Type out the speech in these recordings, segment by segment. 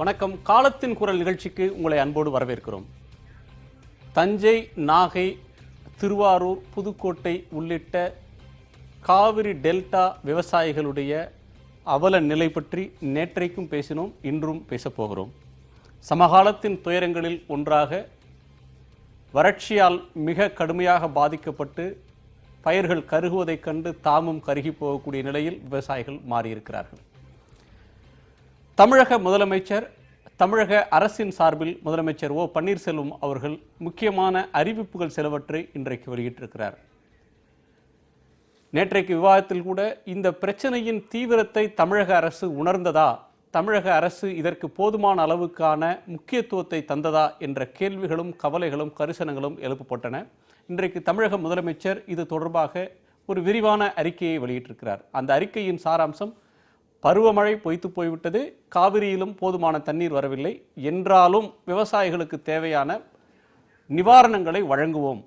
வணக்கம். காலத்தின் குரல் நிகழ்ச்சிக்கு உங்களை அன்போடு வரவேற்கிறோம். தஞ்சை, நாகை, திருவாரூர், புதுக்கோட்டை உள்ளிட்ட காவிரி டெல்டா விவசாயிகளுடைய அவல நிலை பற்றி நேற்றைக்கும் பேசினோம், இன்றும் பேசப்போகிறோம். சமகாலத்தின் துயரங்களில் ஒன்றாக வறட்சியால் மிக கடுமையாக பாதிக்கப்பட்டு பயிர்கள் கருகுவதைக் கண்டு தாமும் கருகி போகக்கூடிய நிலையில் விவசாயிகள் மாறியிருக்கிறார்கள். தமிழக முதலமைச்சர், தமிழக அரசின் சார்பில் முதலமைச்சர் ஓ பன்னீர்செல்வம் அவர்கள் முக்கியமான அறிவிப்புகள் சிலவற்றை இன்றைக்கு வெளியிட்டிருக்கிறார். நேற்றைக்கு விவாதத்தில் கூட இந்த பிரச்சனையின் தீவிரத்தை தமிழக அரசு உணர்ந்ததா, தமிழக அரசு இதற்கு போதுமான அளவுக்கான முக்கியத்துவத்தை தந்ததா என்ற கேள்விகளும் கவலைகளும் கரிசனங்களும் எழுப்பப்பட்டன. இன்றைக்கு தமிழக முதலமைச்சர் இது தொடர்பாக ஒரு விரிவான அறிக்கையை வெளியிட்டிருக்கிறார். அந்த அறிக்கையின் சாராம்சம், பருவமழை பொய்த்து போய்விட்டது, காவிரியிலும் போதுமான தண்ணீர் வரவில்லை, என்றாலும் விவசாயிகளுக்கு தேவையான நிவாரணங்களை வழங்குவோம்.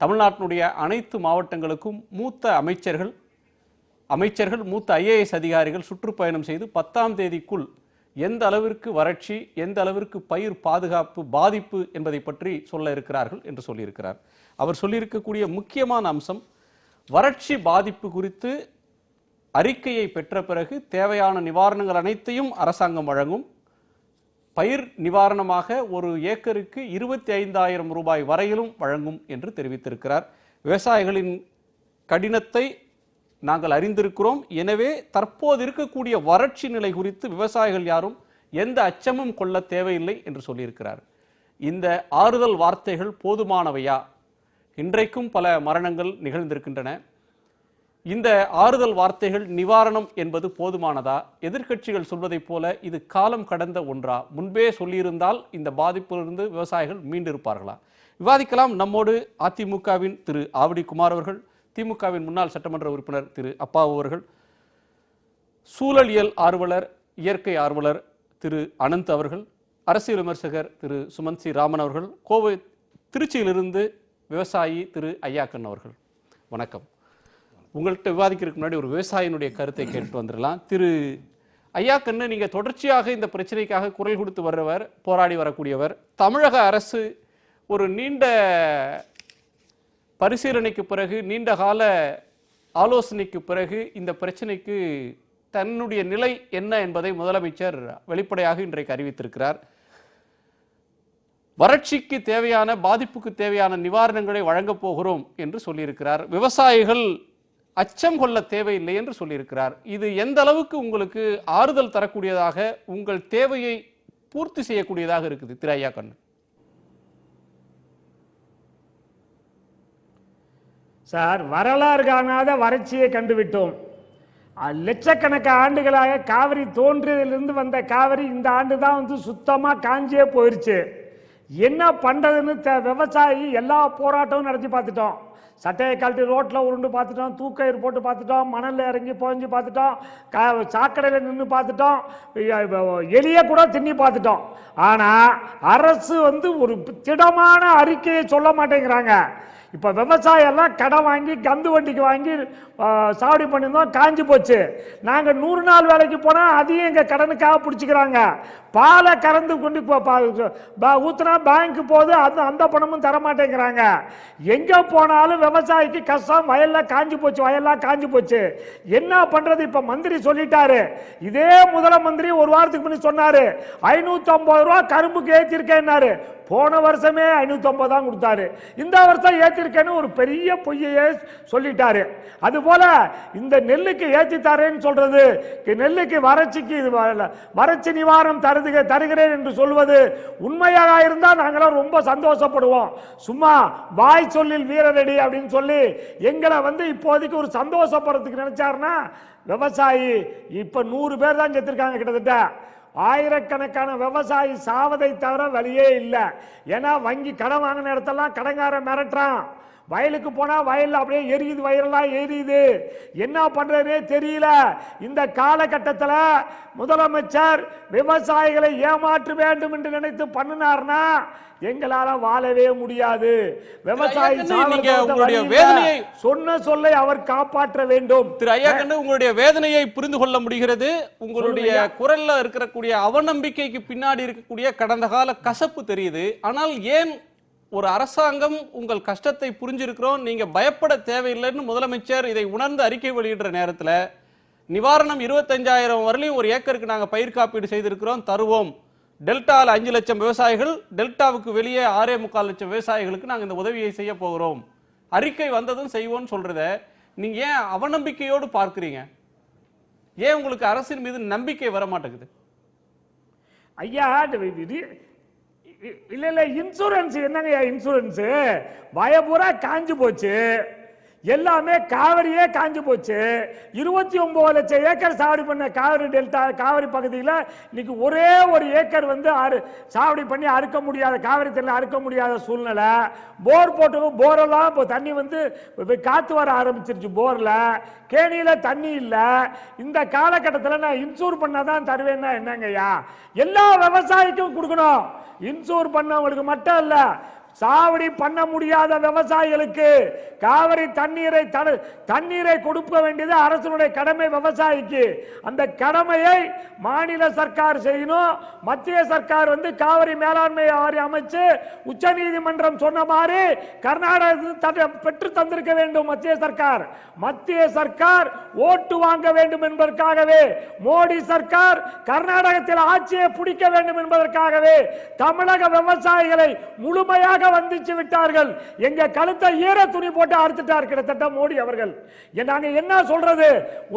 தமிழ்நாட்டினுடைய அனைத்து மாவட்டங்களுக்கும் மூத்த அமைச்சர்கள் மூத்த IAS அதிகாரிகள் சுற்றுப்பயணம் செய்து 10ஆம் தேதிக்குள் எந்த அளவிற்கு வறட்சி, எந்த அளவிற்கு பயிர் பாதுகாப்பு பாதிப்பு என்பதை பற்றி சொல்ல இருக்கிறார்கள் என்று சொல்லியிருக்கிறார். அவர் சொல்லியிருக்கக்கூடிய முக்கியமான அம்சம், வறட்சி பாதிப்பு குறித்து அறிக்கையை பெற்ற பிறகு தேவையான நிவாரணங்கள் அனைத்தையும் அரசாங்கம் வழங்கும். பயிர் நிவாரணமாக ஒரு ஏக்கருக்கு 25,000 ரூபாய் வரையிலும் வழங்கும் என்று தெரிவித்திருக்கிறார். விவசாயிகளின் கடினத்தை நாங்கள் அறிந்திருக்கிறோம். எனவே தற்போது இருக்கக்கூடிய வறட்சி நிலை குறித்து விவசாயிகள் யாரும் எந்த அச்சமும் கொள்ள தேவையில்லை என்று சொல்லியிருக்கிறார். இந்த ஆறுதல் வார்த்தைகள் போதுமானவையா? இன்றைக்கும் பல மரணங்கள் நிகழ்ந்திருக்கின்றன. இந்த ஆறுதல் வார்த்தைகள், நிவாரணம் என்பது போதுமானதா? எதிர்க்கட்சிகள் சொல்வதைப் போல இது காலம் கடந்த ஒன்றா? முன்பே சொல்லியிருந்தால் இந்த பாதிப்பிலிருந்து விவசாயிகள் மீண்டிருப்பார்களா? விவாதிக்கலாம். நம்மோடு அதிமுகவின் திரு ஆவடி குமார் அவர்கள், திமுகவின் முன்னாள் சட்டமன்ற உறுப்பினர் திரு அப்பாவு அவர்கள், சூழலியல் ஆர்வலர், இயற்கை ஆர்வலர் திரு அனந்த் அவர்கள், அரசியல் விமர்சகர் திரு சுமந்த் சி ராமன் அவர்கள், கோவை திருச்சியிலிருந்து விவசாயி திரு ஐயாக்கன் அவர்கள். வணக்கம். உங்கள்கிட்ட விவாதிக்கிறதுக்கு முன்னாடி ஒரு விவசாயினுடைய கருத்தை கேட்டு வந்துடலாம். திரு ஐயாக்கண்ணு, நீங்க தொடர்ச்சியாக இந்த பிரச்சனைக்காக குரல் கொடுத்து வர்றவர், போராடி வரக்கூடியவர். தமிழக அரசு ஒரு நீண்ட பரிசீலனைக்கு பிறகு, நீண்ட கால ஆலோசனைக்கு பிறகு இந்த பிரச்சனைக்கு தன்னுடைய நிலை என்ன என்பதை முதலமைச்சர் வெளிப்படையாக இன்றைக்கு அறிவித்திருக்கிறார். வறட்சிக்கு தேவையான, பாதிப்புக்கு தேவையான நிவாரணங்களை வழங்கப் போகிறோம் என்று சொல்லியிருக்கிறார். விவசாயிகள் அச்சம் கொள்ள தேவையில்லை என்று சொல்லியிருக்கிறார். இது எந்த அளவுக்கு உங்களுக்கு ஆறுதல் தரக்கூடியதாக, உங்கள் தேவையை பூர்த்தி செய்யக்கூடியதாக இருக்குது திரு ஐயாக்கண்ணு? சார், வரலாறு காணாத வறட்சியை கண்டுவிட்டோம். லட்சக்கணக்கான ஆண்டுகளாக காவிரி தோன்றியதிலிருந்து வந்த காவிரி இந்த ஆண்டு தான் சுத்தமாக காஞ்சியே போயிடுச்சு. என்ன பண்ணுறதுன்னு விவசாயி எல்லா போராட்டமும் நடத்தி பார்த்துட்டோம். சட்டையை கழட்டி ரோட்டில் உருண்டு பார்த்துட்டோம், தூக்கயிறு போட்டு பார்த்துட்டோம், மணலில் இறங்கி புகஞ்சு பார்த்துட்டோம், சாக்கடையில் நின்று பார்த்துட்டோம், எலியை கூட தின்னி பார்த்துட்டோம். ஆனால் அரசு ஒரு திடமான அறிக்கையை சொல்ல மாட்டேங்கிறாங்க. இப்போ விவசாயெல்லாம் கடன் வாங்கி கந்து வண்டிக்கு வாங்கி சாவடி பண்ணியிருந்தோம், காஞ்சி போச்சு. நாங்கள் 100 நாள் வேலைக்கு போனால் அதையும் எங்கள் கடனுக்காக பிடிச்சிக்கிறாங்க. பாலை கறந்து கொண்டு ஊற்றுனா பேங்க்கு போகுது, அந்த பணமும் தரமாட்டேங்கிறாங்க. எங்கே போனாலும் விவசாயிக்கு கஷ்டம். வயல்லாம் காஞ்சி போச்சு, வயல்லாம் காஞ்சி போச்சு. என்ன பண்ணுறது? இப்போ மந்திரி சொல்லிட்டாரு. இதே முதல மந்திரி ஒரு வாரத்துக்கு முன்னாடி சொன்னார், 550 ரூபா கரும்புக்கு ஏற்றிருக்கேன்னாரு. போன வருஷமே 550 தான் கொடுத்தாரு. இந்த வருஷம் ஏற்றிருக்கேன்னு ஒரு பெரிய பொய்யையே சொல்லிட்டாரு. அதுபோல இந்த நெல்லுக்கு ஏற்றி தரேன்னு சொல்றது, நெல்லுக்கு வறட்சிக்கு வறட்சி நிவாரணம் தருகிறேன் என்று சொல்வது உண்மையாக இருந்தால் நாங்களாம் ரொம்ப சந்தோஷப்படுவோம். சும்மா வாய் சொல்லில் வீரரடி அப்படின்னு சொல்லி எங்களை இப்போதைக்கு ஒரு சந்தோஷப்படுறதுக்கு நினைச்சாருன்னா, விவசாயி இப்ப 100 பேர் தான் செத்துருக்காங்க. கிட்டத்தட்ட ஆயிரக்கணக்கான விவசாயி சாவதை தவிர வழியே இல்லை. ஏன்னா வங்கி கடன் வாங்கின இடத்தெல்லாம் கடங்கார மிரட்டுறான். வயலுக்கு போனா வயல்ல அப்படியே எரியுது, வயலெல்லாம் எரியுது. என்ன பண்றதுனே தெரியல. இந்த காலகட்டத்தில் முதலமைச்சர் விவசாயிகளை ஏமாற்ற வேண்டும் என்று நினைத்து பண்ணினார்னா எங்களால வாழவே முடியாது. விவசாயி சொன்ன சொல்லை அவர் காப்பாற்ற வேண்டும். திரு ஐயாக்கண்ணு, உங்களுடைய வேதனையை புரிந்து கொள்ள முடிகிறது. உங்களுடைய குரல்ல இருக்கக்கூடிய அவநம்பிக்கைக்கு பின்னாடி இருக்கக்கூடிய கடந்த கால கசப்பு தெரியுது. ஆனால் ஏன் ஒரு அரசாங்கம் உங்கள் கஷ்டத்தை புரிஞ்சிருக்கிறோம், நீங்க பயப்பட தேவையில்லைன்னு முதலமைச்சர் இதை உணர்ந்து அறிக்கை வெளியிடுற நேரத்தில் நிவாரணம் 25,000 வரலையும் ஒரு ஏக்கருக்கு நாங்க பயிர் காப்பீடு செய்திருக்கிறோம், தருவோம். டெல்டாவில் 5 லட்சம் விவசாயிகள், டெல்டாவுக்கு வெளியே 6.25 லட்சம் விவசாயிகளுக்கு நாங்கள் இந்த உதவியை செய்ய போகிறோம், அறிக்கை வந்ததும் செய்வோம்னு சொல்றத நீங்க ஏன் அவநம்பிக்கையோடு பார்க்கிறீங்க? ஏன் உங்களுக்கு அரசின் மீது நம்பிக்கை வர மாட்டேங்குது? ஐயா, இல்ல இன்சூரன்ஸ் என்னங்க? இன்சூரன்ஸ் பயபூரா காஞ்சு போச்சு, எல்லாமே காவிரியே காஞ்சு போச்சு. 29 லட்சம் ஏக்கர் சாவடி பண்ண காவிரி டெல்டா காவிரி பகுதியில் இன்னைக்கு ஒரே ஒரு ஏக்கர் சாவடி பண்ணி அறுக்க முடியாத, காவிரி தண்ணியில் அறுக்க முடியாத சூழ்நிலை. போர் போட்டு போரெல்லாம் இப்போ தண்ணி காத்து வர ஆரம்பிச்சிருச்சு. போர்ல கேணியில தண்ணி இல்லை. இந்த காலகட்டத்தில் நான் இன்சூர் பண்ணாதான் தருவேன்னா என்னங்கய்யா? எல்லா விவசாயிக்கும் கொடுக்கணும். இன்சூர் பண்ணவங்களுக்கு மட்டும் இல்ல, சாவடி பண்ண முடியாத விவசாயிகளுக்கு காவிரி தண்ணீரை கொடுக்க வேண்டியது அரசுடைய கடமை. விவசாயிக்கு அந்த கடமையை மாநில சர்க்கார் செய்யணும். மத்திய சர்க்கார் காவிரி மேலாண்மை வாரியம் அமைச்சு உச்ச நீதிமன்றம் சொன்ன மாதிரி கர்நாடக பெற்று தந்திருக்க வேண்டும். மத்திய சர்க்கார் ஓட்டு வாங்க வேண்டும் என்பதற்காகவே, மோடி சர்க்கார் கர்நாடகத்தில் ஆட்சியை பிடிக்க வேண்டும் என்பதற்காகவே தமிழக விவசாயிகளை முழுமையாக வந்திச்சு விட்டார்கள். எங்க கழுத்தை ஈர துணி போட்டு அறுத்துட்டார் கிட்டத்தட்ட மோடி அவர்கள். நாங்க என்ன சொல்றது?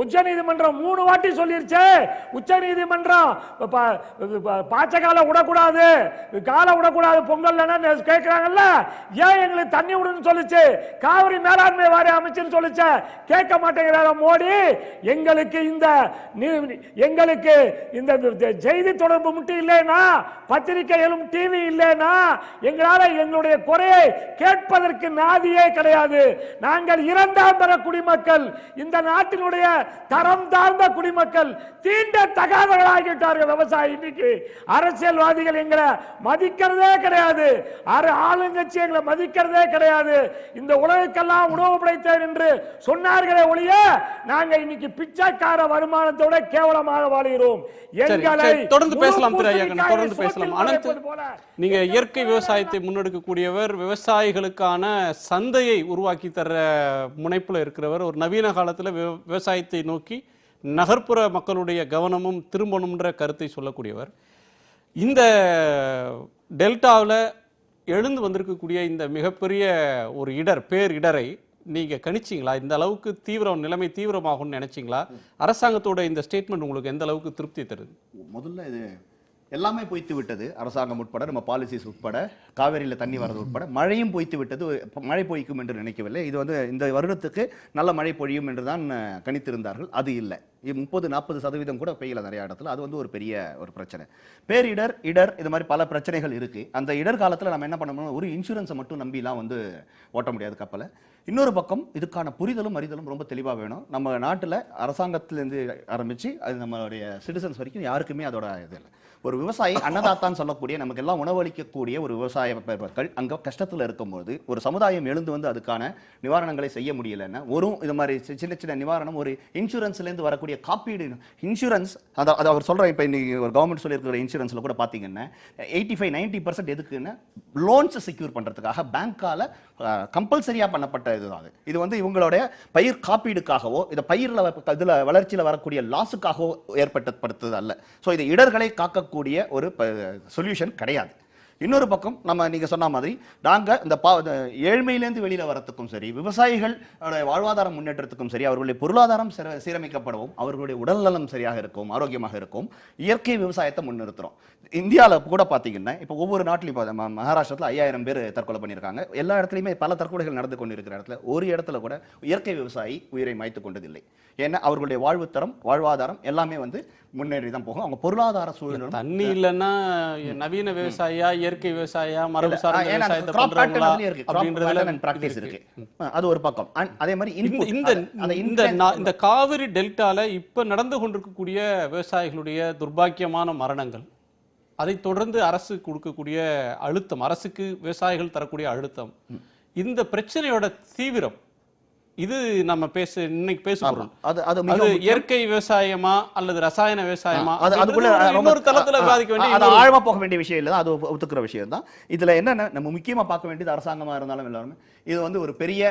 உச்ச நீதிமன்றம் 3 வாட்டி சொல்லிருச்சு. உச்ச நீதிமன்றம் பாச்சகால விடக்கூடாது, கால விடக்கூடாது பொங்கல் கேட்கிறாங்கல்ல, ஏன் எங்களுக்கு தண்ணி விடுன்னு சொல்லிச்சு. காவிரி மேலாண்மை வாரியம் அமைச்சுன்னு சொல்லிச்சு. கேட்க மாட்டேங்கிறாங்க மோடி. எங்களுக்கு இந்த செய்தி தொடர்பு மட்டும் இல்லைன்னா, பத்திரிகைகளும் டிவி இல்லைன்னா எங்களால எங்களுடைய குறையை கேட்பதற்கு நாதியே கிடையாது. நாங்கள் 2ஆம் தர குடிமக்கள், இந்த நாட்டினுடைய தரம் தாழ்ந்த குடிமக்கள், தீண்ட தகாதவர்களாகிவிட்டார்கள் விவசாயி. இன்னைக்கு அரசியல்வாதிகள் எங்களை மதிக்கிறதே கிடையாது, ஆளுங்கட்சி எங்களை மதிக்கிறதே கிடையாது. இந்த உலகக்கெல்லாம் உணவு படைத்தேன் என்று சொன்னார்களே ஒழிய, நாங்க இன்னைக்கு பிச்சைக்கார வருமானத்தோட கேவலமாக வாழ்கிறோம். எங்களை தொடர்ந்து பேசலாம் திரு ஐயாக்கண்ணு, தொடர்ந்து பேசலாம். அனந்த், நீங்க இயற்கை விவசாயத்தை முன்னெடுக்கக்கூடியவர், விவசாயிகளுக்கான சந்தையை உருவாக்கி தர முனைப்புல இருக்கிறவர், ஒரு நவீன காலத்துல விவசாயத்தை நோக்கி நகர்ப்புற மக்களுடைய கவனமும் திரும்பணும்ன்ற கருத்தை சொல்லக்கூடியவர். இந்த டெல்டாவில் எழுந்து வந்திருக்கக்கூடிய இந்த மிகப்பெரிய ஒரு பேரிடரை நீங்க கணிச்சிங்களா? இந்த அளவுக்கு நிலைமை தீவிரமாகும்னு நினைச்சிங்களா? அரசாங்கத்தோட இந்த ஸ்டேட்மெண்ட் உங்களுக்கு எந்த அளவுக்கு திருப்தி தருது? முதல்ல இது எல்லாமே பொய்த்து விட்டது. அரசாங்கம் உட்பட, நம்ம பாலிசிஸ் உட்பட, காவேரியில் தண்ணி வரது உட்பட மழையும் பொய்த்து விட்டது. மழை பொய்க்கும் என்று நினைக்கவில்லை. இது இந்த வருடத்துக்கு நல்ல மழை பொழியும் என்று தான் கணித்திருந்தார்கள். அது இல்லை. 30-40% கூட பெய்யல நிறைய இடத்துல. அது ஒரு பெரிய பிரச்சனை. பேரிடர், இது மாதிரி பல பிரச்சனைகள் இருக்கு. அந்த இடர் காலத்தில் நம்ம என்ன பண்ணணும்? ஒரு இன்சூரன்ஸை மட்டும் நம்பிலாம் ஓட்ட முடியாது கப்பலை. இன்னொரு பக்கம் இதுக்கான புரிதலும் அறிதலும் ரொம்ப தெளிவாக வேணும். நம்ம நாட்டில் அரசாங்கத்திலேருந்து ஆரம்பித்து அது நம்மளுடைய சிட்டிசன்ஸ் வரைக்கும் யாருக்குமே அதோட இது இல்லை. ஒரு விவசாயி அன்னதாத்தான்னு சொல்லக்கூடிய, நமக்கு எல்லாம் உணவளிக்கக்கூடிய ஒரு விவசாய மக்கள் அங்கே கஷ்டத்தில் இருக்கும்போது ஒரு சமுதாயம் எழுந்து அதுக்கான நிவாரணங்களை செய்ய முடியலைன்னா, இது மாதிரி சின்ன சின்ன நிவாரணம் ஒரு இன்சூரன்ஸ்லேருந்து வரக்கூடிய காப்பீடு இன்சூரன்ஸ், அது அவர் சொல்கிற, இப்போ இன்னைக்கு ஒரு கவர்மெண்ட் சொல்லியிருக்கிற இன்சூரன்ஸில் கூட பார்த்தீங்கன்னா 85-90% எதுக்குன்னு லோன்ஸ் செக்யூர் பண்ணுறதுக்காக பேங்கால கம்பல்சரியாக பண்ணப்பட்ட இதுதான். இது இவங்களுடைய பயிர் காப்பீடுக்காகவோ இதில் வளர்ச்சியில் வரக்கூடிய லாஸுக்காகவோ ஏற்படுத்தப்படுத்துறது அல்ல. ஸோ இது இடர்களை காக்கக்கூடிய ஒரு சொல்யூஷன் கிடையாது. இன்னொரு பக்கம் நீங்க சொன்ன மாதிரி நாங்க இந்த ஏழ்மையிலேருந்து வெளியில வரத்துக்கும் சரி, விவசாயிகள் வாழ்வாதார முன்னேற்றத்துக்கும் சரி, அவர்களுடைய பொருளாதாரம் சீரமைக்கப்படவும், அவர்களுடைய உடல்நலம் சரியாக இருக்கும், ஆரோக்கியமாக இருக்கும், இயற்கை விவசாயத்தை முன்னிறுத்துறோம். இந்தியாவில் கூட பார்த்தீங்கன்னா இப்போ ஒவ்வொரு நாட்டிலையும் மகாராஷ்டிரத்தில் 5000 பேர் தற்கொலை பண்ணியிருக்காங்க. எல்லா இடத்துலையுமே பல தற்கொலைகள் நடந்து கொண்டு இருக்கிற இடத்துல ஒரு இடத்துல கூட இயற்கை விவசாயி உயிரை மாய்த்து கொண்டதில்லை. ஏன்னா அவர்களுடைய வாழ்வுத்தரம், வாழ்வாதாரம் எல்லாமே முன்னேறி தான் போகும். அவங்க பொருளாதார சூழ்நிலை தண்ணி இல்லைன்னா நவீன விவசாயியா இயற்கை விவசாய மரபு சார்ந்த ஏன்னா விவசாயத்தை crop pattern பண்றவங்களா அதுலயே இருக்கு. Crop அப்படின்றதுல pattern and practice இருக்கு. அது ஒரு பக்கம். அதே மாதிரி input, இந்த காவிரி டெல்டால இப்ப நடந்து கொண்டிருக்கக்கூடிய விவசாயிகளுடைய துர்பாக்கியமான மரணங்கள், அதை தொடர்ந்து அரசு கொடுக்கக்கூடிய அழுத்தம், அரசுக்கு விவசாயிகள் தரக்கூடிய அழுத்தம், இந்த பிரச்சனையோட தீவிரம், இது நம்ம இன்னைக்கு பேசுறோம். அது இயற்கை விவசாயமா அல்லது ரசாயன விவசாயமா, அதுக்குள்ள இன்னொரு தளத்துல விவாதிக்க வேண்டிய, அது ஆழமா போக வேண்டிய விஷயம் இல்ல, அது ஒத்துக்கிற விஷயம் தான். இதுல என்ன நம்ம முக்கியமா பார்க்க வேண்டியது, அரசாங்கமா இருந்தாலும் எல்லாருமே இது வந்து ஒரு பெரிய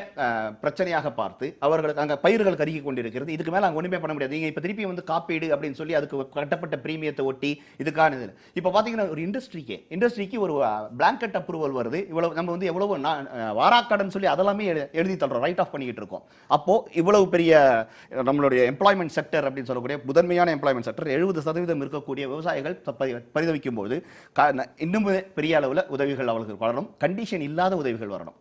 பிரச்சனையாக பார்த்து அவர்களுக்கு அங்க பயிர்கள் கருகி கொண்டிருக்கிறது. இதுக்கு மேல அங்க ஒண்ணுமே பண்ண முடியாது. நீங்க இப்ப திருப்பி வந்து காப்பீடு அப்படின்னு சொல்லி அதுக்கு கட்டப்பட்ட பிரீமியத்தை ஒட்டி இதுக்கான இது இப்ப பாத்தீங்கன்னா ஒரு இண்டஸ்ட்ரிக்கு ஒரு பிளாங்கெட் அப்ரூவல் வருது. இவ்வளவு நம்ம வந்து எவ்வளவு வாராக்கடன் சொல்லி அதெல்லாமே எழுதி தள்ளுறோம், ரைட் ஆஃப் பண்ணிக்கிட்டு இருக்கோம். அப்போ இவ்வளவு பெரிய நம்மளுடைய எம்ப்ளாய்மெண்ட் செக்டர் அப்படின்னு சொல்லக்கூடிய முதன்மையான எம்ப்ளாய்மெண்ட் செக்டர் 70% இருக்கக்கூடிய விவசாயிகள் பரிதவிக்கும் போது இன்னும் பெரிய அளவுல உதவிகள் அவர்களுக்கு வரணும், கண்டிஷன் இல்லாத உதவிகள் வரணும்.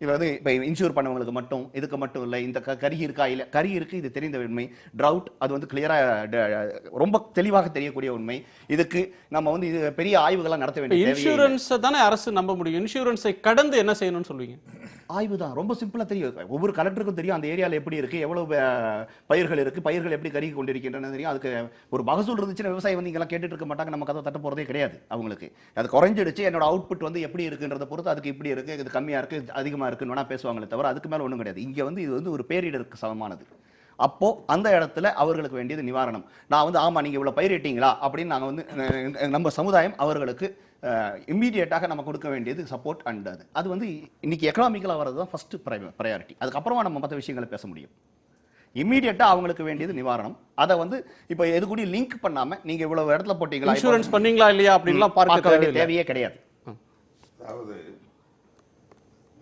இது வந்து இப்போ இன்சூர் பண்ணவங்களுக்கு மட்டும் இதுக்கு மட்டும் இல்லை, இந்த கருகி இருக்கா இல்லை, கருகி இருக்கு, இது தெரிந்த உண்மை. ட்ரவுட் அது வந்து கிளியராக ரொம்ப தெளிவாக தெரியக்கூடிய உண்மை. இதுக்கு நம்ம வந்து இது பெரிய ஆய்வுகளாக நடத்த வேண்டிய இன்சூரன்ஸை தானே அரசு நம்ப முடியும். இன்சூரன்ஸை கடந்து என்ன செய்யணும்னு சொல்லுவீங்க? ஆய்வு தான் ரொம்ப சிம்பிளா தெரியும். ஒவ்வொரு கலெக்டருக்கும் தெரியும் அந்த ஏரியாவில் எப்படி இருக்கு, எவ்வளவு பயிர்கள் இருக்கு, பயிர்கள் எப்படி கருகி கொண்டிருக்கின்றன தெரியும். அதுக்கு ஒரு மகசூல் இருந்துச்சுன்னா விவசாயி வந்து இங்கெல்லாம் கேட்டுட்டு இருக்க மாட்டாங்க, நம்ம கதை தட்ட போறதே கிடையாது. அவங்களுக்கு அது குறைஞ்சிடுச்சு, என்னோட அவுட்புட் வந்து எப்படி இருக்குன்றத பொறுத்து அதுக்கு இப்படி இருக்கு, இது கம்மியா இருக்கு, அதிகமா இருக்குன்னு வேணா பேசுவாங்களே தவிர அதுக்கு மேல ஒன்றும் கிடையாது. இங்க வந்து இது வந்து ஒரு பேரிடருக்கு சமமானது. அப்போ அந்த இடத்துல அவர்களுக்கு வேண்டியது நிவாரணம். நான் வந்து ஆமா நீங்க இவ்வளவு பயிரிட்டீங்களா அப்படின்னு நாங்க வந்து நம்ம சமுதாயம் அவர்களுக்கு இம்மீடியட்டாக நம்ம கொடுக்க வேண்டியது சப்போர்ட். அண்ட் அது வந்து இன்னைக்கு எக்கனாமிக்கலா வரது தான் ஃபர்ஸ்ட் ப்ரையாரிட்டி. அதுக்கப்புறமா நம்ம மற்ற விஷயங்களை பேச முடியும். இம்மீடியட்டா அவங்களுக்கு வேண்டியது நிவாரணம். அதை வந்து இப்போ எது கூட லிங்க் பண்ணாம நீங்க இவ்வளவு இடத்துல போட்டீங்களா, இன்சூரன்ஸ் பண்ணீங்களா இல்லையா அப்படின்லாம் பார்க்க வேண்டிய தேவையே கிடையாது. அதாவது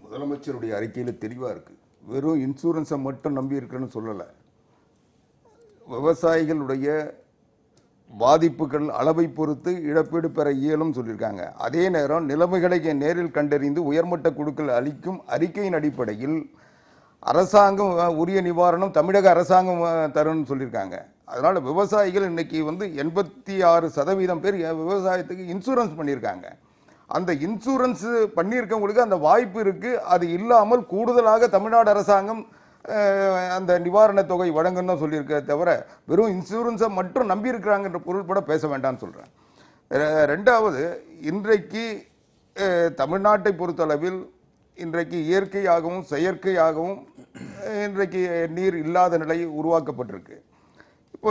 முதலமைச்சருடைய அறிக்கையில் தெளிவாக இருக்கு, வெறும் இன்சூரன்ஸை மட்டும் நம்பி இருக்குன்னு சொல்லலை. விவசாயிகளுடைய பாதிப்புகள் அளவை பொறுத்து இழப்பீடு பெற இயலும் சொல்லியிருக்காங்க. அதே நேரம் நிலைமைகளை நேரில் கண்டறிந்து உயர்மட்ட குழுக்கள் அளிக்கும் அறிக்கையின் அடிப்படையில் அரசாங்கம் உரிய நிவாரணம் தமிழக அரசாங்கம் தரும்னு சொல்லியிருக்காங்க. அதனால விவசாயிகள் இன்னைக்கு வந்து 86% பேர் விவசாயத்துக்கு இன்சூரன்ஸ் பண்ணியிருக்காங்க. அந்த இன்சூரன்ஸ் பண்ணியிருக்கவங்களுக்கு அந்த வாய்ப்பு இருக்கு. அது இல்லாமல் கூடுதலாக தமிழ்நாடு அரசாங்கம் அந்த நிவாரண தொகை வழங்கன்னு தான் சொல்லியிருக்க தவிர வெறும் இன்சூரன்ஸை மட்டும் நம்பி இருக்கிறாங்கன்ற பொருள்பட பேச வேண்டாம்னு சொல்றேன். ரெண்டாவது, இன்றைக்கு தமிழ்நாட்டை பொறுத்தளவில் இன்றைக்கு இயற்கையாகவும் செயற்கையாகவும் இன்றைக்கு நீர் இல்லாத நிலை உருவாக்கப்பட்டிருக்கு. இப்போ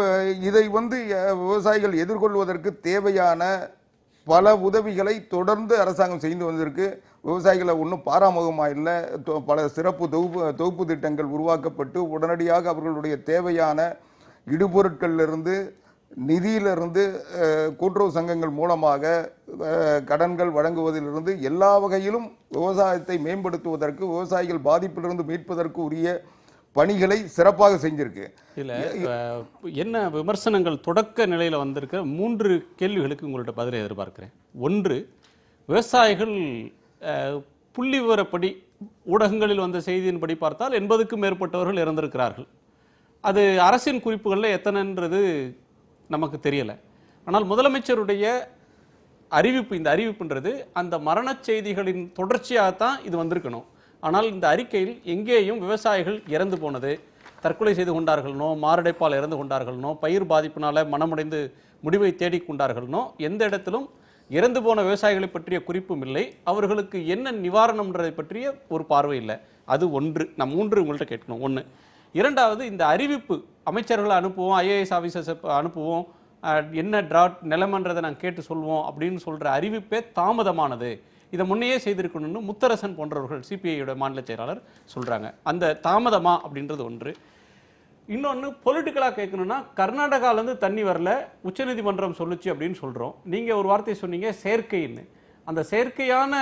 இதை வந்து விவசாயிகள் எதிர்கொள்வதற்கு தேவையான பல உதவிகளை தொடர்ந்து அரசாங்கம் செய்து வந்திருக்கு. விவசாயிகளை ஒன்றும் பாராமுகமாக இல்லை, பல சிறப்பு தொகுப்பு திட்டங்கள் உருவாக்கப்பட்டு உடனடியாக அவர்களுடைய தேவையான இடுபொருட்களிலிருந்து நிதியிலிருந்து கூட்டுறவு சங்கங்கள் மூலமாக கடன்கள் வழங்குவதிலிருந்து எல்லா வகையிலும் விவசாயத்தை மேம்படுத்துவதற்கு, விவசாயிகள் பாதிப்பிலிருந்து மீட்பதற்கு உரிய பணிகளை சிறப்பாக செஞ்சிருக்கு. இல்ல என்ன விமர்சனங்கள் தொடக்க நிலையில வந்திருக்க 3 கேள்விகளுக்கு உங்கள்ட்ட பதிலை எதிர்பார்க்கிறேன். ஒன்று, விவசாயிகள் புள்ளி விவரப்படி ஊடகங்களில் வந்த செய்தியின்படி பார்த்தால் 80க்கும் மேற்பட்டவர்கள் இறந்திருக்கிறார்கள். அது அரசின் குறிப்புகளில் எத்தனைன்றது நமக்கு தெரியல. ஆனால் முதலமைச்சருடைய அறிவிப்பு, இந்த அறிவிப்புன்றது அந்த மரண செய்திகளின் தொடர்ச்சியாகத்தான் இது வந்திருக்கணும். ஆனால் இந்த அறிக்கையில் எங்கேயும் விவசாயிகள் இறந்து போனது, தற்கொலை செய்து கொண்டார்கள்னோ, மாரடைப்பால் இறந்து கொண்டார்கள்னோ, பயிர் பாதிப்பினால மனமுடைந்து முடிவை தேடிக்கொண்டார்கள்னோ எந்த இடத்திலும் இறந்து போன விவசாயிகளை பற்றிய குறிப்பும் இல்லை. அவர்களுக்கு என்ன நிவாரணம்ன்றதை பற்றிய ஒரு பார்வை இல்லை. அது ஒன்று. நான் 3 உங்கள்கிட்ட கேட்கணும். ஒன்று. இரண்டாவது, இந்த அறிவிப்பு அமைச்சர்களை அனுப்புவோம், ஐஏஎஸ் ஆஃபீஸர்ஸ் அனுப்புவோம், என்ன டிராட் நிலைமன்றதை நாங்கள் கேட்டு சொல்வோம் அப்படின்னு சொல்கிற அறிவிப்பே தாமதமானது. இதை முன்னையே செய்திருக்கணும்னு முத்தரசன் போன்றவர்கள் சிபிஐயோட மாநில செயலாளர் சொல்கிறாங்க. அந்த தாமதமா அப்படின்றது ஒன்று. இன்னொன்று, பொலிட்டிக்கலாக கேட்கணும்னா கர்நாடகாவிலேருந்து தண்ணி வரல, உச்சநீதிமன்றம் சொல்லுச்சு அப்படின்னு சொல்கிறோம். நீங்கள் ஒரு வார்த்தை சொன்னீங்க செயற்கைன்னு. அந்த செயற்கையான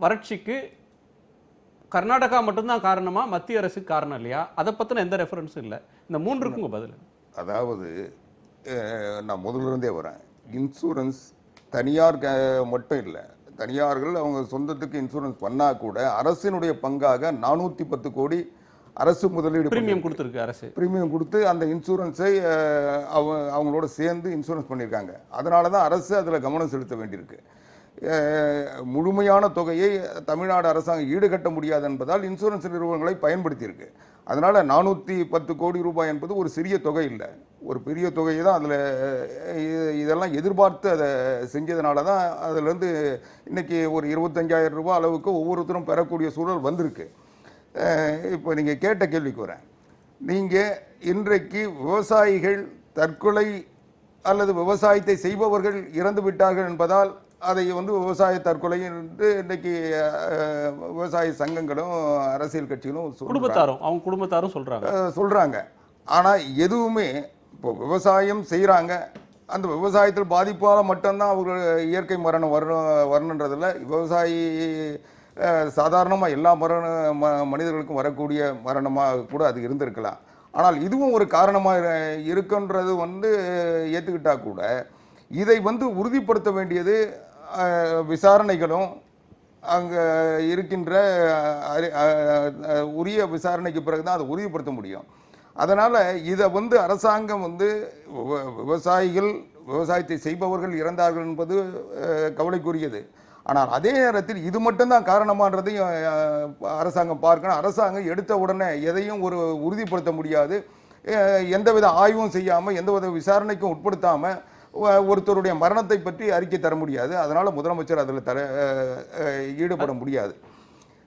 வறட்சிக்கு கர்நாடகா மட்டும்தான் காரணமா, மத்திய அரசு காரணம் இல்லையா? அதை பற்றின எந்த ரெஃபரன்ஸும் இல்லை. இந்த 3க்கும் பதில். அதாவது நான் முதலிருந்தே வரேன், இன்சூரன்ஸ் தனியார் மட்டும் இல்லை, தனியார்கள் அவங்க சொந்தத்துக்கு இன்சூரன்ஸ் பண்ணா கூட அரசினுடைய பங்காக 410 கோடி அரசு முதலீடு பிரீமியம் கொடுத்துருக்கு. அரசு பிரீமியம் கொடுத்து அந்த இன்சூரன்ஸை அவங்களோட சேர்ந்து இன்சூரன்ஸ் பண்ணியிருக்காங்க. அதனால தான் அரசு அதில் கவனம் செலுத்த வேண்டியிருக்கு. முழுமையான தொகையை தமிழ்நாடு அரசாங்கம் ஈடுகட்ட முடியாது என்பதால் இன்சூரன்ஸ் நிறுவனங்களை பயன்படுத்தியிருக்கு. அதனால் 410 கோடி ரூபாய் என்பது ஒரு சிறிய தொகை இல்லை, ஒரு பெரிய தொகையை தான். அதில் இதெல்லாம் எதிர்பார்த்து அதை செஞ்சதுனால தான் அதிலேருந்து இன்றைக்கி ஒரு 25,000 ரூபாய் அளவுக்கு ஒவ்வொருத்தரும் பெறக்கூடிய சூழல் வந்திருக்கு. இப்போ நீங்கள் கேட்ட கேள்விக்கு வரேன். நீங்கள் இன்றைக்கு விவசாயிகள் தற்கொலை அல்லது விவசாயத்தை செய்பவர்கள் இறந்து விட்டார்கள் என்பதால் அதை விவசாய தற்கொலை என்று இன்றைக்கு விவசாய சங்கங்களும் அரசியல் கட்சிகளும் குடும்பத்தாரும் சொல்றாங்க. ஆனால் எதுவுமே இப்போ விவசாயம் செய்கிறாங்க, அந்த விவசாயத்தில் பாதிப்பால் மட்டும்தான் அவர்கள் இயற்கை மரணம் வரணுன்றதில்ல. விவசாயி சாதாரணமாக எல்லா மனிதர்களுக்கும் வரக்கூடிய மரணமாக கூட அது இருந்திருக்கலாம். ஆனால் இதுவும் ஒரு காரணமாக இருக்குன்றது ஏற்றுக்கிட்டா கூட இதை உறுதிப்படுத்த வேண்டியது விசாரணைகளும் அங்கே இருக்கின்ற உரிய விசாரணைக்கு பிறகுதான் அதை உறுதிப்படுத்த முடியும். அதனால் இதை அரசாங்கம் விவசாயிகள் விவசாயத்தை செய்பவர்கள் இறந்தார்கள் என்பது கவலைக்குரியது. ஆனால் அதே நேரத்தில் இது மட்டும்தான் காரணமானதையும் அரசாங்கம் பார்க்கணும். அரசாங்கம் எடுத்த உடனே எதையும் உறுதிப்படுத்த முடியாது. எந்தவித ஆய்வும் செய்யாமல் எந்தவித விசாரணைக்கும் உட்படுத்தாமல் ஒருத்தருடைய மரணத்தை பற்றி அறிக்கை தர முடியாது. அதனால் முதலமைச்சர் அதில் ஈடுபட முடியாது.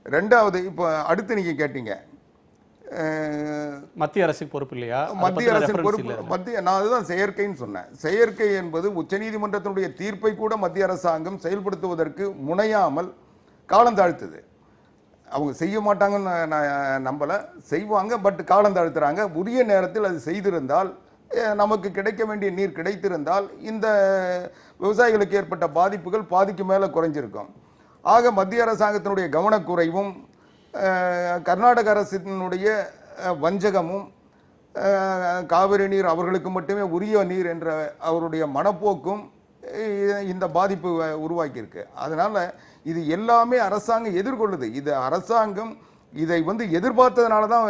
ரெண்டாவது, இப்போ அடுத்து நீங்கள் கேட்டீங்க மத்திய அரசுக்கு பொறுப்பு இல்லையா? மத்திய அரசின் பொறுப்பு நான் அதுதான் செயற்கைன்னு சொன்னேன். செயற்கை என்பது உச்சநீதிமன்றத்தினுடைய தீர்ப்பை கூட மத்திய அரசாங்கம் செயல்படுத்துவதற்கு முனையாமல் காலம் தாழ்த்துது. அவங்க செய்ய மாட்டாங்கன்னு நான் நம்பலை, செய்வாங்க. பட் காலம் தாழ்த்துறாங்க. உரிய நேரத்தில் அது செய்திருந்தால், நமக்கு கிடைக்க வேண்டிய நீர் கிடைத்திருந்தால் இந்த விவசாயிகளுக்கு ஏற்பட்ட பாதிப்புகள் பாதிக்கு மேலே குறைஞ்சிருக்கும். ஆக மத்திய அரசாங்கத்தினுடைய கவனக்குறைவும் கர்நாடக அரசினுடைய வஞ்சகமும் காவிரி நீர் அவர்களுக்கு மட்டுமே உரிய நீர் என்ற அவருடைய மனப்போக்கும் இந்த பாதிப்பு உருவாக்கியிருக்கு. அதனால் இது எல்லாமே அரசாங்கம் எதிர்கொள்ளுது. இது அரசாங்கம் இதை எதிர்பார்த்ததுனால தான்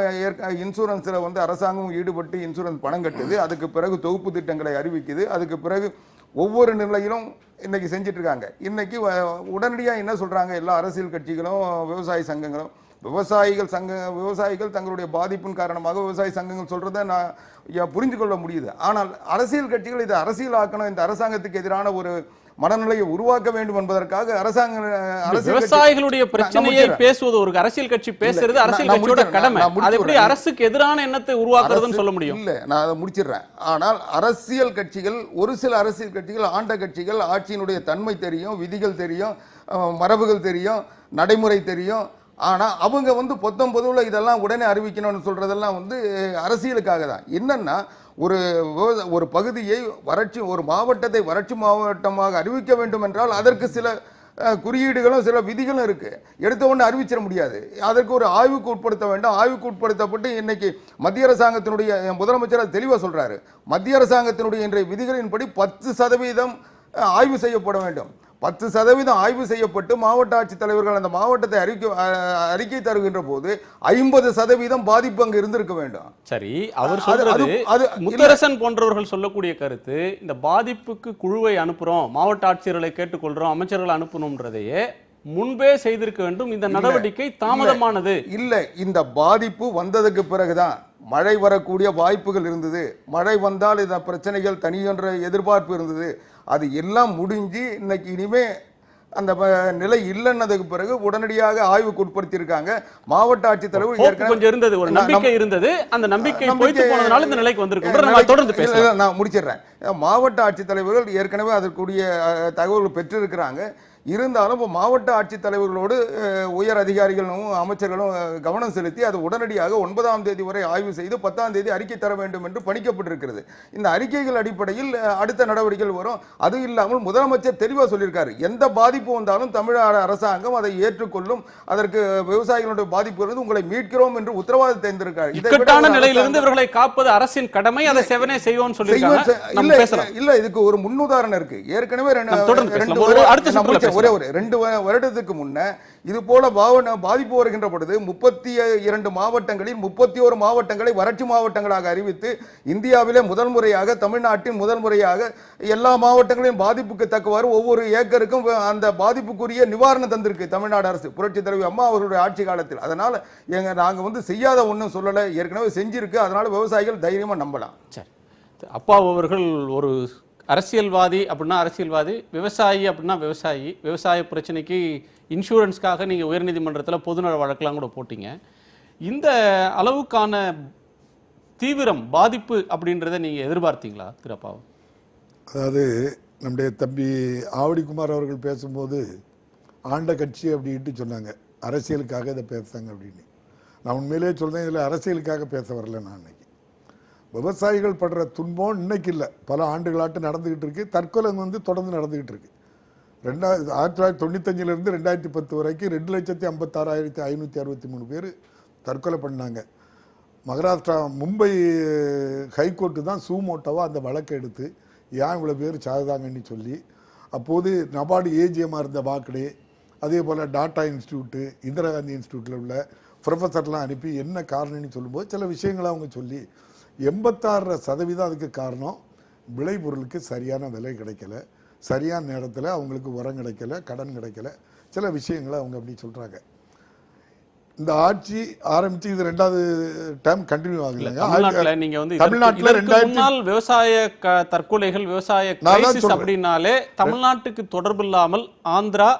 இன்சூரன்ஸில் அரசாங்கம் ஈடுபட்டு இன்சூரன்ஸ் பணம் கட்டுது. அதுக்கு பிறகு தொகுப்பு திட்டங்களை அறிவிக்குது. அதுக்கு பிறகு ஒவ்வொரு நிலையிலும் இன்னைக்கு செஞ்சிட்டு இருக்காங்க. இன்னைக்கு உடனடியாக என்ன சொல்கிறாங்க, எல்லா அரசியல் கட்சிகளும் விவசாய சங்கங்களும் விவசாயிகள் தங்களுடைய பாதிப்பின் காரணமாக விவசாய சங்கங்கள் சொல்கிறத நான் புரிந்து கொள்ள முடியுது. ஆனால் அரசியல் கட்சிகள் இதை அரசியலாக்கணும், இந்த அரசாங்கத்துக்கு எதிரான ஒரு மனநிலையை உருவாக்க வேண்டும் என்பதற்காக விவசாயிகளுடைய பிரச்சனையை பேசுவது ஒரு அரசியல் கட்சி பேசுறது அரசியல் கட்சியோட கடமை. அது எப்படி அரசுக்கு எதிரான எண்ணத்தை உருவாக்குறதுன்னு சொல்ல முடியும்? இல்ல, நான் அதை முடிச்சிடுறேன். ஆனால் அரசியல் கட்சிகள், ஒரு சில அரசியல் கட்சிகள், ஆண்ட கட்சிகள், ஆட்சியினுடைய தன்மை தெரியும், விதிகள் தெரியும், மரபுகள் தெரியும், நடைமுறை தெரியும். ஆனால் அவங்க பொதுவுல இதெல்லாம் உடனே அறிவிக்கணும்னு சொல்றதெல்லாம் அரசியலுக்காக தான். என்னன்னா ஒரு பகுதியை ஒரு மாவட்டத்தை வறட்சி மாவட்டமாக அறிவிக்க வேண்டும் என்றால் அதற்கு சில குறியீடுகளும் சில விதிகளும் இருக்கு. எடுத்த உடனே அறிவிச்சிட முடியாது. அதற்கு ஒரு ஆய்வுக்கு உட்படுத்த வேண்டும். ஆய்வுக்கு உட்படுத்தப்பட்டு இன்னைக்கு மத்திய அரசாங்கத்தினுடைய முதலமைச்சர் தெளிவாக சொல்றாரு, மத்திய அரசாங்கத்தினுடைய இன்றைய விதிகளின்படி 10% ஆய்வு செய்யப்பட வேண்டும். 10% ஆய்வு செய்யப்பட்டு மாவட்ட ஆட்சித்தலைவர்கள் அந்த மாவட்டத்தை அறிக்கை தருகின்ற போது 50% பாதிப்பு அங்கு இருந்திருக்க வேண்டும். சரி, அவர் சொல்றது முத்தரசன் போன்றவர்கள் சொல்லக்கூடிய கருத்து, இந்த பாதிப்புக்கு குழுவை அனுப்புறோம், மாவட்ட ஆட்சியர்களை கேட்டுக்கொள்றோம், அமைச்சர்களை அனுப்பணும்ன்றதையே முன்பே செய்திருக்க வேண்டும். இந்த நடவடிக்கை தாமதமானது இல்ல. இந்த பாதிப்பு வந்ததுக்கு பிறகுதான் மழை வரக்கூடிய வாய்ப்புகள் இருந்தது. மழை வந்தால் இந்த பிரச்சனைகள் தனியொன்ற எதிர்பார்ப்பு இருந்தது. அது எல்லாம் முடிஞ்சு இன்னைக்கு இனிமே அந்த நிலை இல்லைன்னதுக்கு பிறகு உடனடியாக ஆய்வுக்கு உட்படுத்தியிருக்காங்க. மாவட்ட ஆட்சித்தலைவர் கொஞ்சம் இருந்தது, ஒரு நம்பிக்கை இருந்தது. அந்த நம்பிக்கை போய்த்து போனதுனால இந்த நிலைக்கு வந்திருக்கும். தொடர்ந்து பேசலாம், நான் முடிச்சிடுறேன். மாவட்ட ஆட்சித்தலைவர்கள் ஏற்கனவே அதற்குரிய தகவல்கள் பெற்றிருக்கிறாங்க. இருந்தாலும் இப்போ மாவட்ட ஆட்சித்தலைவர்களோடு உயர் அதிகாரிகளும் அமைச்சர்களும் கவனம் செலுத்தி அது உடனடியாக 9ஆம் தேதி வரை ஆய்வு செய்து 10ஆம் தேதி அறிக்கை தர வேண்டும் என்று பணிக்கப்பட்டிருக்கிறது. இந்த அறிக்கைகள் அடிப்படையில் அடுத்த நடவடிக்கைகள் வரும். அது இல்லாமல் முதலமைச்சர் தெளிவாக சொல்லியிருக்காரு, எந்த பாதிப்பு வந்தாலும் தமிழக அரசாங்கம் அதை ஏற்றுக்கொள்ளும், அதற்கு விவசாயிகளுடைய பாதிப்பு இருந்து உங்களை மீட்கிறோம் என்று உத்தரவாதம் தந்திருக்காரு. இக்கட்டான நிலையிலிருந்து இவர்களை காப்பது அரசின் கடமை, அதை செவனே செய்வோம் சொல்லியிருக்காங்க. இல்ல, இதுக்கு ஒரு முன்னுதாரணம் இருக்கு. ஏற்கனவே ஒரே ஒரு 2 வருடத்துக்கு முன்ன இது போல பாதிப்பு வருகின்ற பொழுது 32 மாவட்டங்களில் 31 மாவட்டங்களை வறட்சி மாவட்டங்களாக அறிவித்து இந்தியாவிலே முதல் முறையாக, தமிழ்நாட்டின் முதல் முறையாக எல்லா மாவட்டங்களையும் பாதிப்புக்கு தக்கவாறு ஒவ்வொரு ஏக்கருக்கும் அந்த பாதிப்புக்குரிய நிவாரணம் தந்திருக்கு தமிழ்நாடு அரசு, புரட்சி தலைவி அம்மா அவர்களுடைய ஆட்சி காலத்தில். அதனால நாங்க செய்யாத ஒன்றும் சொல்லலை, ஏற்கனவே செஞ்சிருக்கு. அதனால விவசாயிகள் தைரியமா நம்பலாம். சரி, அப்பா அவர்கள் ஒரு அரசியல்வாதி அப்படின்னா அரசியல்வாதி, விவசாயி அப்படின்னா விவசாயி. விவசாய பிரச்சனைக்கு இன்சூரன்ஸ்க்காக நீங்கள் உயர்நீதிமன்றத்தில் பொதுநல வழக்கெல்லாம் கூட போட்டீங்க. இந்த அளவுக்கான தீவிரம் பாதிப்பு அப்படின்றத நீங்கள் எதிர்பார்த்தீங்களா திரு அப்பாவும்? அதாவது நம்முடைய தம்பி ஆவடிக்குமார் அவர்கள் பேசும்போது ஆண்ட கட்சி அப்படின்ட்டு சொன்னாங்க, அரசியலுக்காக இதை பேசுறாங்க அப்படின்னு. நான் உண்மையிலே சொல்றேன், இதில் அரசியலுக்காக பேச வரல. நான் இன்னைக்கு விவசாயிகள் படுற துன்பம் இன்னைக்கு இல்லை, பல ஆண்டுகளாட்டு நடந்துகிட்டு இருக்கு. தற்கொலை தொடர்ந்து நடந்துகிட்டு இருக்கு. 1995 2010 வரைக்கும் 2,56,563 பேர் தற்கொலை பண்ணாங்க. மகாராஷ்டிரா மும்பை ஹைகோர்ட்டு தான் சூமோட்டோவாக அந்த வழக்கை எடுத்து ஏன் இவ்வளோ பேர் சாகுதாங்கன்னு சொல்லி, அப்போது நபார்டு ஏஜிஎம்மாக இருந்த வாக்கடே, அதே போல் டாட்டா இன்ஸ்டியூட்டு, இந்திரா காந்தி இன்ஸ்டியூட்டில் உள்ள ப்ரொஃபஸர்லாம் அனுப்பி என்ன காரணம்னு சொல்லும்போது சில விஷயங்களை அவங்க சொல்லி 86% அதுக்கு காரணம் விளைபொருளுக்கு சரியான விலை கிடைக்கல, சரியான நேரத்தில் அவங்களுக்கு உரம் கிடைக்கல, கடன் கிடைக்கல, சில விஷயங்களை அவங்க அப்படி சொல்கிறாங்க. இந்த ஆட்சி ஆரம்பிச்சு இது 2வது டைம் கண்டினியூ ஆகுது. தமிழ்நாட்டில் விவசாய தற்கொலைகள், விவசாய கிரைசிஸ் அப்படின்னாலே தமிழ்நாட்டுக்கு தொடர்பு இல்லாமல் ஆந்திரா,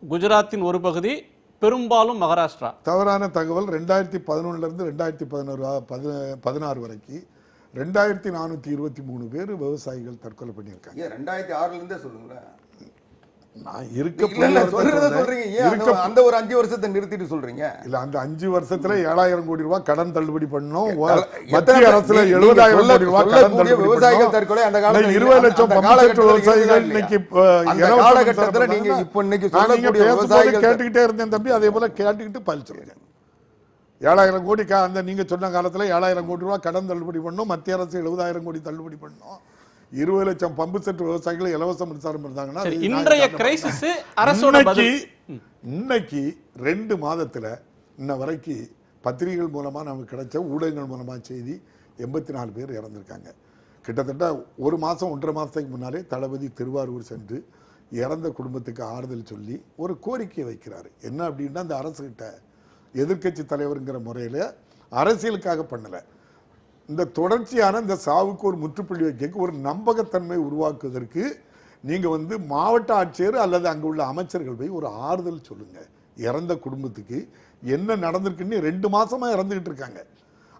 குஜராத்தின் ஒரு பகுதி, பெரும்பாலும் மகாராஷ்டிரா. தவறான தகவல். 2011 2016 வரைக்கும் 2423 பேர் விவசாயிகள் தற்கொலை பண்ணியிருக்காங்க. 2006 சொல்லுங்களேன். நான் அந்த ஒரு 5 வருஷத்தை நிறுத்திட்டு சொல்றீங்க. இல்ல, அந்த 5 வருஷத்துல 7,000 கோடி ரூபாய் கடன் தள்ளுபடி பண்ணோம். மத்திய அரசுல 70,000 கோடி ரூபாய் கடன் தள்ளுபடி. விவசாயிகள் தற்கொலை அந்த காலத்துல 20 லட்சம் விவசாயிகள் இன்னைக்கு காலகட்டத்துல நீங்க இப்ப இன்னைக்கு சொல்லக்கூடிய விவசாயிகள் கேட்டுக்கிட்டே இருந்தேன் தம்பி. அதே போல கேட்டுக்கிட்டு பதில் சொல்லுங்க. 7,000 கோடி அந்த நீங்க சொன்ன காலத்துல 7,000 கோடி ரூபாய் கடன் தள்ளுபடி பண்ணோம். மத்திய அரசு 70,000 கோடி தள்ளுபடி பண்ணோம். 20 லட்சம் பம்பு செட் விவசாயிகள் இலவச மின்சாரம் இருந்தாங்கன்னா இன்னைக்கு 2 மாதத்துல இன்ன வரைக்கும் பத்திரிகைகள் மூலமா நமக்கு கிடைச்ச, ஊடகங்கள் மூலமா செய்தி 84 பேர் இறந்திருக்காங்க. கிட்டத்தட்ட 1 மாசம் 1.5 மாசத்துக்கு முன்னாலே தளபதி திருவாரூர் சென்று இறந்த குடும்பத்துக்கு ஆறுதல் சொல்லி ஒரு கோரிக்கை வைக்கிறாரு. என்ன அப்படின்னா, அந்த அரசு கிட்ட எதிர்கட்சி தலைவருங்கிற முறையில அரசியலுக்காக பண்ணல, இந்த தொடர்ச்சியான இந்த சாவுக்கு ஒரு முற்றுப்புள்ளி வைக்க ஒரு நம்பகத்தன்மை உருவாக்குவதற்கு நீங்க மாவட்ட ஆட்சியர் அல்லது அங்க உள்ள அமைச்சர்கள் போய் ஒரு ஆறுதல் சொல்லுங்க. இறந்த குடும்பத்துக்கு என்ன நடந்திருக்குன்னு 2 மாசமா இறந்துகிட்டு இருக்காங்க.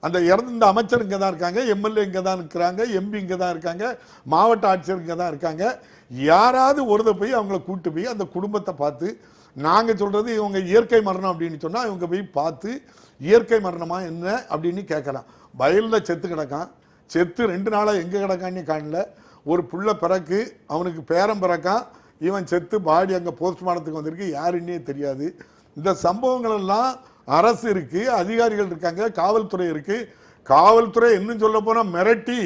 அந்த இறந்த அமைச்சர் இங்க தான் இருக்காங்க, எம்எல்ஏ இங்க தான் இருக்கிறாங்க, எம்பி இங்க தான் இருக்காங்க, மாவட்ட ஆட்சியர் இங்க தான் இருக்காங்க. யாராவது ஒருத போய் அவங்கள கூட்டு போய் அந்த குடும்பத்தை பார்த்து, நாங்க சொல்றது இவங்க இயற்கை மரணம் அப்படின்னு சொன்னா இவங்க போய் பார்த்து இயற்கை மரணமா என்ன அப்படின்னு கேட்கலாம். வயல்ல செத்து கிடக்கான், செத்து 2 நாளா எங்க கிடக்கான்னு காணல. ஒரு புள்ள பிறக்கு, அவனுக்கு பேரம் பிறக்கான், இவன் செத்து பாடி அங்க போஸ்ட்மார்ட்டத்துக்கு வந்திருக்கு, யாருன்னே தெரியாது. இந்த சம்பவங்கள் எல்லாம் அரசு இருக்கு, அதிகாரிகள் இருக்காங்க, காவல்துறை இருக்கு. காவல்துறை இன்னும் சொல்ல போனா மிரட்டி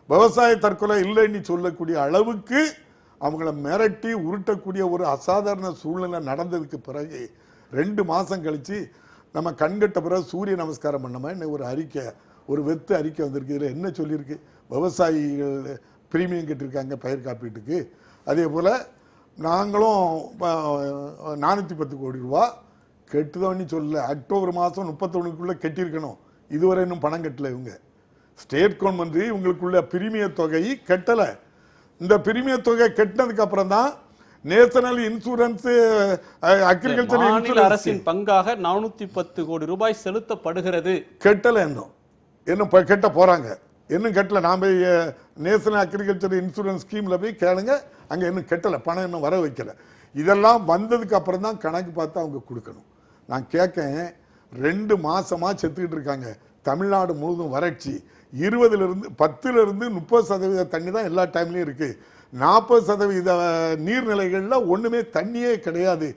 விவசாய தற்கொலை இல்லைன்னு சொல்லக்கூடிய அளவுக்கு அவங்கள மிரட்டி உருட்டக்கூடிய ஒரு அசாதாரண சூழ்நிலை நடந்ததுக்கு பிறகு 2 மாசம் கழிச்சு நம்ம கண்கட்ட பிறகு சூரிய நமஸ்காரம் பண்ணமா ஒரு அறிக்கை, ஒரு வெத்து அறிக்கை வந்திருக்கு. இதில் என்ன சொல்லியிருக்கு? விவசாயிகள் பிரீமியம் கட்டிருக்காங்க பயிர் காப்பீட்டுக்கு. அதே போல் நாங்களும் 410 கோடி ரூபா கெட்டுதோன்னு சொல்லல, அக்டோபர் மாதம் 31க்குள்ளே கட்டியிருக்கணும். இதுவரை இன்னும் பணம் கட்டலை. இவங்க ஸ்டேட் கவர்மெண்ட் இவங்களுக்குள்ள பிரீமிய தொகை கட்டலை. இந்த பிரீமிய தொகை கட்டினதுக்கு அப்புறம் தான் நேஷனல் இன்சூரன்ஸ் அக்ரிகல்ச்சர் அரசின் பங்காக 410 கோடி ரூபாய் செலுத்தப்படுகிறது. கெட்டல இன்னும் கெட்ட போறாங்க, இன்னும் கெட்டல. நான் போய் நேஷனல் அக்ரிகல்ச்சர் இன்சூரன்ஸ் ஸ்கீம்ல போய் கேளுங்க, அங்க இன்னும் கெட்டல, பணம் இன்னும் வர வைக்கல. இதெல்லாம் வந்ததுக்கு அப்புறம் தான் கணக்கு பார்த்து அவங்க கொடுக்கணும். நான் கேட்கேன், 2 மாசமா செத்துக்கிட்டு இருக்காங்க. தமிழ்நாடு முழுவதும் வறட்சி. 10லிருந்து 30% தண்ணி தான் எல்லா டைம்லயும் இருக்கு. 40% நீர்நிலைகள்ல ஒண்ணுமே தண்ணியே கிடையாது.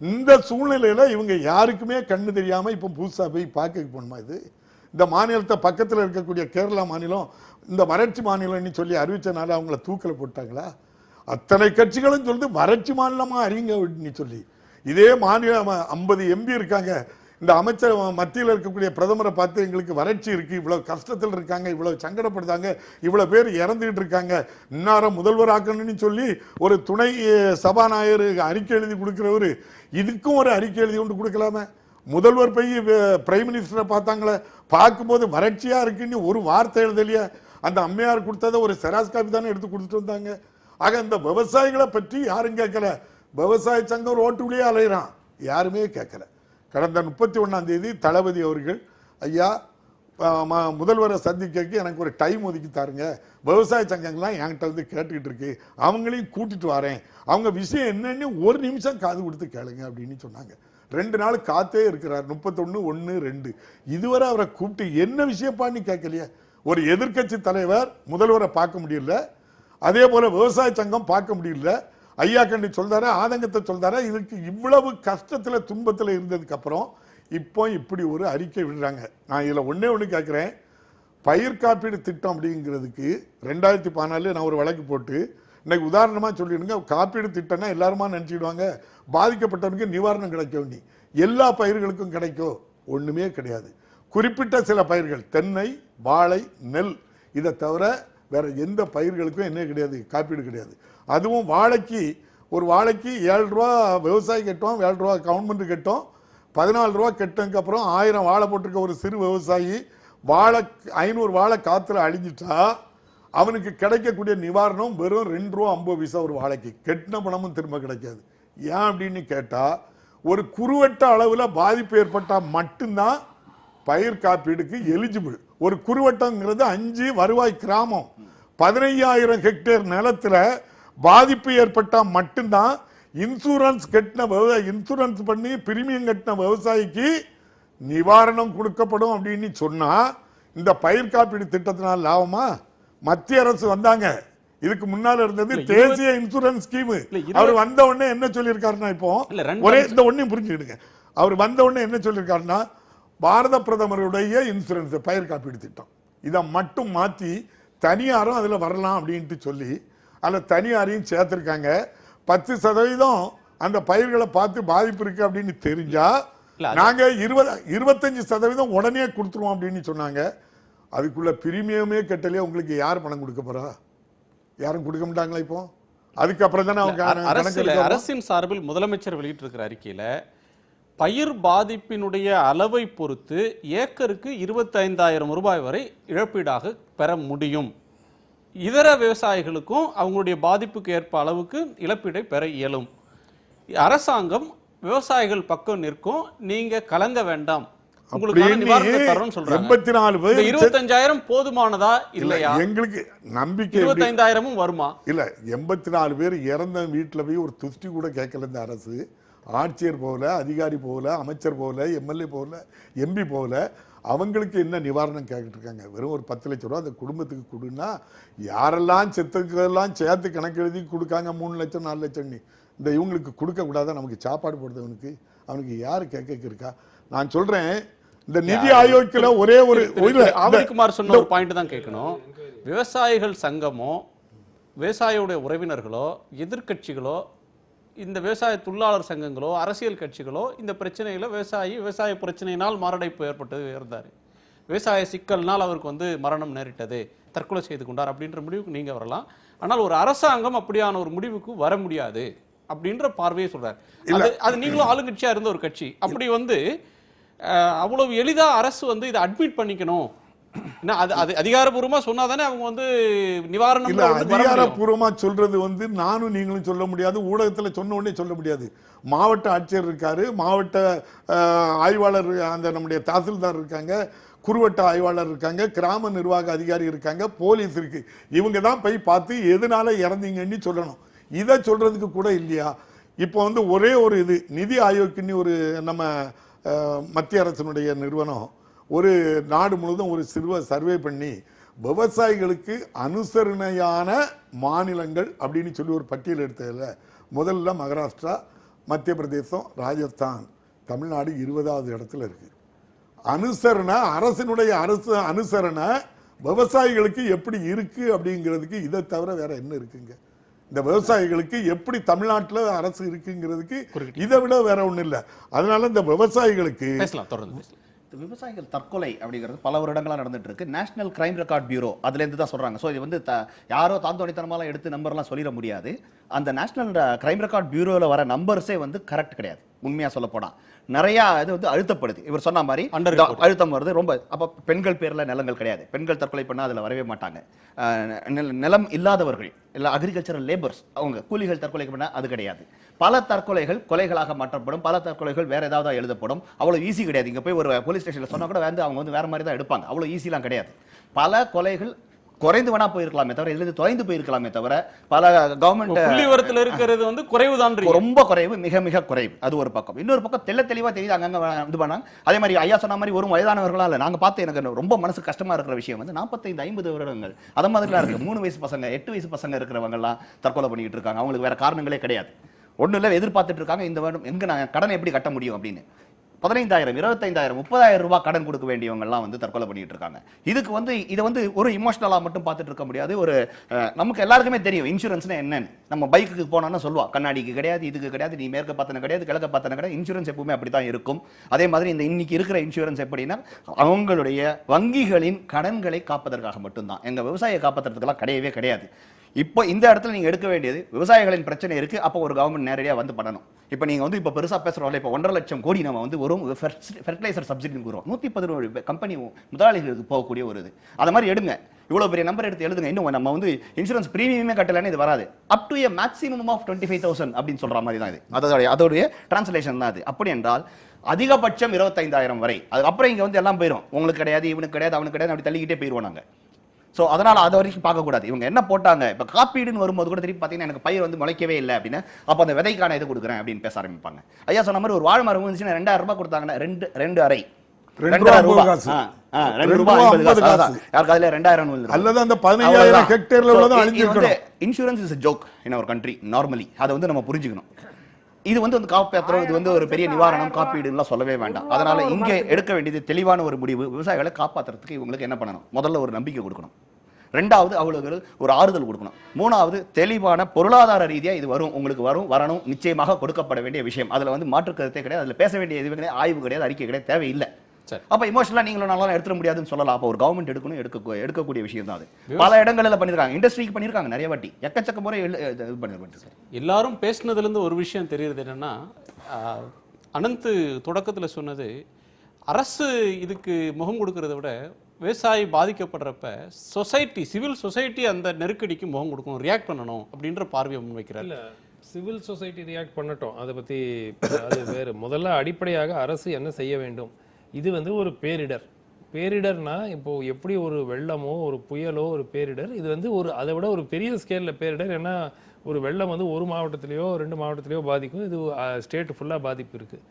இந்த சூழ்நிலையில இவங்க யாருக்குமே கண்ணு தெரியாம இப்ப புதுசா போய் பார்க்க போகணுமா? இது இந்த மாநிலத்தை பக்கத்தில் இருக்கக்கூடிய கேரளா மாநிலம் இந்த வறட்சி மாநிலம்னு சொல்லி அறிவிச்சனால அவங்கள தூக்கில போட்டாங்களா? அத்தனை கட்சிகளும் சொல்லுது வறட்சி மாநிலமா அறிங்க அப்படின்னு சொல்லி. இதே மாநிலம் 50 MP இருக்காங்க. இந்த அமைச்சர் மத்தியில் இருக்கக்கூடிய பிரதமரை பார்த்து எங்களுக்கு வறட்சி இருக்கு, இவ்வளவு கஷ்டத்தில் இருக்காங்க, இவ்வளவு சங்கடப்படுத்தாங்க, இவ்வளவு பேர் இறந்துகிட்டு இருக்காங்க, இன்னாரம் முதல்வர் ஆக்கணும்னு சொல்லி ஒரு துணை சபாநாயகர் அறிக்கை எழுதி கொடுக்கிறவரு இதுக்கும் ஒரு அறிக்கை எழுதி கொண்டு கொடுக்கலாமே? முதல்வர் போய் பிரைம் மினிஸ்டரை பார்த்தாங்களே, பார்க்கும்போது வறட்சியா இருக்குன்னு ஒரு வார்த்தை எழுதலையா? அந்த அம்மையார் கொடுத்ததை ஒரு செராஸ் காப்பி தானே எடுத்து கொடுத்துட்டு வந்தாங்க. ஆக இந்த விவசாயிகளை பற்றி யாரும் கேட்கல. விவசாய சங்கம் ரோட்டுக்குள்ளேயே அலையிறான், யாருமே கேட்கல. கடந்த 31ஆம் தேதி தளபதி அவர்கள் ஐயா முதல்வரை சந்திக்க எனக்கு ஒரு டைம் ஒதுக்கி தாருங்க, விவசாய சங்கங்கள்லாம் என்கிட்ட வந்து கேட்டுக்கிட்டு இருக்கு, அவங்களையும் கூட்டிட்டு வரேன், அவங்க விஷயம் என்னன்னு ஒரு நிமிஷம் காது கொடுத்து கேளுங்க அப்படின்னு சொன்னாங்க. 2 நாள் காத்தே இருக்கிறார். 31, 1, 2 இதுவரை அவரை கூப்பிட்டு என்ன விஷயப்பான்னு கேட்கலையே. ஒரு எதிர்கட்சி தலைவர் முதல்வரை பார்க்க முடியல, அதே போல விவசாய சங்கம் பார்க்க முடியல. ஐயா கண்டி சொல்றாரு, ஆதங்கத்தை சொல்றாரு. இதுக்கு இவ்வளவு கஷ்டத்துல துன்பத்துல இருந்ததுக்கு அப்புறம் இப்போ இப்படி ஒரு அறிக்கை விடுறாங்க. நான் இதுல ஒண்ணு கேட்கிறேன். பயிர் காப்பீடு திட்டம் அப்படிங்கிறதுக்கு 2014 நான் ஒரு வழக்கு போட்டு இன்னைக்கு உதாரணமா சொல்லிடுங்க. காப்பீடு திட்டம்னா எல்லாருமா நினைச்சிடுவாங்க பாதிக்கப்பட்டவனுக்கு நிவாரணம் கிடைக்க வேண்டி எல்லா பயிர்களுக்கும் கிடைக்கும், ஒண்ணுமே கிடையாது. குறிப்பிட்ட சில பயிர்கள் தென்னை, வாழை, நெல் இதை தவிர வேற எந்த பயிர்களுக்கும் என்ன கிடையாது, காப்பீடு கிடையாது. அதுவும் வாழைக்கு ஒரு வாழைக்கு 7 ரூபா விவசாயி கட்டோம், 7 ரூபா கவர்மெண்ட் கட்டும், 14 ரூபா கட்டதுக்கு அப்புறம் 1000 வாழை போட்டிருக்க ஒரு சிறு விவசாயி வாழை 500 வாழை காத்துல அழிஞ்சிட்டா அவனுக்கு கிடைக்கக்கூடிய நிவாரணம் வெறும் 2 ரூபா 50 பைசா ஒரு வாழைக்கு. கெட்டின பணமும் திரும்ப கிடைக்காது. ஏன் அப்படின்னு கேட்டா ஒரு குறுவட்ட அளவுல பாதிப்பு ஏற்பட்டா மட்டும்தான் பயிர் காப்பீடுக்கு எலிஜிபிள். ஒரு குறுவட்டங்கிறது 5 வருவாய் கிராமம் 15,000 ஹெக்டேர் நிலத்துல பாதிப்பு ஏற்பட்டா மட்டும்தான் இன்சூரன்ஸ் கட்டின இன்சூரன்ஸ் பண்ணி பிரீமியம் கட்டின விவசாயிக்கு நிவாரணம் கொடுக்கப்படும் அப்படின்னு சொன்னா இந்த பயிர் காப்பீடு திட்டத்தினால் லாபமா? மத்திய அரசு வந்தாங்க, இதுக்கு முன்னால இருந்தது தேசிய இன்சூரன்ஸ் ஸ்கீம். அவர் வந்த உடனே என்ன சொல்லியிருக்காருன்னா, இப்போ ஒரே இந்த ஒன்னையும் புரிஞ்சுக்கிடுங்க, அவர் வந்த உடனே என்ன சொல்லியிருக்காருன்னா பாரத பிரதமருடைய இன்சூரன்ஸ் பயிர் காப்பீடு திட்டம் இதை மட்டும் மாத்தி தனியாரும் அதுல வரலாம் அப்படின்ட்டு சொல்லி அதுல தனியாரையும் சேர்த்திருக்காங்க. 10% அந்த பயிர்களை பார்த்து பாதிப்பு இருக்கு அப்படின்னு தெரிஞ்சா நாங்க 25% உடனே கொடுத்துருவோம் அப்படின்னு சொன்னாங்க. அதுக்குள்ள பிரீமியமே கட்டலையே, உங்களுக்கு யார் பணம் கொடுக்க போறா? யாரும் கொடுக்க மாட்டாங்களா? இப்போ அதுக்கப்புறம் தானே அவங்க அரசின் சார்பில் முதலமைச்சர் வெளியிட்டிருக்கிற அறிக்கையில பயிர் பாதிப்பினுடைய அளவை பொறுத்து ஏக்கருக்கு 25,000 ரூபாய் வரை இழப்பீடாக பெற முடியும். இதர விவசாயிகளுக்கும் அவங்களுடைய பாதிப்புக்கு ஏற்ப அளவுக்கு இழப்பீடை பெற இயலும். அரசாங்கம் விவசாயிகள் பக்கம் நிற்கும், நீங்க கலங்க வேண்டாம், உங்களுக்கு நிவாரணத்தை தரோம்னு சொல்றாங்க. 25,000 போதுமானதா இல்லையா? எங்களுக்கு நம்பிக்கை 25,000 வருமா? இல்ல, 84 பேர் இறந்த வீட்டுல போய் ஒரு துஷ்டி கூட கேட்கல இந்த அரசு. ஆட்சியர் போகல, அதிகாரி போகல, அமைச்சர் போகல, எம்எல்ஏ போகல, எம்பி போகல. அவங்களுக்கு என்ன நிவாரணம் கேட்டுட்டு இருக்காங்க? வெறும் ஒரு 10 லட்சம் ரூபா அந்த குடும்பத்துக்கு கொடுன்னா யாரெல்லாம் செத்துக்கெல்லாம் சேர்த்து கணக்கு எழுதி கொடுக்காங்க 3 லட்சம் 4 லட்சம். இந்த இவங்களுக்கு கொடுக்க கூடாதான்? நமக்கு சாப்பாடு போடுறவனுக்கு அவனுக்கு யாரு கேட்க இருக்கா? நான் சொல்றேன், இந்த நிதி ஆயோக்கில் ஒரே ஒரு ஆவடிக்குமார் சொன்ன ஒரு பாயிண்ட் தான் கேட்கணும். விவசாயிகள் சங்கமோ விவசாயியுடைய உறவினர்களோ எதிர்கட்சிகளோ இந்த விவசாய தொழிலாளர் சங்கங்களோ அரசியல் கட்சிகளோ இந்த பிரச்சனையில விவசாய பிரச்சனையினால் மாரடைப்பு ஏற்பட்டு இருந்தார், விவசாய சிக்கல்னால் அவருக்கு மரணம் நேரிட்டது, தற்கொலை செய்து கொண்டார் அப்படின்ற முடிவுக்கு நீங்க வரலாம். ஆனால் ஒரு அரசாங்கம் அப்படியான ஒரு முடிவுக்கு வர முடியாது அப்படின்ற பார்வையை சொல்றாரு. அது நீங்களும் ஆளுங்கட்சியா இருந்த ஒரு கட்சி, அப்படி அவ்வளவு எளிதா அரசு இதை அட்மிட் பண்ணிக்கணும், அது அதிகாரப்பூர்வமா சொன்னாதானே அவங்க நிவாரணம் இல்ல. அதிகாரப்பூர்வமா சொல்றது நானும் நீங்களும் சொல்ல முடியாது, ஊடகத்துல சொன்ன உடனே சொல்ல முடியாது. மாவட்ட ஆட்சியர் இருக்காரு, மாவட்ட ஆய்வாளர் அந்த நம்முடைய தாசில்தார் இருக்காங்க, குறுவட்ட ஆய்வாளர் இருக்காங்க, கிராம நிர்வாக அதிகாரி இருக்காங்க, போலீஸ் இருக்கு. இவங்க தான் போய் பார்த்து எதனால இறந்தீங்கன்னு சொல்லணும். இதை சொல்றதுக்கு கூட இல்லையா? இப்போ ஒரே ஒரு இது நிதி ஆயோக்குன்னு ஒரு நம்ம மத்திய அரசினுடைய நிறுவனம் ஒரு நாடு முழுவதும் ஒரு சர்வே பண்ணி விவசாயிகளுக்கு அனுசரணையான மாநிலங்கள் அப்படின்னு சொல்லி ஒரு பட்டியல் எடுத்ததில் முதல்ல மகாராஷ்டிரா, மத்திய பிரதேசம், ராஜஸ்தான், தமிழ்நாடு 20வது இடத்துல இருக்கு. அனுசரணை அரசினுடைய அனுசரணை விவசாயிகளுக்கு எப்படி இருக்கு அப்படிங்கிறதுக்கு இதை தவிர வேற என்ன இருக்குங்க? இந்த விவசாயிகளுக்கு எப்படி தமிழ்நாட்டுல அரசு இருக்குங்கிறதுக்கு இதை விட வேற ஒண்ணும் இல்ல. அதனால இந்த விவசாயிகளுக்கு பேசலாம், தொடர்ந்து பேசலாம். இந்த விவசாயிகள் தற்கொலை அப்படிங்கிறது பல வருடங்களா நடந்துட்டு இருக்கு. நேஷனல் கிரைம் ரெக்கார்ட் பியூரோ அதுல இருந்து தான் சொல்றாங்க. ஸோ இது வந்து யாரோ தாந்தோணித்தனமாலாம் எடுத்து நம்பர்லாம் சொல்லிட முடியாது. அந்த நேஷனல் கிரைம் ரெக்கார்ட் பியூரோவில் வர நம்பர்ஸே வந்து கரெக்ட் கிடையாது. உண்மையா சொல்ல போனா நிறைய இது வந்து அழுத்தப்படுது. இவர் சொன்ன மாதிரி அழுத்தம் வருது ரொம்ப. அப்ப பெண்கள் பேர்ல நிலங்கள் கிடையாது. பெண்கள் தற்கொலை பண்ணா அதுல வரவே மாட்டாங்க. நிலம் இல்லாதவர்கள் இல்ல அக்ரிகல்ச்சரல் லேபர்ஸ் அவங்க கூலிகள் தற்கொலை பண்ணா அது கிடையாது. பல தற்கொலைகள் கொலைகளாக மாற்றப்படும், பல தற்கொலைகள் வேற ஏதாவது எழுதப்படும். அவ்வளவு ஈஸி கிடையாது. இங்க போய் ஒரு போலீஸ் ஸ்டேஷன்ல சொன்னா கூட வந்து அவங்க வந்து வேற மாதிரி தான் எடுப்பாங்க. அவ்வளவு ஈஸிலாம் கிடையாது. பல கொலைகள் குறைந்து வேணா போயிருக்கலாமே தவிர இதுல இருந்து தொலைந்து போயிருக்கலாமே தவிர பல கவர்மெண்ட் புள்ளிவிவரத்துல இருக்கிறது வந்து குறைவுதான், ரொம்ப குறைவு, மிக மிக குறைவு. அது ஒரு பக்கம். இன்னொரு பக்கம் தெளிவா தெரியுது அங்கங்க இது பண்ணாங்க. அதே மாதிரி ஐயா சொன்ன மாதிரி ஒரு வயதானவர்களா இல்ல. நாங்க பார்த்து எனக்கு ரொம்ப மனசு கஷ்டமா இருக்கிற விஷயம் வந்து 45-50 வருடங்கள் அத மாதிரிலாம் இருக்கு. 3 வயசு பசங்க 8 வயசு பசங்க இருக்கிறவங்க எல்லாம் தற்கொலை பண்ணிட்டு இருக்காங்க. அவங்களுக்கு வேற காரணங்களே கிடையாது. ஒண்ணு இல்ல, எதிர்பார்த்துட்டு இருக்காங்க இந்த வருடம் எங்க நான் கடனை எப்படி கட்ட முடியும் அப்படின்னு. 15,000 25,000 30,000 ரூபாய் கடன் கொடுக்க வேண்டியவங்க எல்லாம் வந்து தற்கொலை பண்ணிட்டு இருக்காங்க. இதுக்கு வந்து இதை வந்து ஒரு இமோஷனலா மட்டும் பார்த்துட்டு இருக்க முடியாது. ஒரு நமக்கு எல்லாருக்குமே தெரியும் இன்சூரன்ஸ்னா என்னன்னு. நம்ம பைக்குக்கு போனோம்னா சொல்லுவா கண்ணாடிக்கு கிடையாது, இதுக்கு கிடையாது, நீ மேற்க பார்த்தன கிடையாது, கிழக்க பார்த்தன கிடையாது. இன்சூரன்ஸ் எப்பவுமே அப்படித்தான் இருக்கும். அதே மாதிரி இந்த இன்னைக்கு இருக்கிற இன்சூரன்ஸ் எப்படின்னா அவங்களுடைய வங்கிகளின் கடன்களை காப்பதற்காக மட்டும்தான். எங்க விவசாயியை காப்பாற்றுறதுக்கெல்லாம் கிடையவே கிடையாது. இப்போ இந்த இடத்துல நீங்க எடுக்க வேண்டியது விவசாயிகளின் பிரச்சனை இருக்கு. அப்போ ஒரு கவர்மெண்ட் நேரடியா வந்து பண்ணணும். இப்போ நீங்க வந்து இப்போ பெருசா பேசுறோம்ல, இப்போ 1.5 லட்சம் கோடி நம்ம வந்து ஒரு ஃபெர்டிலைசர் சப்சிடி கூறுவோம். 111 கம்பெனி முதலாளிகளுக்கு போகக்கூடிய ஒரு இது. அதை மாதிரி எடுங்க. இவ்வளவு பெரிய நம்பர் எடுத்து எழுதுங்க. இன்னும் நம்ம வந்து இன்சூரன்ஸ் பிரீமியமே கட்டலன்னு இது வராது. Up to a maximum of 25,000 அப்படின்னு சொல்ற மாதிரி தான் இது. அதோடைய டிரான்ஸ்லேஷன் தான் அது. அப்படி என்றால் அதிகபட்சம் 25,000 வரை. அதுக்கப்புறம் இங்க வந்து எல்லாம் போயிடும். உங்களுக்கு கிடையாது, இவனுக்கு கிடையாது, அவனுக்கு கிடையாது, அப்படி தள்ளிக்கிட்டே போயிடுவோம் நாங்க. ஸோ அதனால அது வரைக்கும் பார்க்கக்கூடாது. இவங்க என்ன போட்டாங்க இப்போ காப்பீடுன்னு வரும்போது கூட திருப்பி பார்த்தீங்கன்னா எனக்கு பயிர் வந்து முளைக்கவே இல்லை அப்படின்னு அப்போ அந்த விதைக்கான இது கொடுக்குறேன் அப்படின்னு பேச ஆரம்பிப்பாங்க. ஐயா சொன்ன மாதிரி ஒரு வாழை மரம் இருந்துச்சுன்னா 2,000 ரூபாய் கொடுத்தாங்கன்னா 2 அரை 2 ரூபாய் 2 ரூபாய் 50 காசு யாருக்கு அதுல 2,000 அல்லது அந்த 15,000 ஹெக்டேர்ல உள்ளது அழிஞ்சிருக்கணும். Insurance is a joke in our country normally. அதை வந்து நம்ம புரிஞ்சுக்கணும். இது வந்து காப்பாற்றுறோம், இது வந்து ஒரு பெரிய நிவாரணம், காப்பீடுலாம் சொல்லவே வேண்டாம். அதனால இங்க எடுக்க வேண்டியது தெளிவான ஒரு முடிவு. விவசாயிகளை காப்பாற்றுறதுக்கு இவங்களுக்கு என்ன பண்ணணும்? முதல்ல ஒரு நம்பிக்கை கொடுக்கணும். 2வது அவங்களுக்கு ஒரு ஆறுதல் கொடுக்கணும். 3வது தெளிவான பொருளாதார ரீதியா இது வரும், உங்களுக்கு வரணும், நிச்சயமாக கொடுக்கப்பட வேண்டிய விஷயம். அதுல வந்து மாற்று கருத்தே கிடையாது. அதுல பேச வேண்டிய எதுவுமே கிடையாது, ஆய்வு கிடையாது, அறிக்கை கிடையாது, தேவையில்லை. அப்ப இமோஷனலா நீங்களும் நல்லா எடுத்துட முடியாதுன்னு சொல்லலாம். அப்ப ஒரு கவர்மெண்ட் எடுக்கக்கூடிய விஷயம் தான் அது. பல இடங்களில் பண்ணிருக்காங்க, இண்டஸ்ட்ரிக்கு பண்ணிருக்காங்க, நிறைய வாட்டி எக்கச்சக்க முறை இது பண்ணிருக்காங்க. எல்லாரும் பேசினதுல இருந்து ஒரு விஷயம் தெரியுது என்னன்னா, அனந்த் தொடக்கத்துல சொன்னது அரசு இதுக்கு முகம் கொடுக்கறத விட விவசாயி பாதிக்கப்படுறப்ப சொசைட்டி, சிவில் சொசைட்டி அந்த நெருக்கடிக்கு முகம் கொடுக்கணும், ரியாக்ட் பண்ணணும் அப்படின்ற பார்வையை முன்வைக்கிறார். இல்ல சிவில் சொசைட்டி ரியாக்ட் பண்ணட்டும், அதை பத்தி அது வேறு. முதல்ல அடிப்படையாக அரசு என்ன செய்ய வேண்டும்? இது வந்து ஒரு பேரிடர்னா இப்போ எப்படி ஒரு வெள்ளமோ ஒரு புயலோ ஒரு பேரிடர், இது வந்து ஒரு அதை விட ஒரு பெரிய ஸ்கேல்ல பேரிடர். ஏன்னா ஒரு வெள்ளம் வந்து ஒரு மாவட்டத்திலேயோ 2 மாவட்டத்திலேயோ பாதிக்கும், இது ஸ்டேட் ஃபுல்லாக பாதிப்பு இருக்குது.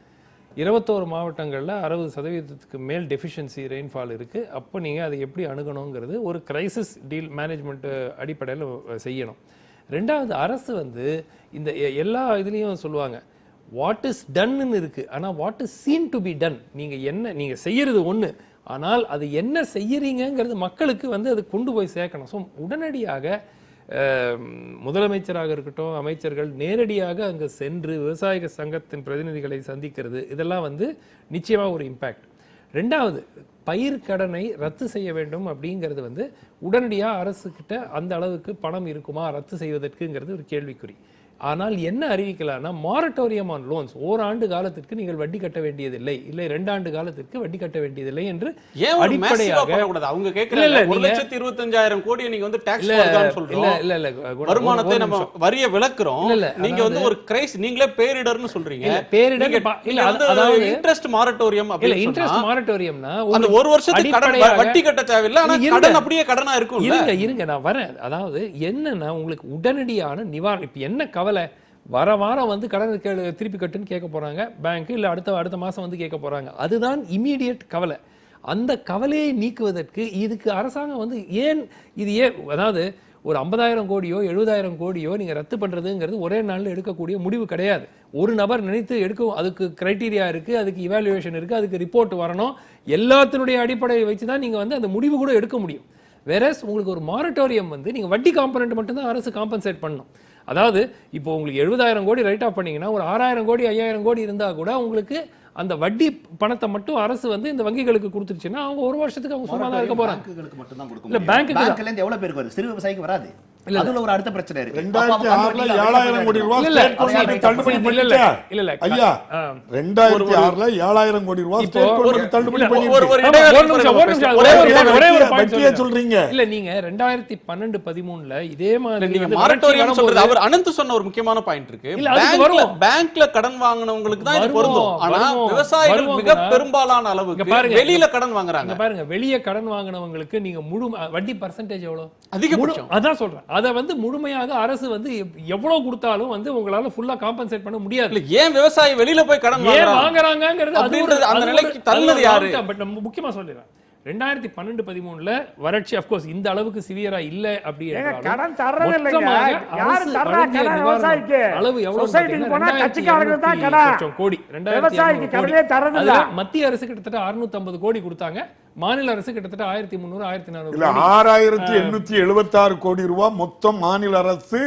21 மாவட்டங்களில் 60% மேல் டெஃபிஷியன்சி ரெயின்ஃபால் இருக்குது. அப்போ நீங்கள் அதை எப்படி அணுகணுங்கிறது ஒரு கிரைசிஸ் டீல் மேனேஜ்மெண்ட் அடிப்படையில் செய்யணும். 2வது அரசு வந்து இந்த எல்லா இதுலேயும் சொல்லுவாங்க வாட் இஸ் டன்னு இருக்குது, ஆனால் what is scene to be done. நீங்கள் செய்யறது ஒன்று, ஆனால் அது என்ன செய்யறீங்கிறது மக்களுக்கு வந்து அது கொண்டு போய் சேர்க்கணும். ஸோ உடனடியாக முதலமைச்சராக இருக்கட்டும், அமைச்சர்கள் நேரடியாக அங்கே சென்று விவசாய சங்கத்தின் பிரதிநிதிகளை சந்திக்கிறது, இதெல்லாம் வந்து நிச்சயமாக ஒரு இம்பேக்ட். 2வது பயிர் கடனை ரத்து செய்ய வேண்டும் அப்படிங்கிறது வந்து உடனடியாக அரசுக்கிட்ட அந்த அளவுக்கு பணம் இருக்குமா ரத்து செய்வதற்குங்கிறது ஒரு கேள்விக்குறி. ஆனால் என்ன அறிவிக்கலாம்னா மாரட்டோரியம் ஆன் லோன்ஸ், ஓராண்டு காலத்திற்கு நீங்கள் வட்டி கட்ட வேண்டியதில்லை, இல்லை 2 ஆண்டு காலத்திற்கு வட்டி கட்ட வேண்டியதில்லை என்று அடிப்படையாக அவங்க கேட்கல. 1,25,000 கோடி நீங்க வந்து டாக்ஸ் போடுறதான்னு சொல்றோம். இல்ல வருமானத்தை நம்ம வரிய விலக்குறோம். நீங்க வந்து ஒரு கிரைஸ், நீங்களே பேரிடர்னு சொல்றீங்க. பேரிடர் இல்ல, அதாவது இன்ட்ரெஸ்ட் மாரட்டோரியம் அப்படி இல்ல. இன்ட்ரெஸ்ட் மாரட்டோரியம்னா அந்த ஒரு வருஷத்துக்கு கடன் வட்டி கட்ட தேவையில்லை, ஆனா கடன் அப்படியே கடனா இருக்கும். இருங்க நான் வரேன். அதாவது என்னன்னா உங்களுக்கு உடனடியான நிவாரணம். இப்ப என்ன கவலை, வாரம் வந்து கடன் திருப்பி கட்டுன்னு கேட்க போறாங்க பேங்க், இல்ல அடுத்த மாசம் வந்து கேட்க போறாங்க. அதுதான் இமீடியட் கவலை. அந்த கவலையை நீக்குவதற்கு இதுக்கு அரசாங்கம் வந்து அதாவது ஒரு 50,000 கோடியோ 70,000 கோடியோ நீங்க ரத்து பண்றதுங்கிறது ஒரே நாள்ல எடுக்கக்கூடிய முடிவு கிடையாது. ஒரு நபர் நினைத்து எடுக்க, அதுக்கு கிரைட்டீரியா இருக்கு, அதுக்கு இவாலுவேஷன் இருக்கு, அதுக்கு ரிப்போர்ட் வரணும். எல்லாத்தினுடைய அடிப்படையை வச்சு தான் நீங்க வந்து அந்த முடிவு கூட எடுக்க முடியும். வேறஸ் உங்களுக்கு ஒரு மாரட்டோரியம் வந்து நீங்க வட்டி காம்பனன்ட் மட்டும் தான் அரசு காம்பன்சேட் பண்ணணும். அதாவது இப்போ உங்களுக்கு 70,000 கோடி ரைட் ஆஃப் பண்ணீங்கன்னா ஒரு 6,000 கோடி 5,000 கோடி இருந்தா கூட உங்களுக்கு அந்த வட்டி பணத்தை மட்டும் அரசு வந்து இந்த வங்கிகளுக்கு கொடுத்துருச்சுன்னா அவங்க ஒரு வருஷத்துக்கு அவங்க சும்மா தான் இருக்க போறாங்க. பேங்க்குகளுக்கு மட்டும் தான் கொடுக்க இல்ல, முடியும். பேங்க்குக்கு தான். பேங்க்ல இருந்து எவ்வளவு பேருக்கு வருது? சிறு விவசாயிக்கு வராது. இல்ல, அதுல ஒரு அடுத்த பிரச்சனை இருக்கு. 2006ல 7,000 கோடி ரூபாய் இல்ல, ஸ்டேட் கவர்மெண்ட் தள்ளுபடி இல்ல, பண்ணிச்சா? இல்ல, ஐயா, 2006ல 7,000 கோடி ரூபாய் ஸ்டேட் கவர்மெண்ட் தள்ளுபடி பண்ணிச்சு. ஒரு இடைவேளை ஒரு நிமிஷம், ஒரு நிமிஷம், ஒரே ஒரு point வட்டியை சொல்றேன். சொல்றீங்க. இல்ல, நீங்க 2012-13ல இதே மாதிரி நீங்க வந்து மாரட்டோரியம் வறட்சி சொல்றது வரும்போது- அவர் அனந்த் சொன்ன ஒரு முக்கியமான பாயிண்ட் இருக்கு. இல்ல, அதுக்கு வருவோம். பேங்க்ல கடன் வாங்குனவங்களுக்கு தான் இது வருவோம், பொருந்தும். ஆனா வருவோம், விவசாயிகள் வருவோம். மிக பெரும்பாலான இங்க அளவுக்கு பாருங்க, வெளியில கடன் வாங்குறாங்க. இங்க பாருங்க, வெளிய கடன் வாங்குனவங்களுக்கு நீங்க முழு வட்டி பர்சன்டேஜ் எவ்வளவு? அதிகபட்சம். அதான் சொல்றேன். அத வந்து முழுமையாக அரசு வந்து எவ்வளவு கொடுத்தாலும் வந்து உங்களால ஃபுல்லா காம்பன்சேட் பண்ண முடியாது. இல்ல, ஏன் விவசாயி வெளியில போய் கடன் ஏன் வாங்குறாங்க வாங்குறாங்கங்கிறது அது அப்படின்றது ஒரு- அந்த அது நிலைக்கு ஒரு- தள்ளுனது அது ஒரு யாரு? long term. But நம்ம முக்கியமா சொல்லிடுறேன். 2012-13ல வறட்சி அப்கோர்ஸ் இந்த அளவுக்கு சிவியரா இல்ல அப்படி ஏங்க, என்றாலும் கடன் தர்றது இல்லைங்க. மொத்தமாக யாரு அரசு தர்றா வழங்கிய கடன் நிவாரணம் விவசாயிக்கு? அளவு எவ்வளவு சொசைட்டிக்கு போனா பாத்தீங்கன்னா கட்சிக்காரங்க தான் 2,200 கடன். லட்சம் கோடி. 2,200 விவசாயிக்கு கோடி. கடனே தர்றது இல்ல. அதுல மத்திய அரசு கிட்டத்தட்ட 650 கோடி கொடுத்தாங்க. மாநில அரசு கிட்டத்தட்ட 1,300 1,400 இல்ல, கோடி. 6,876 கோடி ரூபாய் மொத்தம் மாநில அரசு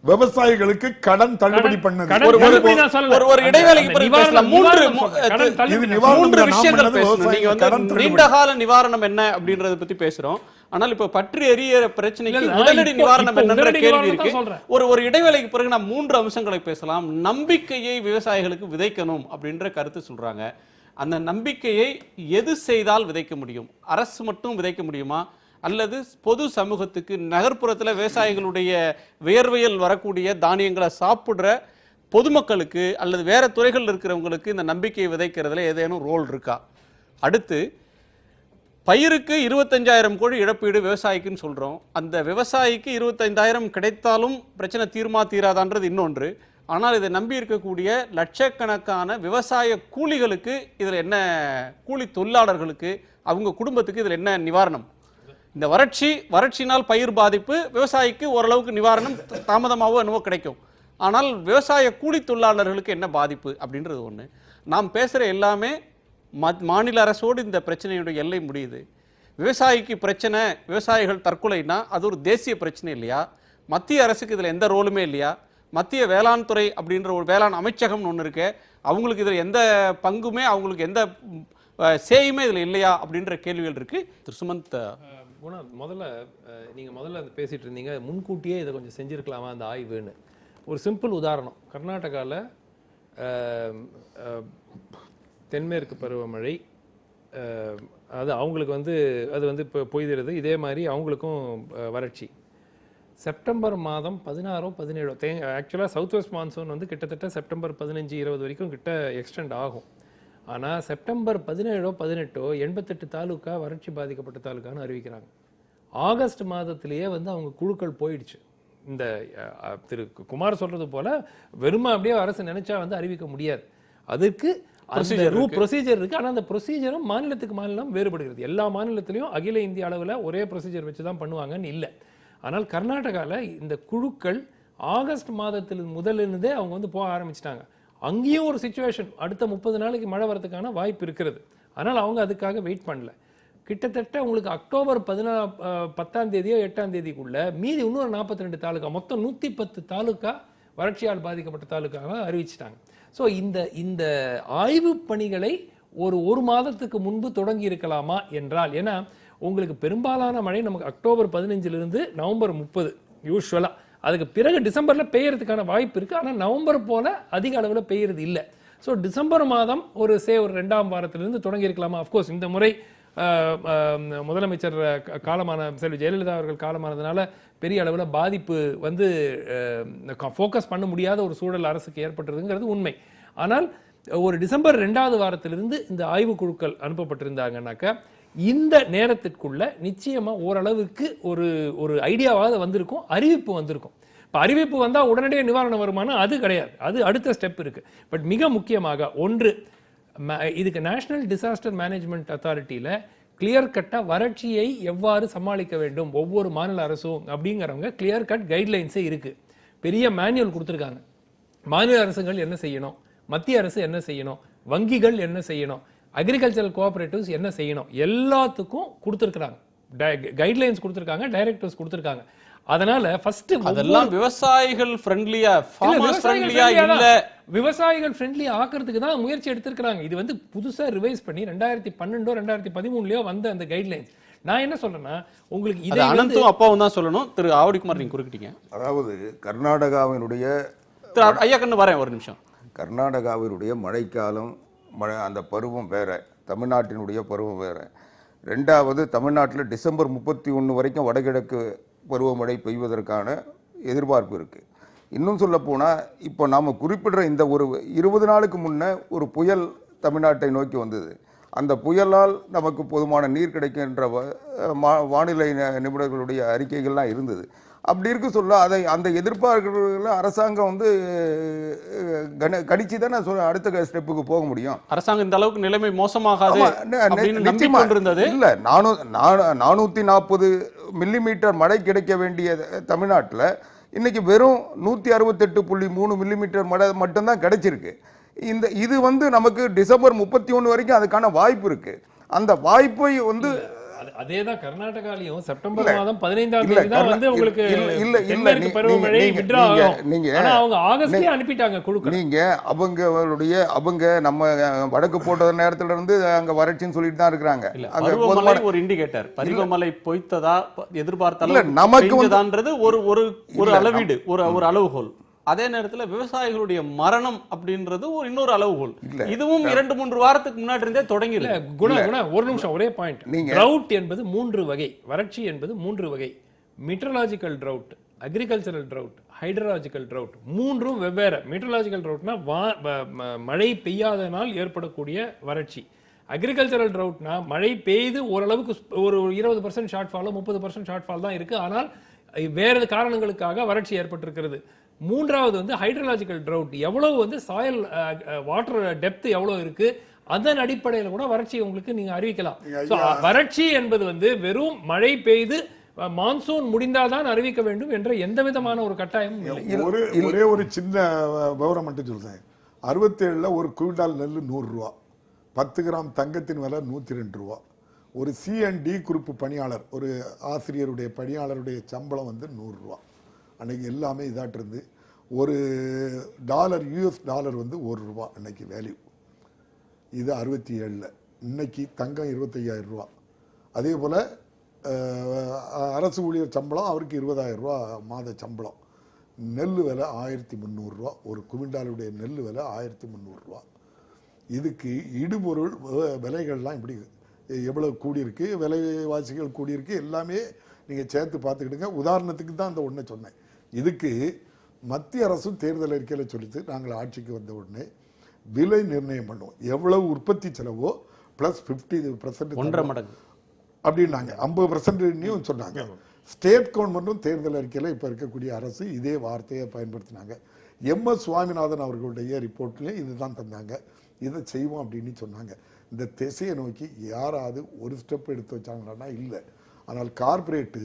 விவசாயிகளுக்கு கடன் தள்ளுபடி பண்ணது. கடன் ஒரு- தள்ளுபடி நான் சொல்லல. ஒரு இடைவேளைக்கு அந்த பிறகு நிவாரணம், பேசலாம். நிவாரணம் சொல்றேன். கடன் இது தள்ளுபடி நிவாரணம் மூன்று நாம் விஷயங்கள் பண்ணது பேசணும். விவசாயிகள் நீங்க கடன் வந்து தள்ளுபடி. நீண்ட கால நிவாரணம் என்ன அப்படின்றத பத்தி பேசுறோம். ஆனால் இப்ப பற்றி எறிய பிரச்சனைக்கு இல்ல, உடனடி இப்போ- நிவாரணம் இப்போ என்னன்ற உடனடி கேள்வி நிவாரணம் இருக்கு. தான் சொல்றேன். ஒரு இடைவேளைக்கு பிறகு நாம் 3 அம்சங்களை பேசலாம். நம்பிக்கையை விவசாயிகளுக்கு விதைக்கணும் அப்படின்ற கருத்து சொல்றாங்க. அந்த நம்பிக்கையை எது செய்தால் விதைக்க முடியும்? அரசு மட்டும் விதைக்க முடியுமா, அல்லது பொது சமூகத்துக்கு நகர்ப்புறத்துல விவசாயிகளுடைய வியர்வையில் வரக்கூடிய தானியங்களை சாப்பிடுற பொதுமக்களுக்கு அல்லது வேற துறைகள் இருக்கிறவங்களுக்கு இந்த நம்பிக்கையை விதைக்கிறதுல ஏதேனும் ரோல் இருக்கா? அடுத்து, பயிருக்கு 25,000 கோடி இழப்பீடு விவசாயிக்குன்னு சொல்றோம். அந்த விவசாயிக்கு 25,000 கிடைத்தாலும் பிரச்சனை தீராதான்றது இன்னொன்று. ஆனால் இதை நம்பி இருக்கக்கூடிய லட்சக்கணக்கான விவசாய கூலிகளுக்கு இதுல என்ன, கூலி தொழிலாளர்களுக்கு, அவங்க குடும்பத்துக்கு இதுல என்ன நிவாரணம்? இந்த வறட்சினால் பயிர் பாதிப்பு, விவசாயிக்கு ஓரளவுக்கு நிவாரணம் தாமதமாகவோ என்னவோ கிடைக்கும். ஆனால் விவசாய கூலி தொழிலாளர்களுக்கு என்ன பாதிப்பு அப்படின்றது ஒன்று. நாம் பேசுகிற எல்லாமே மாநில அரசோடு இந்த பிரச்சனையுடைய எல்லை முடியுது. விவசாயிக்கு பிரச்சனை, விவசாயிகள் தற்கொலைனா அது ஒரு தேசிய பிரச்சனை இல்லையா? மத்திய அரசுக்கு இதில் எந்த ரோலுமே இல்லையா? மத்திய வேளாண் துறை அப்படின்ற ஒரு வேளாண் அமைச்சகம்னு ஒன்று இருக்கு, அவங்களுக்கு இதில் எந்த பங்குமே, அவங்களுக்கு எந்த சேயுமே இதில் இல்லையா அப்படின்ற கேள்விகள் இருக்கு. திரு சுமந்த், குணா, நீங்க முதல்ல பேசிட்டு இருந்தீங்க முன்கூட்டியே இதை கொஞ்சம் செஞ்சிருக்கலாமா அந்த ஆய்வுன்னு. ஒரு சிம்பிள் உதாரணம், கர்நாடகாவில் தென்மேற்கு பருவமழை, அது அவங்களுக்கு வந்து அது வந்து இப்போ பொய்திருது. இதே மாதிரி அவங்களுக்கும் வறட்சி. செப்டம்பர் மாதம் 16 17 ஆக்சுவலாக சவுத் வெஸ்ட் மான்சூன் வந்து கிட்டத்தட்ட செப்டம்பர் 15 20 வரைக்கும் கிட்ட எக்ஸ்டெண்ட் ஆகும். ஆனால் செப்டம்பர் 17 18 88 தாலுக்கா வறட்சி பாதிக்கப்பட்ட தாலுக்கான்னு அறிவிக்கிறாங்க. ஆகஸ்ட் மாதத்திலேயே வந்து அவங்க குழுக்கள் போயிடுச்சு. இந்த திரு குமார் சொல்றது போல வெறுமை அப்படியே அரசு நினைச்சா வந்து அறிவிக்க முடியாது. அதுக்கு ப்ரொசீஜர் இருக்கு. ஆனால் அந்த ப்ரொசீஜரும் மாநிலத்துக்கு மாநிலம் வேறுபடுகிறது. எல்லா மாநிலத்திலையும் அகில இந்திய அளவில் ஒரே ப்ரொசீஜர் வச்சு தான் பண்ணுவாங்கன்னு இல்லை. ஆனால் கர்நாடகாவில் இந்த குழுக்கள் ஆகஸ்ட் மாதத்தில் முதலிருந்தே அவங்க வந்து போக ஆரம்பிச்சிட்டாங்க. அங்கேயும் ஒரு சிச்சுவேஷன், அடுத்த 30 நாளைக்கு மழை வரதுக்கான வாய்ப்பு இருக்கிறது. ஆனால் அவங்க அதுக்காக வெயிட் பண்ணல. கிட்டத்தட்ட உங்களுக்கு அக்டோபர் 10ஆம் தேதியோ 8ஆம் தேதிக்குள்ள மீதி இன்னொரு 42 தாலுக்கா, மொத்தம் 110 தாலுக்கா வறட்சியால் பாதிக்கப்பட்ட தாலுக்காக அறிவிச்சிட்டாங்க. ஸோ இந்த ஆய்வு பணிகளை ஒரு மாதத்துக்கு முன்பு தொடங்கி இருக்கலாமா என்றால், ஏன்னா உங்களுக்கு பெரும்பாலான மழை நமக்கு அக்டோபர் 15 நவம்பர் 30 யூஸ்வலா, அதுக்கு பிறகு டிசம்பரில் பெய்யறதுக்கான வாய்ப்பு இருக்குது. ஆனால் நவம்பர் போல அதிக அளவில் பெய்யறது இல்லை. ஸோ டிசம்பர் மாதம் ஒரு 2ஆம் வாரத்திலிருந்து தொடங்கி இருக்கலாமா? அஃப்கோர்ஸ் இந்த முறை முதலமைச்சர் காலமான செல்வி ஜெயலலிதா அவர்கள் காலமானதுனால பெரிய அளவில் பாதிப்பு வந்து ஃபோக்கஸ் பண்ண முடியாத ஒரு சூழல் அரசுக்கு ஏற்பட்டுறதுங்கிறது உண்மை. ஆனால் ஒரு டிசம்பர் 2வது வாரத்திலிருந்து இந்த ஆய்வுக்குழுக்கள் அனுப்பப்பட்டிருந்தாங்கன்னாக்கா இந்த நேரத்திற்குள்ள நிச்சயமா ஓரளவுக்கு ஒரு ஐடியாவாக வந்திருக்கும், அறிவிப்பு வந்திருக்கும். இப்போ அறிவிப்பு வந்தால் உடனடியாக நிவாரணம் வருமானா? அது கிடையாது, அது அடுத்த ஸ்டெப் இருக்கு. பட் மிக முக்கியமாக ஒன்று, இதுக்கு நேஷனல் டிசாஸ்டர் மேனேஜ்மெண்ட் அத்தாரிட்டியில் கிளியர் கட்டாக வறட்சியை எவ்வாறு சமாளிக்க வேண்டும் ஒவ்வொரு மாநில அரசும் அப்படிங்கிறவங்க கிளியர் கட் கைட்லைன்ஸே இருக்கு. பெரிய மேனுவல் கொடுத்துருக்காங்க. மாநில அரசுகள் என்ன செய்யணும், மத்திய அரசு என்ன செய்யணும், வங்கிகள் என்ன செய்யணும், அக்ரிகல்ச்சரல் கோஆபரேட்டிவ்ஸ் என்ன செய்யணும், எல்லாத்துக்கும் கொடுத்துருக்குறாங்க. கைட்லைன்ஸ் கொடுத்துருக்காங்க, டைரக்டிவ்ஸ் கொடுத்துருக்காங்க. அதனால ஃபர்ஸ்ட் அதெல்லாம் விவசாயிகள் ஃப்ரெண்ட்லியா, ஃபார்மர்ஸ் ஃப்ரெண்ட்லியா இல்ல. விவசாயிகள் ஃப்ரெண்ட்லி ஆக்குறதுக்கு தான் முயற்சி எடுத்திருக்காங்க. இது வந்து புதுசா ரிவைஸ் பண்ணி 2012 2013 வந்த அந்த கைட்லைன்ஸ். நான் என்ன சொல்றேன்னா, உங்களுக்கு இது அனந்தும் அப்பாவும் தான் சொல்லணும். திரு ஆவடிக்குமார் நீங்க குறுக்கிட்டீங்க. அதாவது கர்நாடகாவினுடைய ஐயா கண்ணு வரேன் ஒரு நிமிஷம். கர்நாடகாவினுடைய மழைக்காலம், அந்த பருவம் வேற, தமிழ்நாட்டினுடைய பருவம் வேற. ரெண்டாவது, தமிழ்நாட்டில் டிசம்பர் 31 வரைக்கும் வடகிழக்கு பருவமழை பெய்வதற்கான எதிர்பார்ப்பு இருக்கு. இன்னும் சொல்ல போனால், இப்போ நாம் குறிப்பிடுற இந்த ஒரு 20 நாளுக்கு முன்ன ஒரு புயல் தமிழ்நாட்டை நோக்கி வந்தது. அந்த புயலால் நமக்கு போதுமான நீர் கிடைக்கின்ற வானிலை நிபுணர்களுடைய அறிக்கைகள்லாம் இருந்தது. அப்படி இருக்க சொல்ல அந்த எதிர்பார்ப்புகளை அரசாங்கம் வந்து கணிச்சு தானே அடுத்த ஸ்டெப்புக்கு போக முடியும். அரசாங்கம் இந்த அளவுக்கு நிலைமை மோசமாகாது நிச்சயமா இருந்தது. இல்ல 440 மில்லிமீட்டர் மழை கிடைக்க வேண்டிய தமிழ்நாட்டில் இன்னைக்கு வெறும் 168.3 மில்லிமீட்டர் மழை மட்டும்தான் கிடைச்சிருக்கு. இது வந்து நமக்கு டிசம்பர் 31 வரைக்கும் அதுக்கான வாய்ப்பு இருக்கு. அந்த வாய்ப்பை வந்து அதேதான் கர்நாடகாலயும் செப்டம்பர் மாதம் 15ஆம் தேதி தான் வந்து உங்களுக்கு தென்மேற்கு பருவமழை வித்ரா ஆகும். ஆனா அவங்க ஆகஸ்ட்லயே அனுப்பிட்டாங்க குழுக்கள். நீங்க அவங்க நம்ம வடக்கு போட்ட நேரத்துல இருந்து அங்க வறட்சின்னு சொல்லிட்டு தான் இருக்காங்க. பருவமழை ஒரு இண்டிகேட்டர். பருவமழை பொய்த்ததா எதிர்பார்த்தாலும் நமக்கு வந்துன்றது ஒரு அளவீடு, ஒரு அளவுகோல். அதே நேரத்தில் விவசாயிகளுடைய மரணம் அப்படின்றது இன்னொரு அளவுகோல். இதுவும் 2-3 வாரத்துக்கு முன்னாடி இருந்தே தொடங்கி ஒரு நிமிஷம், ஒரே பாயிண்ட். ட்ரவுட் என்பது 3 வகை, வறட்சி என்பது 3 வகை. Meteorological drought, agricultural drought, hydrological drought. மூன்றும் வெவ்வேறு. மீட்டரலாஜிக்கல் ட்ரவுட்னா மழை பெய்யாதனால் ஏற்படக்கூடிய வறட்சி. அக்ரிகல்ச்சரல் ட்ரவுட்னா மழை பெய்து ஓரளவுக்கு ஒரு 20% ஷார்ட் ஃபாலோ 30% ஷார்ட் ஃபால் தான் இருக்கு, ஆனால் வேறு காரணங்களுக்காக வறட்சி ஏற்பட்டிருக்கிறது. மூன்றாவது வந்து ஹைட்ரலாஜிக்கல் ட்ரவுட், எவ்வளவு வந்து சாயில் வாட்டர் டெப்த் எவ்வளவு இருக்கு, அதன் அடிப்படையில் கூட வறட்சி உங்களுக்கு நீங்க அறிவிக்கலாம். வறட்சி என்பது வந்து வெறும் மழை பெய்து மான்சூன் முடிந்தால்தான் அறிவிக்க வேண்டும் என்ற எந்த விதமான ஒரு கட்டாயம் ஒரே ஒரு சின்ன விவரம் மட்டும் சொல்றேன். 67 ஒரு குவிண்டால் நெல் 100 ரூபா, 10 கிராம் தங்கத்தின் விலை 102 ரூபா. ஒரு C&D குரூப் பணியாளர், ஒரு ஆசிரியருடைய பணியாளருடைய சம்பளம் வந்து 100 ரூபா. அன்னைக்கு எல்லாமே இதாட்டு இருந்து ஒரு டாலர், US டாலர் வந்து 1 ரூபா அன்னைக்கு வேல்யூ. இது 67. இன்னைக்கு தங்கம் 25,000 ரூபா. அதே போல் அரசு ஊழியர் சம்பளம் அவருக்கு 20,000 ரூபா மாத சம்பளம். நெல் விலை 1300 ரூபா. ஒரு குவிண்டாலுடைய நெல் விலை 1300 ரூபா. இதுக்கு இடுபொருள் விலைகள்லாம் இப்படி எவ்வளோ கூடியிருக்கு, விலைவாசிகள் கூடியிருக்கு, எல்லாமே நீங்கள் சேர்த்து பார்த்துக்கிடுங்க. உதாரணத்துக்கு தான் அந்த ஒன்றை சொன்னேன். இதுக்கு மத்திய அரசும் தேர்தல் அறிக்கையில் சொல்லிட்டு நாங்கள் ஆட்சிக்கு வந்த உடனே விலை நிர்ணயம் பண்ணுவோம். எவ்வளவு உற்பத்தி செலவோ ப்ளஸ் 50% 1.5 மடங்கு அப்படின்னாங்க. 50% சொன்னாங்க. ஸ்டேட் கவர்மெண்ட்டும் தேர்தல் அறிக்கையில் இப்போ இருக்கக்கூடிய அரசு இதே வார்த்தையை பயன்படுத்தினாங்க. MS சுவாமிநாதன் அவர்களுடைய ரிப்போர்ட்லேயும் இதுதான் தந்தாங்க. இதை செய்வோம் அப்படின்னு சொன்னாங்க. இந்த திசையை நோக்கி யாராவது ஒரு ஸ்டெப் எடுத்து வச்சாங்களான்னா இல்லை. ஆனால் corporate,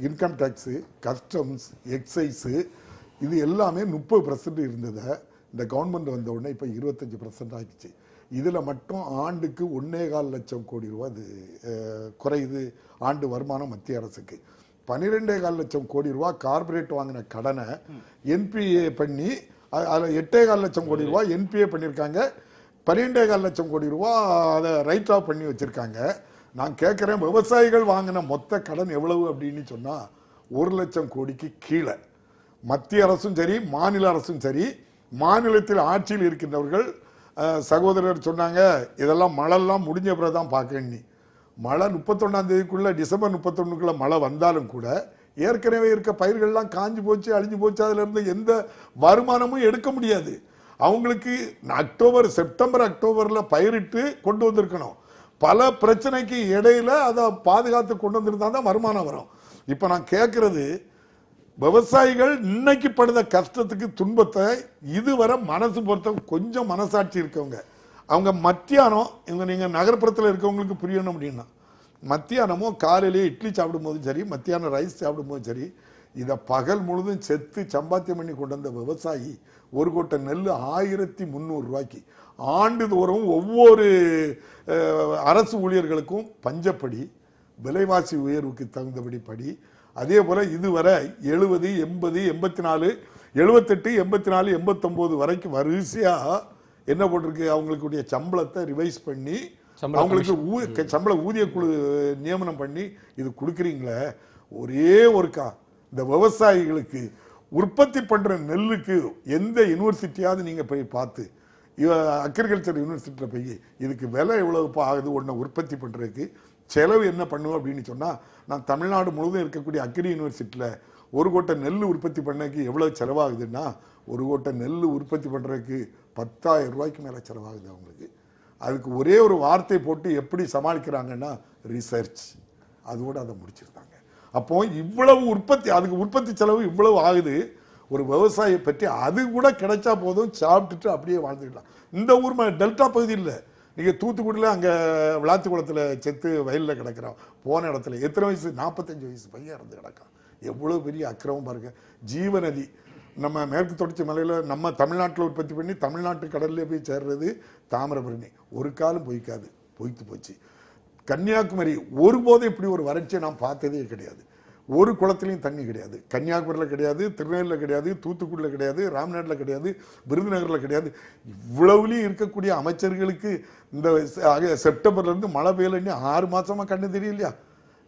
income tax, customs, excise, இது எல்லாமே 30% இருந்ததை இந்த கவர்மெண்ட் வந்த உடனே இப்போ 25% ஆகிடுச்சு. இதில் மட்டும் ஆண்டுக்கு 1.25 லட்சம் கோடி ரூபா இது குறையுது ஆண்டு வருமானம் மத்திய அரசுக்கு. 12.25 லட்சம் கோடி ரூபா கார்பரேட் வாங்கின கடனை NPA பண்ணி அதில் 8.25 லட்சம் கோடி ரூபா NPA பண்ணியிருக்காங்க. 12.25 லட்சம் கோடி ரூபா அதை ரைட் ஆஃப் பண்ணி வச்சுருக்காங்க. நான் கேட்குறேன், விவசாயிகள் வாங்கின மொத்த கடன் எவ்வளவு அப்படின்னு சொன்னால் 1 லட்சம் கோடிக்கு கீழே. மத்திய அரசும் சரி, மாநில அரசும் சரி, மாநிலத்தில் ஆட்சியில் இருக்கின்றவர்கள் சகோதரர் சொன்னாங்க, இதெல்லாம் மழைலாம் முடிஞ்ச பிறகு தான் பார்க்கணும். மழை 31ஆம் தேதிக்குள்ளே, டிசம்பர் 31க்குள்ளே மழை வந்தாலும் கூட ஏற்கனவே இருக்க பயிர்கள்லாம் காஞ்சி போச்சு, அழிஞ்சு போச்சு. அதிலிருந்து எந்த வருமானமும் எடுக்க முடியாது. அவங்களுக்கு செப்டம்பர் அக்டோபரில் பயிரிட்டு கொண்டு வந்திருக்கணும். பல பிரச்சனைக்கு இடையில அதை பாதுகாத்து கொண்டு வந்திருந்தா தான் வருமானம் வரும். இப்போ நான் கேட்கறது, விவசாயிகள் இன்னைக்கு படுத கஷ்டத்துக்கு, துன்பத்தை இதுவரை மனசு பொறுத்த கொஞ்சம் மனசாட்சி இருக்கவங்க, அவங்க மத்தியானம், இவங்க நீங்கள் நகர்ப்புறத்தில் இருக்கவங்களுக்கு புரியணும் அப்படின்னா, மத்தியானமும் காலையிலேயே இட்லி சாப்பிடும் போதும் சரி, மத்தியானம் ரைஸ் சாப்பிடும் போதும் சரி, இதை பகல் முழுதும் செத்து சம்பாத்தியம் பண்ணி கொண்டு வந்த விவசாயி ஒரு கோட்டை நெல் 1300 ரூபாய்க்கு ஆண்டுதோறும் ஒவ்வொரு அரசு ஊழியர்களுக்கும் பஞ்சப்படி, விலைவாசி உயர்வுக்கு தகுந்தபடி படி, அதே போல் இதுவரை 70, 80, 84, 78, 84, 89 வரைக்கும் வரிசையாக என்ன போட்டிருக்கு, அவங்களுக்குடைய சம்பளத்தை ரிவைஸ் பண்ணி அவங்களுக்கு சம்பள ஊதிய குழு நியமனம் பண்ணி இது கொடுக்குறீங்களே. ஒரே ஒருக்கா இந்த விவசாயிகளுக்கு உற்பத்தி பண்ணுற நெல்லுக்கு எந்த யூனிவர்சிட்டியாவது நீங்கள் போய் பார்த்து, அக்ரிகல்ச்சர் யூனிவர்சிட்டியில் போய் இதுக்கு விலை எவ்வளவுப்பா ஆகுது ஒன்றை உற்பத்தி பண்ணுறதுக்கு, செலவு என்ன பண்ணுவோம் அப்படின்னு சொன்னால், நான் தமிழ்நாடு முழுவதும் இருக்கக்கூடிய அக்ரி யூனிவர்சிட்டியில் ஒரு கோட்டை நெல் உற்பத்தி பண்ணதுக்கு எவ்வளோ செலவாகுதுன்னா, ஒரு கோட்டை நெல் உற்பத்தி பண்ணுறதுக்கு 10,000 ரூபாய்க்கு மேலே செலவாகுது அவங்களுக்கு. அதுக்கு ஒரே ஒரு வார்த்தை போட்டு எப்படி சமாளிக்கிறாங்கன்னா ரிசர்ச், அதோடு அதை முடிச்சிருந்தாங்க. அப்போ இவ்வளவு உற்பத்தி, அதுக்கு உற்பத்தி செலவு இவ்வளவு ஆகுது. ஒரு விவசாயியை பற்றி அது கூட கிடைச்சா போதும், சாப்பிட்டுட்டு அப்படியே வாழ்ந்துக்கலாம். இந்த ஊர் டெல்டா பகுதி இல்லை, நீங்கள் தூத்துக்குடியில் அங்கே விளாத்துக்குளத்தில் செத்து வயலில் கிடக்கிறான், போன இடத்துல எத்தனை வயசு, 45 வயசு பையன் இறந்து கிடக்கான். எவ்வளோ பெரிய அக்கிரமம் பாருங்க. ஜீவநதி நம்ம மேற்கு தொடர்ச்சி மலையில் நம்ம தமிழ்நாட்டில் உற்பத்தி பண்ணி தமிழ்நாட்டு கடல்லே போய் சேர்றது தாமிரபரணி, ஒரு காலம் பொய்க்காது, பொய்த்து போச்சு. கன்னியாகுமரி ஒருபோதும் இப்படி ஒரு வறட்சியை நான் பார்த்ததே கிடையாது. ஒரு குளத்துலையும் தண்ணி கிடையாது. கன்னியாகுமரியில் கிடையாது, திருநெல்வேலியில் கிடையாது, தூத்துக்குடியில் கிடையாது, ராம்நாட்டில் கிடையாது, விருதுநகரில் கிடையாது. இவ்வளவுலையும் இருக்கக்கூடிய அமைச்சர்களுக்கு இந்த செப்டம்பர்லேருந்து மழை பெய்யலன்னு 6 மாதமாக கண்ணு தெரியலையா?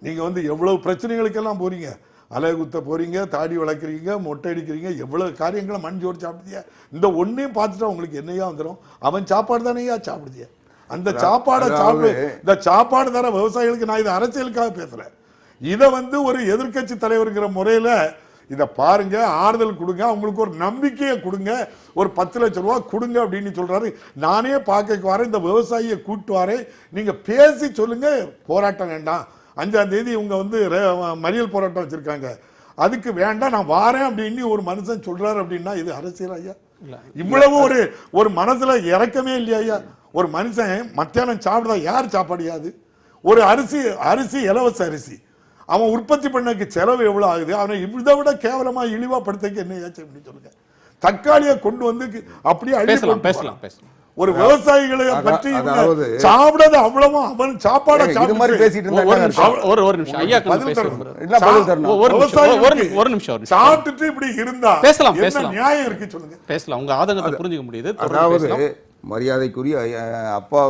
நீங்கள் எவ்வளவு பிரச்சனைகளுக்கெல்லாம் போறீங்க, அலை குத்த போறீங்க, தாடி வளர்க்குறீங்க, மொட்டை அடிக்கிறீங்க, எவ்வளவு காரியங்களை மண் ஜோறு சாப்பிடுதியா? இந்த ஒன்றையும் பார்த்துட்டா உங்களுக்கு என்னையா வந்துடும்? அவன் சாப்பாடு தானேயா சாப்பிடுதியா? அந்த சாப்பாடை சாப்பிடு. இந்த சாப்பாடு தானே விவசாயிகளுக்கு. நான் இதை அரசியலுக்காக பேசுறேன். இதை ஒரு எதிர்கட்சி தலைவருங்கிற முறையில் இதை பாருங்க, ஆறுதல் கொடுங்க, அவங்களுக்கு ஒரு நம்பிக்கையை கொடுங்க, ஒரு 10 லட்சம் ரூபா கொடுங்க அப்படின்னு சொல்றாரு. நானே பார்க்க வரேன், இந்த விவசாயியை கூட்டு வரேன், நீங்க பேசி சொல்லுங்க, போராட்டம் வேண்டாம். 5ஆம் தேதி இவங்க மறியல் போராட்டம் வச்சிருக்காங்க, அதுக்கு வேண்டாம், நான் வாரேன் அப்படின்னு ஒரு மனுஷன் சொல்றாரு அப்படின்னா இது அரசியல் ஐயா? இவ்வளவு ஒரு மனசுல இறக்கமே இல்லையா ஐயா? ஒரு மனுஷன் மத்தியானம் சாப்பிடுறா, யார் சாப்பாடியாது? ஒரு அரிசி இலவச அரிசி, அவன் உற்பத்தி பண்ணக்கு செலவு எவ்வளவு ஆகுது? அவனை இதை விட கேவலமா இழிவா படுத்தக்கு என்ன ஏச்சு அப்படின்னு சொல்லுங்க. தக்காளியை கொண்டு அப்படியே பேசலாம். ஒரு விவசாயிகளை பற்றி சாப்பிடாத அவ்வளவு அவன் சாப்பாடு சாப்பிட்டுட்டு இப்படி இருந்தா நியாயம் இருக்கு சொல்லுங்க. பேசலாம், உங்க ஆதங்கத்தை புரிஞ்சுக்க முடியுது. அதாவது மரியாதைக்குரிய அப்பா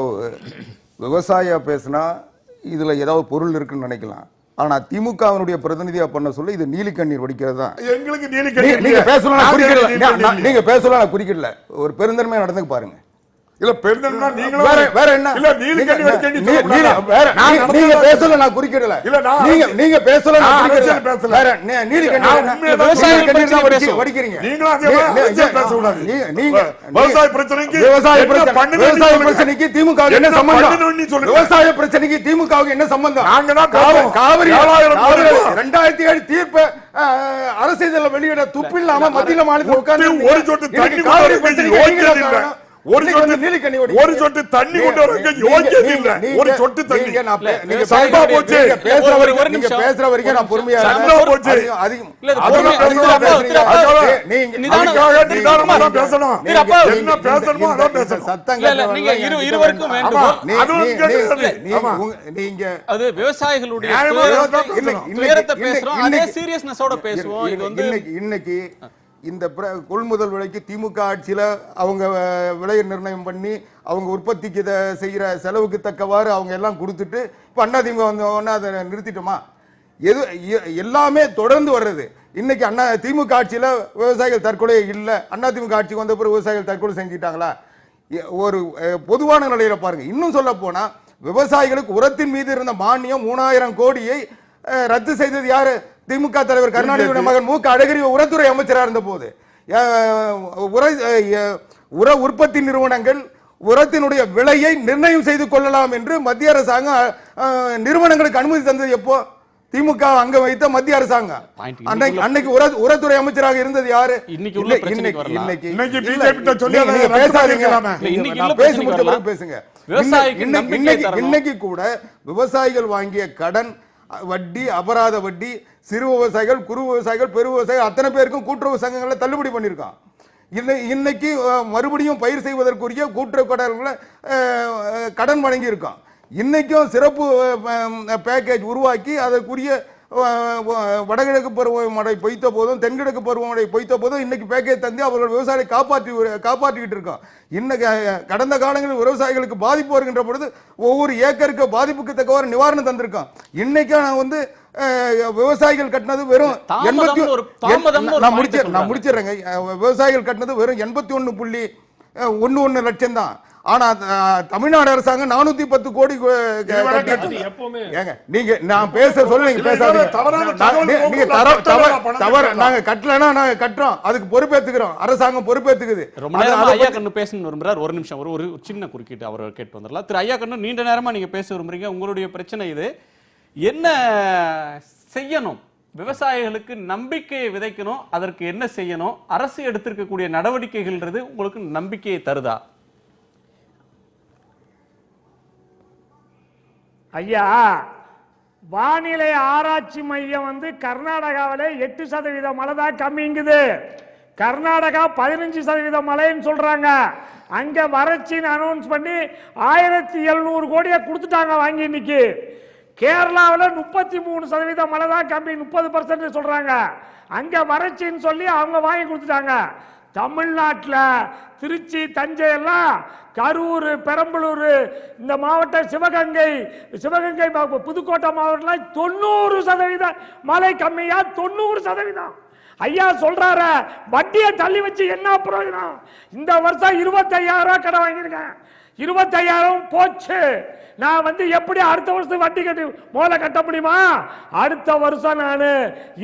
விவசாய பேசினா இதுல ஏதாவது பொருள் இருக்குன்னு நினைக்கலாம். ஆனா திமுகவினுடைய பிரதிநிதியா பண்ண சொல்ல இது நீலி கண்ணீர் வடிக்கிறது தான். எங்களுக்கு நீலி கண்ணீர் நீங்க பேசலாம், நீங்க பேசலாம், குறிக்கல. ஒரு பெருந்தன்மையா நடந்துக்கு பாருங்க. இல்ல பெருந்தன்மை நீங்களும் வேற என்ன? இல்ல நீலி கண்ணீர் நீங்க பேசல, நான் குறிக்கல. இல்ல நீங்க பேசல, நான் பேசல. வேற நீலி கண்ணீர் வடிக்கிறீங்க. நீங்களும் அதே பேச கூடாது. நீங்க விவசாய பிரச்சனைக்கு திமுக என்ன சம்பந்தம்? விவசாய பிரச்சனைக்கு திமுகவுக்கு என்ன சம்பந்தம்? நாங்க தான் காவிரி 2007 தீர்ப்பு அரசியல் வெளியிட துப்பில்லாம மத்தியில மாநிலத்தில் உட்கார்ந்து ஒரு சொட்டு தண்ணி காவிரி பிரச்சனை ஒரு சொட்டு தண்ணி கொண்டு வரங்க யோக்கியம் இல்ல. ஒரு சொட்டு தண்ணி நீங்க பேசுற வரைக்கும் நான் பொறுமையா பேசணும். என்ன பேசணுமோ அதான் பேசணும். நீங்க அது விவசாயிகளுடைய துயரத்தை பேசுறோம், அதே சீரியஸ்னஸோட பேசுவோம். இன்னைக்கு இந்த கொள்முதல் விலைக்கு திமுக ஆட்சியில் அவங்க விலையை நிர்ணயம் பண்ணி அவங்க உற்பத்திக்கு செய்கிற செலவுக்கு தக்கவாறு அவங்க எல்லாம் கொடுத்துட்டு இப்போ அதிமுக வந்தோன்னா அதை நிறுத்திட்டோமா? எல்லாமே தொடர்ந்து வர்றது. இன்னைக்கு திமுக ஆட்சியில் விவசாயிகள் தற்கொலை இல்லை, அதிமுக ஆட்சிக்கு வந்த பிறகு விவசாயிகள் தற்கொலை செஞ்சுட்டாங்களா? ஒரு பொதுவான நிலையில பாருங்க. இன்னும் சொல்ல போனா விவசாயிகளுக்கு உரத்தின் மீது இருந்த மானியம் 3000 கோடியை ரத்து செய்தது யாரு? திமுக தலைவர் கருணாநிதியுடைய மகன் மு க அழகிரி உரத்துறை அமைச்சராக இருந்த போது உர உற்பத்தி நிறுவனங்கள் உரத்தினுடைய விலையை நிர்ணயம் செய்து கொள்ளலாம் என்று மத்திய அரசாங்கம் நிறுவனங்களுக்கு அனுமதி தந்தது எப்போ? திமுக அங்க வைத்த மத்திய அரசாங்கம். அன்னைக்கு உரத்துறை அமைச்சராக இருந்தது யாரு? இன்னைக்கு கூட விவசாயிகள் வாங்கிய கடன் வட்டி, அபராத வட்டி, சிறு விவசாயிகள், குறு விவசாயிகள், பெரு விவசாயிகள் அத்தனை பேருக்கும் கூட்டுறவு சங்கங்களை தள்ளுபடி பண்ணியிருக்கான். இன்னைக்கு மறுபடியும் பயிர் செய்வதற்குரிய கூட்டுறவு கடன்களை கடன் வழங்கி இருக்கான். இன்னைக்கும் சிறப்பு பேக்கேஜ் உருவாக்கி அதற்குரிய வடகிழக்கு பருவமழை பொய்த்த போதும் தென்கிழக்கு பருவமழை பொய்த்த போதும் இன்னைக்கு பேக்கேஜ் தந்து அவர்கள் விவசாயிகளை காப்பாற்றிக்கிட்டு இருக்கோம். இன்னைக்கு கடந்த காலங்களில் விவசாயிகளுக்கு பாதிப்பு வருகின்ற பொழுது ஒவ்வொரு ஏக்கருக்கு பாதிப்புக்கு தக்கவாறு நிவாரணம் தந்திருக்கோம். இன்னைக்கு நான் விவசாயிகள் கட்டினது வெறும் நான் முடிச்சிடுறேங்க. விவசாயிகள் கட்டினது வெறும் 81.11 லட்சம் தான். ஆனா தமிழ்நாடு அரசாங்கம் 410 கோடி நீங்க நான் பேச சொல்ல நீங்க பேசாதீங்க. நாங்க கட்டலன்னா நாங்க கட்டுறோம், அதுக்கு பொறுப்பேத்துக்கிறோம், அரசாங்கம் பொறுப்பேத்துக்குது. ஐயா கண்ணு பேசணும் விரும்புறார். ஒரு நிமிஷம் ஒரு சின்ன குறுக்கீட்டு அவர் கேட்டு வந்துடலாம். திரு ஐயா கண்ணு, நீண்ட நேரமா நீங்க பேச விரும்புறீங்க. உங்களுடைய பிரச்சனை இது. என்ன செய்யணும்? விவசாயிகளுக்கு நம்பிக்கையை விதைக்கணும். அதற்கு என்ன செய்யணும்? அரசு எடுத்திருக்கக்கூடிய நடவடிக்கைகள்ன்றது உங்களுக்கு நம்பிக்கையை தருதா? ஐயா, வானிலை ஆராய்ச்சி மையம் கர்நாடகாவிலே 8% மழை தான் கம்மிங்குது. கர்நாடகா 15% மழைன்னு சொல்றாங்க. அங்க வறட்சின்னு அனௌன்ஸ் பண்ணி 1700 கோடியை கொடுத்துட்டாங்க வாங்கி. இன்னைக்கு கேரளாவில் 33% மழை தான் கம்மி, 30% சொல்றாங்க. அங்க வறட்சின்னு சொல்லி அவங்க வாங்கி கொடுத்துட்டாங்க. தமிழ்நாட்டில் திருச்சி, தஞ்சை எல்லாம், கரூர், பெரம்பலூர், இந்த மாவட்டம், சிவகங்கை, புதுக்கோட்டை மாவட்டம் 90% மழை கம்மியா? 90%. ஐயா சொல்றாரு வட்டியை தள்ளி வச்சு என்ன பிரயோஜனம்? இந்த வருஷம் 25,000 கடன் வாங்கியிருக்கேன். 25,000 போச்சு. நான் எப்படி அடுத்த வருஷம் வட்டி கட்டி முதல்ல கட்ட முடியுமா? அடுத்த வருஷம் நான்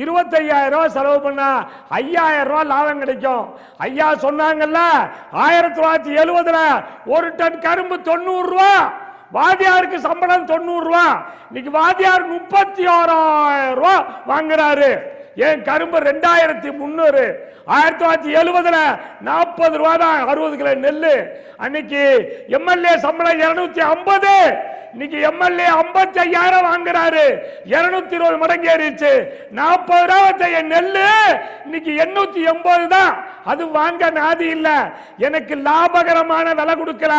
25,000 செலவு பண்ண 5,000 லாபம் கிடைக்கும். ஐயா சொன்னாங்கல்ல, 1970 ஒரு டன் கரும்பு 90 ரூபா, வாதியாருக்கு சம்பளம் 90 ரூபா. இன்னைக்கு வாதியார் 31,000 வாங்குறாரு. ஏன் கரும்பு 2,300. 1970 40 ரூபா தான் 60 கிலோ நெல்லு. அன்னைக்கு எம்எல்ஏ சம்பளம் 250. இன்னைக்கு எம்எல்ஏ 55,000 வாங்குறாரு. 220 மடங்கு ஏறிச்சு. 40 ரூபாய் நெல்லு இன்னைக்கு 880 தான். அது வாங்க நாதி இல்ல. எனக்கு லாபகரமான விலை கொடுக்கல.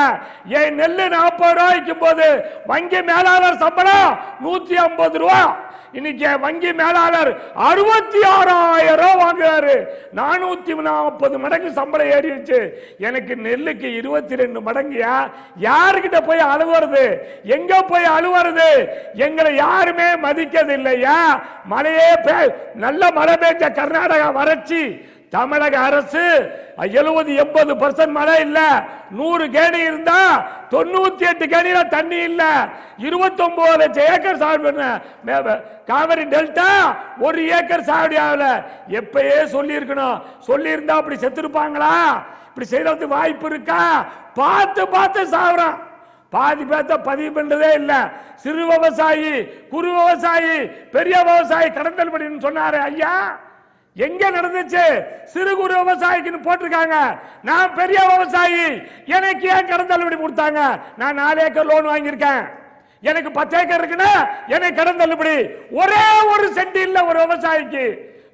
என் நெல்லு 40 ரூபாய்க்கு போது வங்கி மேலாளர் சம்பளம் 150 ரூபா. இன்னைக்கு வங்கி மேலாளர் 66,000 வாங்குறாரு. 440 மடங்கு சம்பளம் ஏறிடுச்சு. எனக்கு நெல்லுக்கு 22 மடங்குயா. யாருக்கிட்ட போய் அழுவுறது? எங்க போய் அழுவுறது? எங்களை யாருமே மதிக்கிறது இல்லையா? மழையே நல்ல மழை பெய்ஞ்ச கர்நாடகா வறட்சி. தமிழக அரசு 70-80% மழை இல்ல. 100 கேணி இருந்தா 98 கேணில தண்ணி இல்ல. 29 லட்சம் ஏக்கர் சாகுபடி காவிரி டெல்டா 1 ஏக்கர் சாகுபடி ஆகல. எப்பயே சொல்லி இருக்கணும். சொல்லி இருந்தா அப்படி செத்துருப்பாங்களா? இப்படி செய்யறதுக்கு வாய்ப்பு இருக்கா? பார்த்து சாகுறான். பாதி பேர்த்த பதிவு பண்றதே இல்ல. சிறு விவசாயி, குறு விவசாயி, பெரிய விவசாயி கடன் தள்ளுபடின்னு சொன்னாரு ஐயா. எங்க நடந்துச்சு? சிறு குறு விவசாயிக்கு போட்டிருக்காங்க. நான் பெரிய விவசாயி, எனக்கு ஏன் கடன் தள்ளுபடி கொடுத்தாங்க? நான் 4 ஏக்கர் லோன் வாங்கியிருக்கேன். எனக்கு 10 ஏக்கர் இருக்குன்னா எனக்கு கடன் தள்ளுபடி. ஒரே ஒரு சென்ட் இல்ல ஒரு விவசாயிக்கு.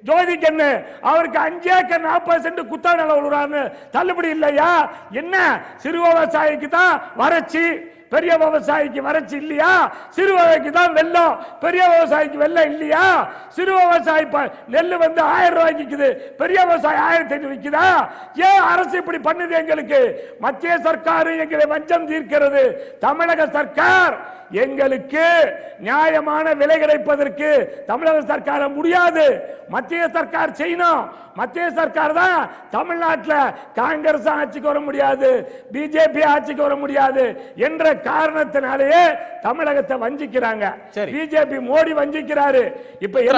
ஜோதிக்கண்ணு அவருக்கு 5 ஏக்கர் 40 சென்ட் குத்தகை நிலம் விழுறான்னு தள்ளுபடி இல்லையா? என்ன சிறு விவசாயிக்கு தான் வறட்சி, பெரிய விவசாயிக்கு வறட்சி இல்லையா? சிறு விவசாயிக்கு தான் வெள்ளம், பெரிய விவசாயிக்கு வெள்ளம் இல்லையா? சிறு விவசாயி நெல் 1000 ரூபாய்க்கு விற்குது, பெரிய விவசாயி 1500 விற்குதா? ஏன் அரசு இப்படி பண்ணுது? எங்களுக்கு மத்திய சர்க்கார் எங்களை வஞ்சம் தீர்க்கிறது. தமிழக சர்க்கார் எங்களுக்கு நியாயமான விலை கிடைப்பதற்கு தமிழக சர்க்கார முடியாது. மத்திய சர்க்கார் செய்யணும். மத்திய சர்க்கார் தான் தமிழ்நாட்டில் காங்கிரஸ் ஆட்சிக்கு வர முடியாது, பிஜேபி ஆட்சிக்கு வர முடியாது என்ற காரணத்தினாலேயே தமிழகத்தை வஞ்சிக்கிறாங்க. பிஜேபி மோடி வஞ்சிக்கிறாரு. இப்ப ஏன்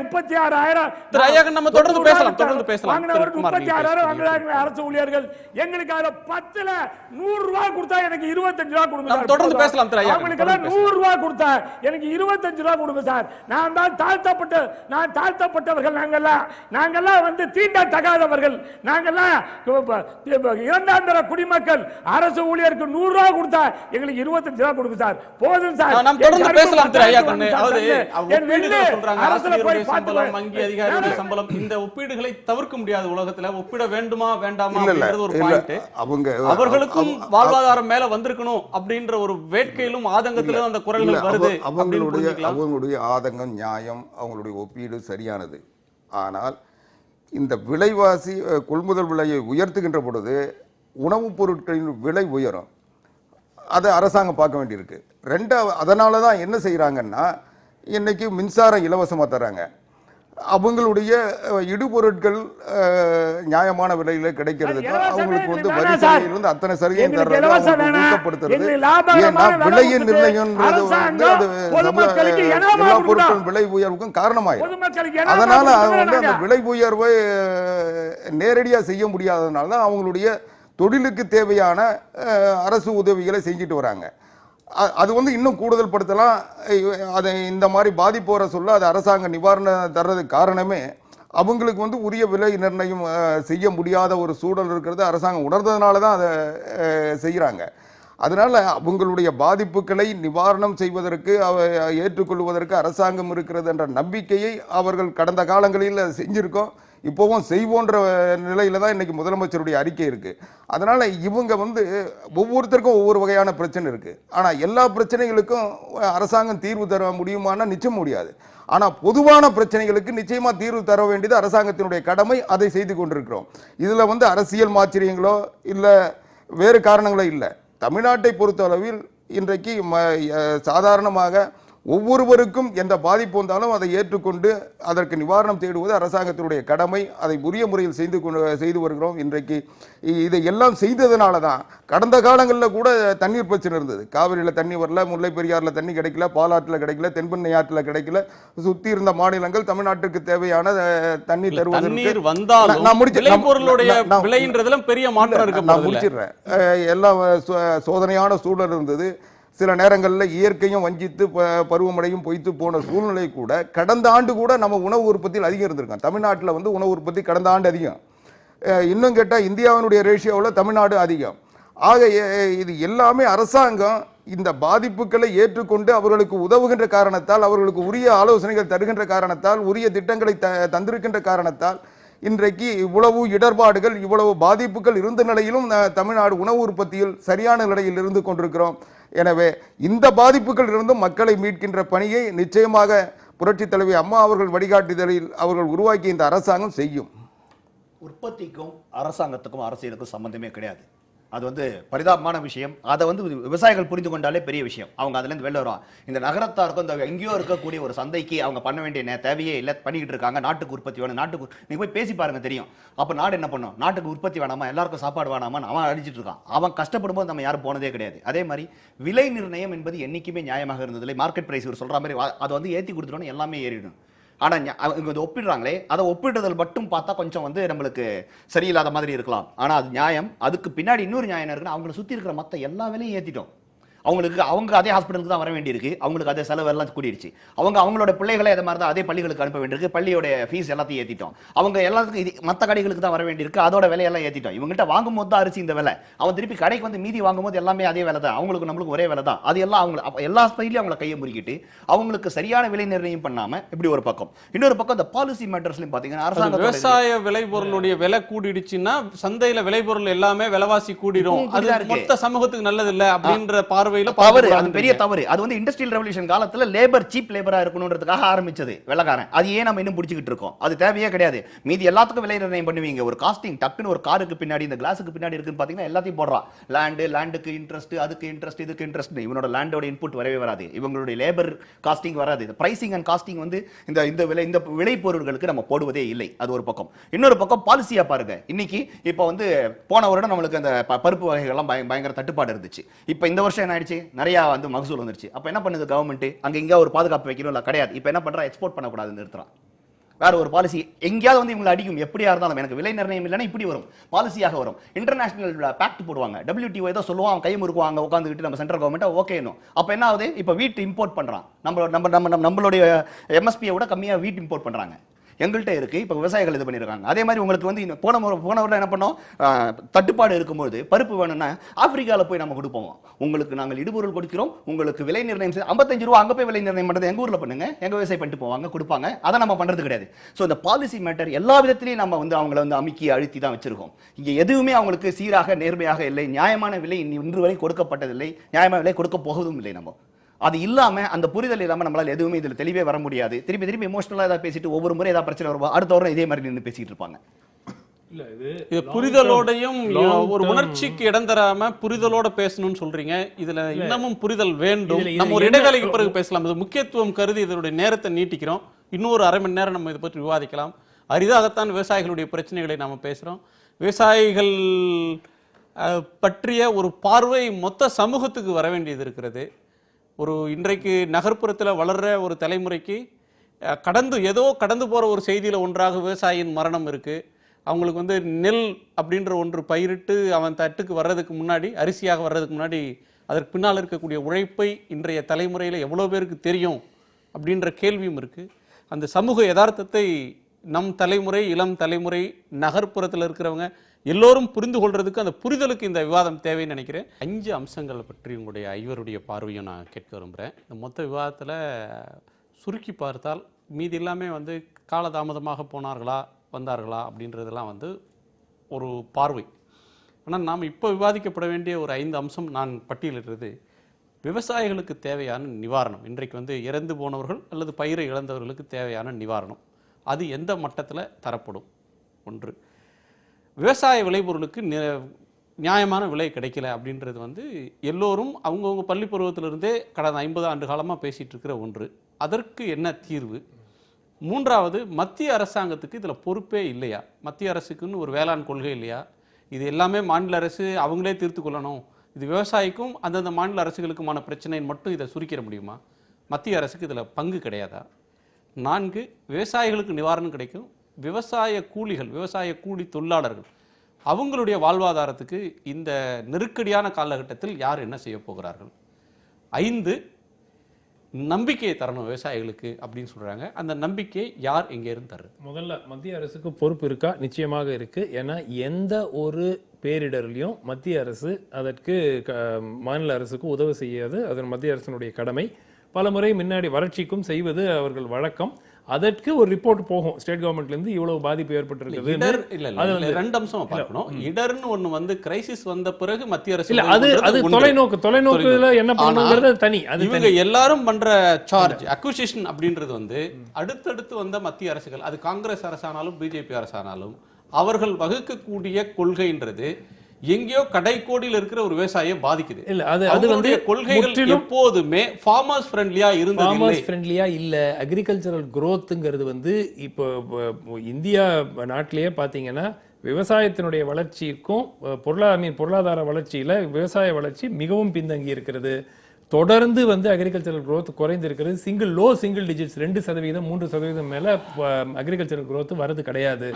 36,000 நம்ம தொடர்ந்து பேசலாம். 36,000 வாங்குறாங்க அரசு ஊழியர்கள். எங்களுக்கு அதுல 10ல 100 ரூபாய் கொடுத்தா எனக்கு 25 ரூபாய் கொடுங்க. தொடர்ந்து பேசலாம். அவங்களுக்கு 100 ரூபாய் கொடுத்தா எனக்கு 25 ரூபாய் கொடுங்க சார். நான் தான் தாழ்த்தப்பட்டவர்கள். நாங்கெல்லாம் தீண்டத்தகாதவர்கள். நாங்கெல்லாம் இரண்டாம் தர குடிமக்கள். அரசு ஊழியருக்கு 100 ரூபாய் கொடுத்தா எங்களுக்கு 25 ரூபாய் கொடுங்க சார். போதும் சார். நாம் தொடர்ந்து பேசலாம். அரசுல ஊழியருடைய போய் பார்த்து சம்பளம், வங்கி அதிகாரியுடைய சம்பளம், இந்த ஒப்பீடுகளை தவிர்க்க முடியாது. உலகத்துல ஒப்பிட வேண்டுமா வேண்டாமா அப்படிங்கிறது ஒரு பாயிண்ட். அவர்களுக்கும் வாழ்வாதாரம் மேல வந்திருக்கணும் அப்படின்ற ஒரு வேட்கையிலும் ஆதங்கத்திலும் அந்த குரல்கள் வருது. அவங்களுடைய ஆதங்கம் நியாயம், அவங்களுடைய ஒப்பீடு சரியானது. ஆனால் இந்த விலைவாசி கொள்முதல் விலையை உயர்த்துகின்ற பொழுது உணவுப் பொருட்களின் விலை உயரும். அதை அரசாங்கம் பார்க்க வேண்டியிருக்கு. அதனால தான் என்ன செய்கிறாங்கன்னா, இன்னைக்கு மின்சாரம் இலவசமாக தராங்க. அவங்களுடைய இடுபொருட்கள் நியாயமான விலையில கிடைக்கிறதுக்கு அவங்களுக்கு வந்து வரி சலுகையிலிருந்து அத்தனை சலுகையும் தர்றது, ஊக்கப்படுத்துறது. ஏன்னா விலையின் நிர்ணயம்ன்றது வந்து அது எல்லா பொருட்களின் விலை உயர்வுக்கும் காரணமாயிடும். அதனால வந்து அந்த விலை உயர்வை நேரடியா செய்ய முடியாததுனால தான் அவங்களுடைய தொழிலுக்கு தேவையான அரசு உதவிகளை செஞ்சுட்டு வராங்க. அது வந்து இன்னும் கூடுதல் படுத்தலாம். அதை இந்த மாதிரி பாதிப்பு வர சொல்ல அது அரசாங்க நிவாரணம் தர்றதுக்கு காரணமே அவங்களுக்கு வந்து உரிய விலை நிர்ணயம் செய்ய முடியாத ஒரு சூழல் இருக்கிறது அரசாங்கம் உணர்ந்ததுனால தான் அதை செய்கிறாங்க. அதனால அவங்களுடைய பாதிப்புகளை நிவாரணம் செய்வதற்கு ஏற்றுக்கொள்வதற்கு அரசாங்கம் இருக்கிறது என்ற நம்பிக்கையை அவர்கள் கடந்த காலங்களில் செஞ்சிருக்கோம், இப்போவும் செய்வோன்ற நிலையில தான் இன்னைக்கு முதலமைச்சருடைய அறிக்கை இருக்கு. அதனால இவங்க வந்து ஒவ்வொருத்தருக்கும் ஒவ்வொரு வகையான பிரச்சனை இருக்கு. ஆனா எல்லா பிரச்சனைகளுக்கும் அரசாங்கம் தீர்வு தர முடியுமானா நிச்சயம் முடியாது. ஆனா பொதுவான பிரச்சனைகளுக்கு நிச்சயமா தீர்வு தர வேண்டியது அரசாங்கத்தினுடைய கடமை. அதை செய்து கொண்டிருக்கிறோம். இதுல வந்து அரசியல் மாச்சரியங்களோ இல்ல வேறு காரணங்களோ இல்லை. தமிழ்நாட்டை பொறுத்தளவில் இன்றைக்கு சாதாரணமாக ஒவ்வொருவருக்கும் எந்த பாதிப்பு வந்தாலும் அதை ஏற்றுக்கொண்டு அதற்கு நிவாரணம் தேடுவது அரசாங்கத்தினுடைய கடமை. அதை உரிய முறையில் செய்து வருகிறோம். இன்றைக்கு இதை எல்லாம் செய்ததுனால தான் கடந்த காலங்களில் கூட தண்ணீர் பிரச்சனை இருந்தது. காவிரியில் தண்ணி வரல, முல்லை பெரியாறில் தண்ணி கிடைக்கல, பாலாற்றில் கிடைக்கல, தென்பெண்ணை ஆற்றில் கிடைக்கல. சுற்றி இருந்த மாநிலங்கள் தமிழ்நாட்டுக்கு தேவையான தண்ணி தருவதற்கு பெரிய மாற்றம் இருக்கு. நான் முடிச்சிடுறேன். எல்லாம் சோதனையான சூழல் இருந்தது. சில நேரங்களில் இயற்கையும் வஞ்சித்து பருவமழையும் பொய்த்து போன சூழ்நிலை கூட கடந்த ஆண்டு கூட நம்ம உணவு உற்பத்தியில் அதிகம் இருந்திருக்கோம். தமிழ்நாட்டில் வந்து உணவு உற்பத்தி கடந்த ஆண்டு அதிகம். இன்னும் கேட்டால் இந்தியாவினுடைய ரேஷியோவில் தமிழ்நாடு அதிகம். ஆக இது எல்லாமே அரசாங்கம் இந்த பாதிப்புகளை ஏற்றுக்கொண்டு அவர்களுக்கு உதவுகின்ற காரணத்தால், அவர்களுக்கு உரிய ஆலோசனைகள் தருகின்ற காரணத்தால், உரிய திட்டங்களை தந்திருக்கின்ற காரணத்தால் இன்றைக்கு இவ்வளவு இடர்பாடுகள், இவ்வளவு பாதிப்புகள் இருந்த நிலையிலும் தமிழ்நாடு உணவு உற்பத்தியில் சரியான நிலையில் இருந்து கொண்டிருக்கிறோம். எனவே இந்த பாதிப்புகள் இருந்தும் மக்களை மீட்கின்ற பணியை நிச்சயமாக புரட்சி தலைவி அம்மா அவர்கள் வழிகாட்டுதலில் அவர்கள் உருவாக்கிய இந்த அரசாங்கம் செய்யும். உற்பத்திக்கும் அரசாங்கத்துக்கும் அரசியலுக்கும் சம்பந்தமே கிடையாது. அது வந்து பரிதாபமான விஷயம். அதை வந்து விவசாயிகள் புரிந்து கொண்டாலே பெரிய விஷயம். அவங்க அதுலேருந்து வெளில வருவாங்க. இந்த நகரத்தாருக்கும் இந்த எங்கேயோ இருக்கக்கூடிய ஒரு சந்தைக்கு அவங்க பண்ண வேண்டிய தேவையே இல்லை, பண்ணிக்கிட்டு இருக்காங்க. நாட்டுக்கு உற்பத்தி வேணும், நாட்டுக்கு நீங்க போய் பேசி பாருங்க தெரியும். அப்போ நாடு என்ன பண்ணும்? நாட்டுக்கு உற்பத்தி வேணாமா, எல்லாருக்கும் சாப்பாடு வேணாமான்னு அவன் அடிச்சிட்டு இருக்கான். அவன் கஷ்டப்படும் போது நம்ம யாரும் போனதே கிடையாது. அதே மாதிரி விலை நிர்ணயம் என்பது என்னைக்குமே நியாயமாக இருந்ததில்லை. மார்க்கெட் பிரைஸ் இவர் சொல்ற மாதிரி அதை வந்து ஏற்றி கொடுத்துட்டோன்னு எல்லாமே ஏறிடும். ஆனா இவங்க ஒப்பிடுறாங்களே, அதை ஒப்பிடுதல் மட்டும் பார்த்தா கொஞ்சம் வந்து நம்மளுக்கு சரியில்லாத மாதிரி இருக்கலாம். ஆனா அது நியாயம். அதுக்கு பின்னாடி இன்னொரு நியாயம் இருக்குன்னா, அவங்களை சுத்தி இருக்கிற மத்த எல்லா வேலையும் ஏத்திட்டோம். அவங்க அதே ஹாஸ்பிட்டலுக்கு தான் வர வேண்டியிருக்கு, அவங்களுக்கு அதே செலவு எல்லாம் கூடிடுச்சு. அவங்களோட பிள்ளைகளை அதே மாதிரி தான் அதே பள்ளிகளுக்கு அனுப்ப வேண்டியிருக்கு, பள்ளியோட ஃபீஸ் எல்லாத்தையும் ஏற்றிட்டோம். அவங்க எல்லாத்துக்கும் மற்ற கடைகளுக்கு தான் வர வேண்டியிருக்கு, அதோட விலையெல்லாம் ஏற்றிட்டோம். இவங்ககிட்ட வாங்கும் போது தான் அரிசி இந்த விலை, அவன் திருப்பி கடைக்கு வந்து மீதி வாங்கும் போது எல்லாமே அதே விலை தான், அவங்களுக்கு நம்மளுக்கு ஒரே விலை தான். அது எல்லாம் அவங்க எல்லா ஸ்பைலையும் அவங்களை கையை முறுக்கிட்டு அவங்களுக்கு சரியான விலை நிர்ணயம் பண்ணாம இப்படி ஒரு பக்கம். இன்னொரு பக்கம் இந்த பாலிசி மேட்டர்ஸ்லையும் பார்த்தீங்கன்னா அரசாங்க விவசாய விளைபொருளுடைய விலை கூடிடுச்சுன்னா சந்தையில விளைபொருள் எல்லாமே விலைவாசி கூடிடும். அது மொத்த சமூகத்துக்கு நல்லது இல்லை அப்படின்ற பார்வையில தவறு. அது பெரிய தவறு. அது வந்து இண்டஸ்ட்ரியல் ரெவல்யூஷன் காலத்துல லேபர் சீப் லேபரா இருக்கணும்ன்றதுக்காக ஆரம்பிச்சது வெள்ளக்காரன். அது ஏன் நம்ம இன்னும் பிடிச்சிக்கிட்டு இருக்கோம்? அது தேவையே கிடையாது. மீதி எல்லாத்துக்கும் விலை நிர்ணயம் பண்ணுவீங்க. ஒரு காஸ்டிங் டக்குன்னு ஒரு காருக்கு பின்னாடி இந்த கிளாஸுக்கு பின்னாடி இருக்குன்னு பாத்தீங்கன்னா எல்லாத்தையும் போடுறான். லேண்டுக்கு இன்ட்ரெஸ்ட், அதுக்கு இன்ட்ரெஸ்ட், இதுக்கு இன்ட்ரெஸ்ட். இவனோட லேண்டோட இன்புட் வரவே வராது, இவங்களுடைய லேபர் காஸ்டிங் வராது. பிரைசிங் அண்ட் காஸ்டிங் வந்து இந்த விலை பொருட்களுக்கு நம்ம போடுவதே இல்லை. அது ஒரு பக்கம். இன்னொரு பக்கம் பாலிசியா பாருங்க. இன்னைக்கு இப்ப வந்து போன வருடம் நம்மளுக்கு அந்த பருப்பு வகைகள்லாம் பயங்கர தட்டுப்பாடு இருந்துச்சு. இப்ப இந்த வருஷம் என்ன ஆயிடுச்சு? நிறைய வந்து மகசூல் வந்துருச்சு. அப்ப என்ன பண்ணுது கவர்மெண்ட்? அங்க இங்க ஒரு பாதுகாப்பு வைக்கணும் இல்ல கிடையாது. இப்ப என்ன பண்றா? எக்ஸ்போர்ட் பண்ணக்கூடாதுன்னு நிறுத்துறான். வேற ஒரு பாலிசி எங்கேயாவது வந்து இவங்களை அடிக்கும். எப்படியா இருந்தாலும் எனக்கு விலை நிர்ணயம் இல்லைன்னா இப்படி வரும், பாலிசியாக வரும். இன்டர்நேஷனல் பேக்ட் போடுவாங்க, WTO ஏதோ சொல்லுவான், கை முறுக்குவாங்க உட்காந்துக்கிட்டு நம்ம சென்ட்ரல் கவர்மெண்ட் ஓகேனும். அப்ப என்ன ஆகுது? இப்ப வீட் இம்போர்ட் பண்றான். நம்மளுடைய MSP விட கம்மியா வீட் இம்போர்ட் பண்றாங்க. எங்கள்கிட்ட இருக்கு. இப்போ விவசாயிகள் இது பண்ணியிருக்காங்க. அதே மாதிரி உங்களுக்கு வந்து போன வருடம் என்ன பண்ணோம், தட்டுப்பாடு இருக்கும்போது பருப்பு வேணும்னா ஆப்பிரிக்காவில் போய் நம்ம கொடுப்போம். உங்களுக்கு நாங்கள் இடுபொருள் கொடுக்கிறோம், உங்களுக்கு விலை நிர்ணயம் செய்து 55 ரூபா அங்கே போய் விலை நிர்ணயம் பண்ணுறது எங்கள் ஊரில் பண்ணுங்க, எங்கள் விவசாயம் பண்ணிட்டு போவாங்க, கொடுப்பாங்க. அதை நம்ம பண்ணுறது கிடையாது. ஸோ இந்த பாலிசி மேட்டர் எல்லா விதத்திலையும் நம்ம வந்து அவங்கள வந்து அமுக்கி அழுத்தி தான் வச்சிருக்கோம். இங்கே எதுவுமே அவங்களுக்கு சீராக நேர்மையாக இல்லை. நியாயமான விலை இன்று வரை கொடுக்கப்பட்டதில்லை, நியாயமான விலை கொடுக்க போவதும் இல்லை. நம்ம அது இல்லாம அந்த புரிதல் இல்லாம நம்மளால எதுவுமே இதுல தெளிவே வர முடியாது. திருப்பி திருப்பி எமோஷனலா ஏதாவது பேசிட்டு ஒவ்வொரு முறை ஏதாவது பிரச்சனை வரும்போது அடுத்த வாரம் இதே மாதிரி நின்று பேசிட்டு இருப்பாங்க. இல்ல இது புரிதலோடையும் ஒரு உணர்ச்சிக்கு இடம் தராம புரிதலோட பேசணும்னு சொல்றீங்க. இதுல இன்னமும் புரிதல் வேண்டும். நம்ம ஒரு இடைவேளைக்கு பிறகு பேசலாம். இது முக்கியத்துவம் கருதி இதனுடைய நேரத்தை நீட்டிக்கிறோம். இன்னொரு அரை மணி நேரம் நம்ம இதை பற்றி விவாதிக்கலாம். அரிதாகத்தான் விவசாயிகளுடைய பிரச்சனைகளை நாம பேசுறோம். விவசாயிகள் பற்றிய ஒரு பார்வை மொத்த சமூகத்துக்கு வர வேண்டியது இருக்கிறது. ஒரு இன்றைக்கு நகர்ப்புறத்தில் வளர்ற ஒரு தலைமுறைக்கு கடந்து போற ஒரு செய்தியில ஒன்றாக விவசாயியின் மரணம் இருக்கு. அவங்களுக்கு வந்து நெல் அப்படின்ற ஒன்று பயிரிட்டு அவன் தட்டுக்கு வர்றதுக்கு முன்னாடி, அரிசியாக வர்றதுக்கு முன்னாடி அதற்கு பின்னால் இருக்கக்கூடிய உழைப்பை இன்றைய தலைமுறையில் எவ்வளோ பேருக்கு தெரியும் அப்படின்ற கேள்வியும் இருக்குது. அந்த சமூக யதார்த்தத்தை நம் தலைமுறை, இளம் தலைமுறை, நகர்ப்புறத்தில் இருக்கிறவங்க எல்லோரும் புரிந்து கொள்றதுக்கு, அந்த புரிதலுக்கு இந்த விவாதம் தேவைன்னு நினைக்கிறேன். 5 அம்சங்களை பற்றி உங்களுடைய ஐவருடைய பார்வையும் நான் கேட்க விரும்புகிறேன். இந்த மொத்த விவாதத்தில் சுருக்கி பார்த்தால் மீதி எல்லாமே வந்து காலதாமதமாக போனார்களா வந்தார்களா அப்படின்றதெல்லாம் வந்து ஒரு பார்வை. ஆனால் நாம் இப்போ விவாதிக்கப்பட வேண்டிய ஒரு 5 அம்சம் நான் பட்டியலிடுறது விவசாயிகளுக்கு தேவையான நிவாரணம். இன்றைக்கு வந்து இறந்து போனவர்கள் அல்லது பயிரை இழந்தவர்களுக்கு தேவையான நிவாரணம் அது எந்த மட்டத்தில் தரப்படும்? ஒன்று, விவசாய விளைபொருளுக்கு நியாயமான விலை கிடைக்கல அப்படின்றது வந்து எல்லோரும் அவங்கவுங்க பள்ளி பருவத்திலிருந்தே கடந்த 50 ஆண்டு காலமாக பேசிகிட்டு இருக்கிற ஒன்று. அதற்கு என்ன தீர்வு? மூன்றாவது, மத்திய அரசாங்கத்துக்கு இதில் பொறுப்பே இல்லையா? மத்திய அரசுக்குன்னு ஒரு வேளாண் கொள்கை இல்லையா? இது எல்லாமே மாநில அரசு அவங்களே தீர்த்து கொள்ளணும், இது விவசாயிக்கும் அந்தந்த மாநில அரசுகளுக்குமான பிரச்சனைன்னு மட்டும் இதை சுருக்கிட முடியுமா? மத்திய அரசுக்கு இதில் பங்கு கிடையாதா? 4, விவசாயிகளுக்கு நிவாரணம் கிடைக்கும், விவசாய கூலிகள், விவசாய கூலி தொழிலாளர்கள் அவங்களுடைய வாழ்வாதாரத்துக்கு இந்த நெருக்கடியான காலகட்டத்தில் யார் என்ன செய்ய போகிறார்கள்? 5, நம்பிக்கையை தரணும் விவசாயிகளுக்கு அப்படின்னு சொல்றாங்க. அந்த நம்பிக்கையை யார் எங்கே இருந்து தர்றது? முதல்ல மத்திய அரசுக்கு பொறுப்பு இருக்கா? நிச்சயமாக இருக்கு. ஏன்னா எந்த ஒரு பேரிடர்லையும் மத்திய அரசு அதற்கு மாநில அரசுக்கு உதவி செய்யாது. அது மத்திய அரசினுடைய கடமை. பல முறை முன்னாடி வறட்சிக்கும் செய்வது அவர்கள் வழக்கம். அதற்கு ஒரு ரிப்போர்ட் போகும் ஸ்டேட் கவர்மெண்ட்ல இருந்து, இவ்வளவு பாதிப்பு ஏற்பட்டிருக்குது. அது 2 அம்சம் பார்க்கணும். இடர்னு ஒண்ணு வந்து கிரைசிஸ் வந்த பிறகு மத்திய அரசு இல்ல, அது தொலைநோக்குல என்ன பண்ணுங்கிறது தனி. அது இவங்க எல்லாரும் பண்ற சார்ஜ் அக்விசிஷன் அப்படின்றது வந்து அடுத்தடுத்து வந்த மத்திய அரசுகள், அது காங்கிரஸ் அரசானாலும் பிஜேபி அரசானாலும் அவர்கள் வகுக்கக்கூடிய கொள்கைன்றது எங்கேயோ கடைக்கோடியில் இருக்கிற ஒரு விவசாயியை பாதிக்குது. இல்ல, அது வந்து கொள்கைகள் எப்போதுமே ஃபார்மர்ஸ் ஃப்ரெண்ட்லியா இருந்தது. ஃபார்மர்ஸ் ஃப்ரெண்ட்லியா இல்ல. அக்ரிகல்ச்சரல் growthங்கிறது வந்து இப்போ இந்தியா நாட்டிலேயே பாத்தீங்கன்னா விவசாயத்தினுடைய வளர்ச்சிக்கும் பொருளாதார வளர்ச்சியில விவசாய வளர்ச்சி மிகவும் பின்தங்கி இருக்கிறது. தொடர்ந்து வந்து அக்ரிகல்ச்சரல் growth குறைந்து இருக்கிறது. லோ சிங்கிள் டிஜிட்ஸ் 2%, 3% மேல அக்ரிகல்ச்சரல் growth வரது கிடையாது.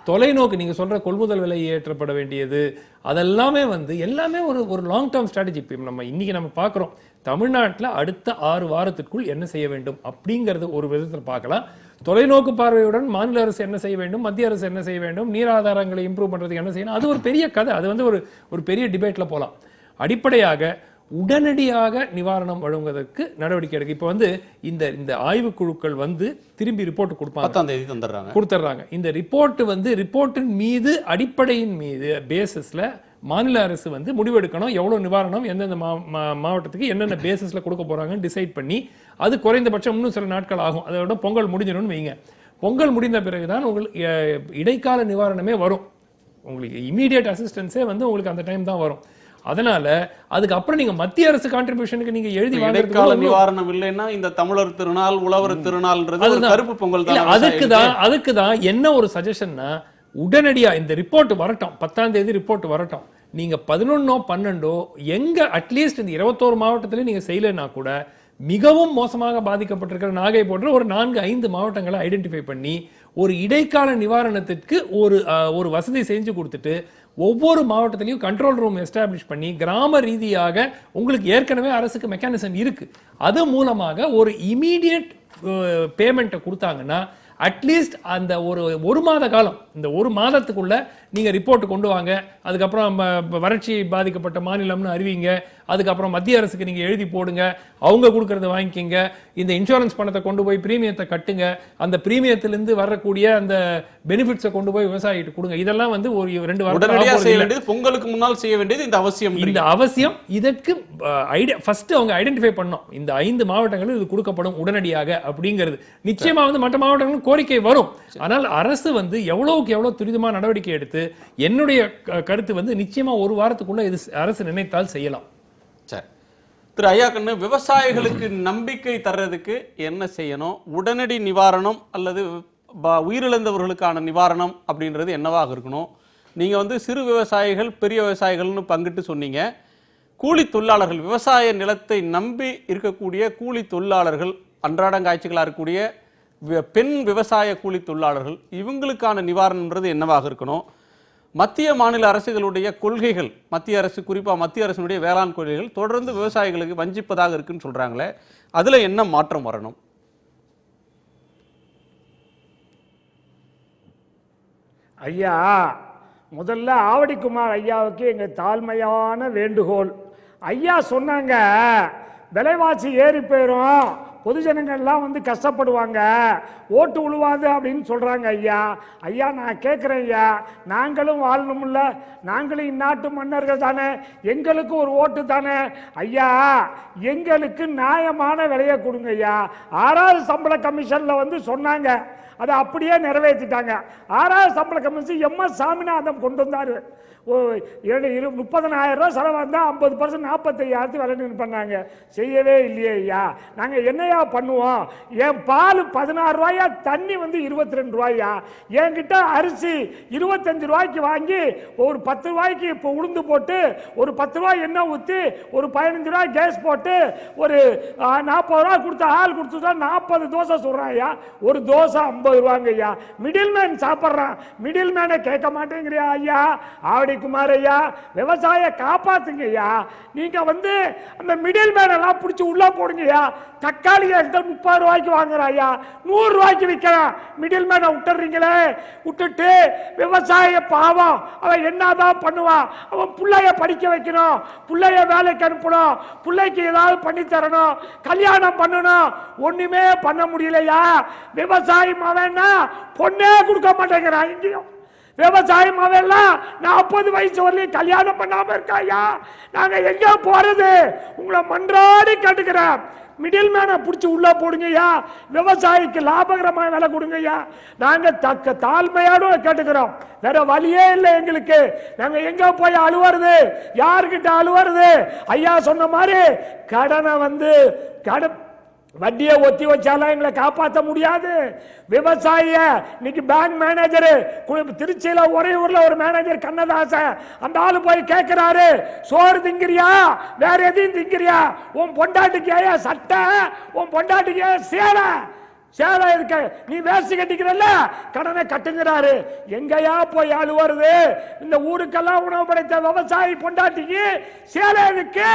தொலைநோக்கு நீங்க சொல்ற கொள்முதல் விலை ஏற்றப்பட வேண்டியது அதெல்லாமே வந்து எல்லாமே ஒரு லாங் டேர்ம் ஸ்ட்ராட்டஜி. நம்ம இன்னைக்கு நம்ம பார்க்குறோம் தமிழ்நாட்டில் அடுத்த 6 வாரத்திற்குள் என்ன செய்ய வேண்டும் அப்படிங்கிறது ஒரு விதத்தில் பார்க்கலாம். தொலைநோக்கு பார்வையுடன் மாநில அரசு என்ன செய்ய வேண்டும், மத்திய அரசு என்ன செய்ய வேண்டும், நீர் ஆதாரங்களை இம்ப்ரூவ் பண்றதுக்கு என்ன செய்யணும், அது ஒரு பெரிய கதை. அது வந்து ஒரு பெரிய டிபேட்ல போகலாம். அடிப்படையாக உடனடியாக நிவாரணம் வழங்குவதற்கு நடவடிக்கை எடுக்க இப்போ வந்து இந்த ஆய்வுக்குழுக்கள் வந்து திரும்பி ரிப்போர்ட் கொடுத்துட்றாங்க. இந்த ரிப்போர்ட்டின் மீது அடிப்படையின் மீது பேசிஸ்ல மாநில அரசு வந்து முடிவெடுக்கணும். எவ்வளவு நிவாரணம் எந்தெந்த மாவட்டத்துக்கு என்னென்ன பேசிஸ்ல கொடுக்க போறாங்கன்னு டிசைட் பண்ணி, அது குறைந்தபட்சம் இன்னும் சில நாட்கள் ஆகும். அதோட பொங்கல் முடிஞ்சிடும்னு வைங்க. பொங்கல் முடிந்த பிறகுதான் உங்களுக்கு இடைக்கால நிவாரணமே வரும். உங்களுக்கு இமீடியட் அசிஸ்டன்ஸே வந்து உங்களுக்கு அந்த டைம் தான் வரும். அதனால அதுக்கு அப்புறம் நீங்க மத்திய அரசு கான்ட்ரிபியூஷனுக்கு நீங்க எழுதி இடைக்கால நிவாரணம் இல்லைன்னா இந்த தமிழர் திருநாள், உழவர் திருநாள்ன்றது கருப்பு பொங்கல் தான். அதுக்குதான் என்ன ஒரு சஜஷன்னா, உடனடியா இந்த ரிப்போர்ட் வரட்டும், 10ஆம் தேதி ரிப்போர்ட் வரட்டும். நீங்க 11, 12 எங்க அட்லீஸ்ட் இந்த 21 மாவட்டத்திலே நீங்க செய்யலைன்னா கூட மிகவும் மோசமாக பாதிக்கப்பட்டிருக்கிற நாகை போன்ற ஒரு 4-5 மாவட்டங்களை ஐடென்டிஃபை பண்ணி ஒரு இடைக்கால நிவாரணத்திற்கு ஒரு வசதி செஞ்சு கொடுத்துட்டு ஒவ்வொரு மாவட்டத்திலையும் கண்ட்ரோல் ரூம் எஸ்டாப்ளிஷ் பண்ணி கிராம ரீதியாக உங்களுக்கு ஏற்கனவே அரசுக்கு மெக்கானிசம் இருக்கு, அது மூலமாக ஒரு இமீடியட் பேமெண்ட்டை கொடுத்தாங்கன்னா அட்லீஸ்ட் அந்த ஒரு மாத காலம், இந்த ஒரு மாதத்துக்குள்ள நீங்க ரிப்போர்ட் கொண்டு வாங்க, அதுக்கப்புறம் வறட்சி பாதிக்கப்பட்ட மாநிலம்னு அறிவிங்க, அதுக்கப்புறம் மத்திய அரசுக்கு நீங்க எழுதி போடுங்க, அவங்க கொடுக்கறத வாங்கிக்கிங்க, இந்த இன்சூரன்ஸ் பணத்தை கொண்டு போய் பிரீமியத்தை கட்டுங்க, அந்த பிரீமியத்திலிருந்து வரக்கூடிய அந்த பெனிஃபிட்ஸை கொண்டு போய் விவசாயிகிட்ட கொடுங்க. இதெல்லாம் வந்து ஒரு 2 வாரம் செய்ய வேண்டியது, பொங்கலுக்கு முன்னால் செய்ய வேண்டியது இந்த அவசியம். இந்த அவசியம் இதற்கு ஃபர்ஸ்ட் அவங்க ஐடென்டிஃபை பண்ணோம். இந்த 5 மாவட்டங்களும் இது கொடுக்கப்படும் உடனடியாக அப்படிங்கிறது. நிச்சயமா வந்து மற்ற மாவட்டங்களும் கோரிக்கை வரும். ஆனால் அரசு வந்து எவ்வளவுக்கு எவ்வளவு துரிதமா நடவடிக்கை எடுத்து, என்னுடைய கருத்து வந்து நிச்சயமா ஒரு வாரத்துக்குள்ள இது அரசு நினைத்தால் செய்யலாம். சரி திரு ஐயாக்கண்ணு, விவசாயிகளுக்கு நம்பிக்கை தர்றதுக்கு என்ன செய்யணும்? உடனடி நிவாரணம் அல்லது உயிரிழந்தவர்களுக்கான நிவாரணம் அப்படின்றது என்னவாக இருக்கணும்? நீங்க வந்து சிறு விவசாயிகள் பெரிய விவசாயிகள்னு பங்கிட்டு சொன்னீங்க. கூலி தொழிலாளர்கள், விவசாய நிலத்தை நம்பி இருக்கக்கூடிய கூலி தொழிலாளர்கள், அன்றாடங்காய்ச்சிகளாக இருக்கக்கூடிய பெண் விவசாய கூலி தொழிலாளர்கள், இவங்களுக்கான நிவாரணம்ன்றது என்னவாக இருக்கணும்? மத்திய மாநில அரசுகளுடைய கொள்கைகள், மத்திய அரசு குறிப்பாக மத்திய அரசினுடைய வேளாண் கொள்கைகள் தொடர்ந்து விவசாயிகளுக்கு வஞ்சிப்பதாக இருக்குன்னு சொல்றாங்களே, அதுல என்ன மாற்றம் வரணும்? ஐயா, முதல்ல ஆவடிக்குமார் ஐயாவுக்கு எங்க தாழ்மையான வேண்டுகோள். ஐயா சொன்னாங்க விலைவாசி ஏறி போயிடும், பொதுஜனங்கள்லாம் வந்து கஷ்டப்படுவாங்க, ஓட்டு உழுவாது அப்படின்னு சொல்றாங்க. ஐயா ஐயா நான் கேட்குறேன் ஐயா, நாங்களும் வாழணும்ல, நாங்களும் இந்நாட்டு மன்னர்கள் தானே, எங்களுக்கு ஒரு ஓட்டு தானே ஐயா, எங்களுக்கு நியாயமான விலையை கொடுங்க ஐயா. 6வது சம்பள கமிஷன்ல வந்து சொன்னாங்க, அதை அப்படியே நிறைவேற்றிட்டாங்க. 6வது சம்பள கமிஷன் MS சாமிநாதன் கொண்டு வந்தாரு. 30,000 ரூபா செலவு வந்தால் 50% 45,000 விலை பண்ணாங்க. செய்யவே இல்லையே ஐயா. நாங்கள் என்னையா பண்ணுவோம்? என் பால் 16 ரூபாயா, தண்ணி வந்து 22 ரூபாயா, என்கிட்ட அரிசி 25 ரூபாய்க்கு வாங்கி ஒரு 10 ரூபாய்க்கு இப்போ உளுந்து போட்டு, ஒரு 10 ரூபாய் எண்ணெய் ஊற்றி, ஒரு 15 ரூபாய் கேஸ் போட்டு, ஒரு 40 ரூபா கொடுத்த ஆள் கொடுத்துட்டா 40 தோசை சொல்கிறான் ஐயா. ஒரு தோசை 50 ரூபாங்க ஐயா. மிடில் மேன் சாப்பிட்றான், மிடில் மேனை கேட்க மாட்டேங்கிறியா ஐயா? குமார் ஐயா, விவசாய காப்பாத்துங்க ஐயா. நீங்க வந்து அந்த மிடில் மேன் எல்லாம் பிடிச்சி உள்ள போடுங்கய்யா. தக்காளி 30 ரூபாய்க்கு வாங்குறா ஐயா, 100 ரூபாய்க்கு விற்கிறான். மிடில் மேனை விட்டுறீங்களே, விட்டுட்டு விவசாய பாவம், அவன் என்னதான் பண்ணுவான்? அவன் பிள்ளைய படிக்க வைக்கணும், பிள்ளைய வேலைக்கு அனுப்பணும், பிள்ளைக்கு ஏதாவது பண்ணி தரணும், கல்யாணம் பண்ணணும், ஒண்ணுமே பண்ண முடியலையா? விவசாயி மவன்னா பொண்ணே கொடுக்க மாட்டேங்கிறான். இங்கேயும் விவசாயம் அவெல்லாம் 40 வயசு வரலையும் கல்யாணம் பண்ணாம இருக்காயா. நாங்க எங்க போறது? உங்களை மன்றாடி கேட்டுக்கிறேன், மிடில் மேனை பிடிச்சி உள்ள போடுங்கய்யா, விவசாயிக்கு லாபகரமான விலை கொடுங்கய்யா. நாங்க தாழ்மையோட கேட்டுக்கிறோம், வேற வழியே இல்லை எங்களுக்கு. நாங்க எங்க போய் அழுவுறது? யாருக்கிட்ட அழுவுறது? ஐயா சொன்ன மாதிரி கடனை வந்து வட்டியை ஒத்தி வச்சாலும் எங்களை காப்பாற்ற முடியாது. விவசாயிய இன்னைக்கு பேங்க் மேனேஜர், திருச்சியில ஒரே ஊர்ல ஒரு மேனேஜர் கண்ணதாசன், அந்த ஆளு போய் கேட்கிறாரு, சோறு திங்கிறியா, வேற எதையும் திங்கிறியா? உன் பொண்டாட்டிக்கு ஏன் சட்டை, உன் பொண்டாட்டிக்கு ஏன் சேலை, சேலை இருக்க, நீ வேஸ்ட் கட்டிக்கிறல்ல, கடனை கட்டுங்கிறாரு. எங்கயா போய் ஆளு வருது? இந்த ஊருக்கெல்லாம் உணவு படைத்த விவசாயி பொண்டாட்டிக்கு சேலை எதுக்கு,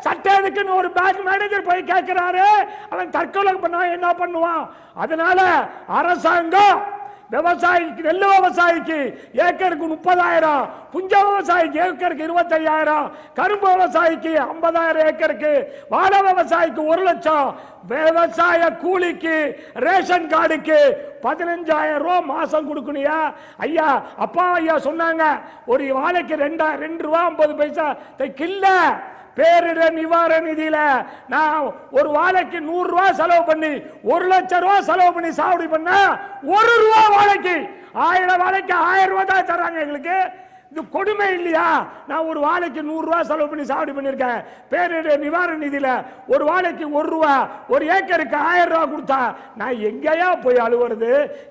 சட்டை எதுக்குன்னு ஒரு பேங்க் மேனேஜர் போய் கேட்கிறாரு. அவன் தற்கொலை பண்ணா என்ன பண்ணுவான்? அதனால அரசாங்கம் விவசாயிக்கு, நெல் விவசாயிக்கு ஏக்கருக்கு 30,000, புஞ்ச விவசாயிக்கு ஏக்கருக்கு 25,000, கரும்பு விவசாயிக்கு 50,000 ஏக்கருக்கு, வாழை விவசாயிக்கு 1 லட்சம், விவசாய கூலிக்கு ரேஷன் கார்டுக்கு 15,000 ரூபா மாசம் கொடுக்கணுயா. ஐயா அப்பா ஐயா சொன்னாங்க, ஒரு வாழைக்கு 2 ரூபா 50 பைசா கில்ல. பேரிடர் நிவாரண நிதியில நான் ஒரு வாழைக்கு 100 ரூபா செலவு பண்ணி 1 லட்சம் ரூபா செலவு பண்ணி சாகுபடி பண்ணா 1 ரூபா வாழைக்கு, 1000 வாழைக்கு 1000 ரூபா தான் தர்றாங்க எங்களுக்கு. இது கொடுமை இல்லையா? நான் ஒரு வாழைக்கு 100 ரூபா செலவு பண்ணி சாகுபடி பண்ணியிருக்கேன். பேரிடர் நிவாரண நிதியில ஒரு வாழைக்கு 1 ரூபா, ஒரு ஏக்கருக்கு 1000 ரூபா கொடுத்தா நான் எங்கேயா போய் அழுவுறது?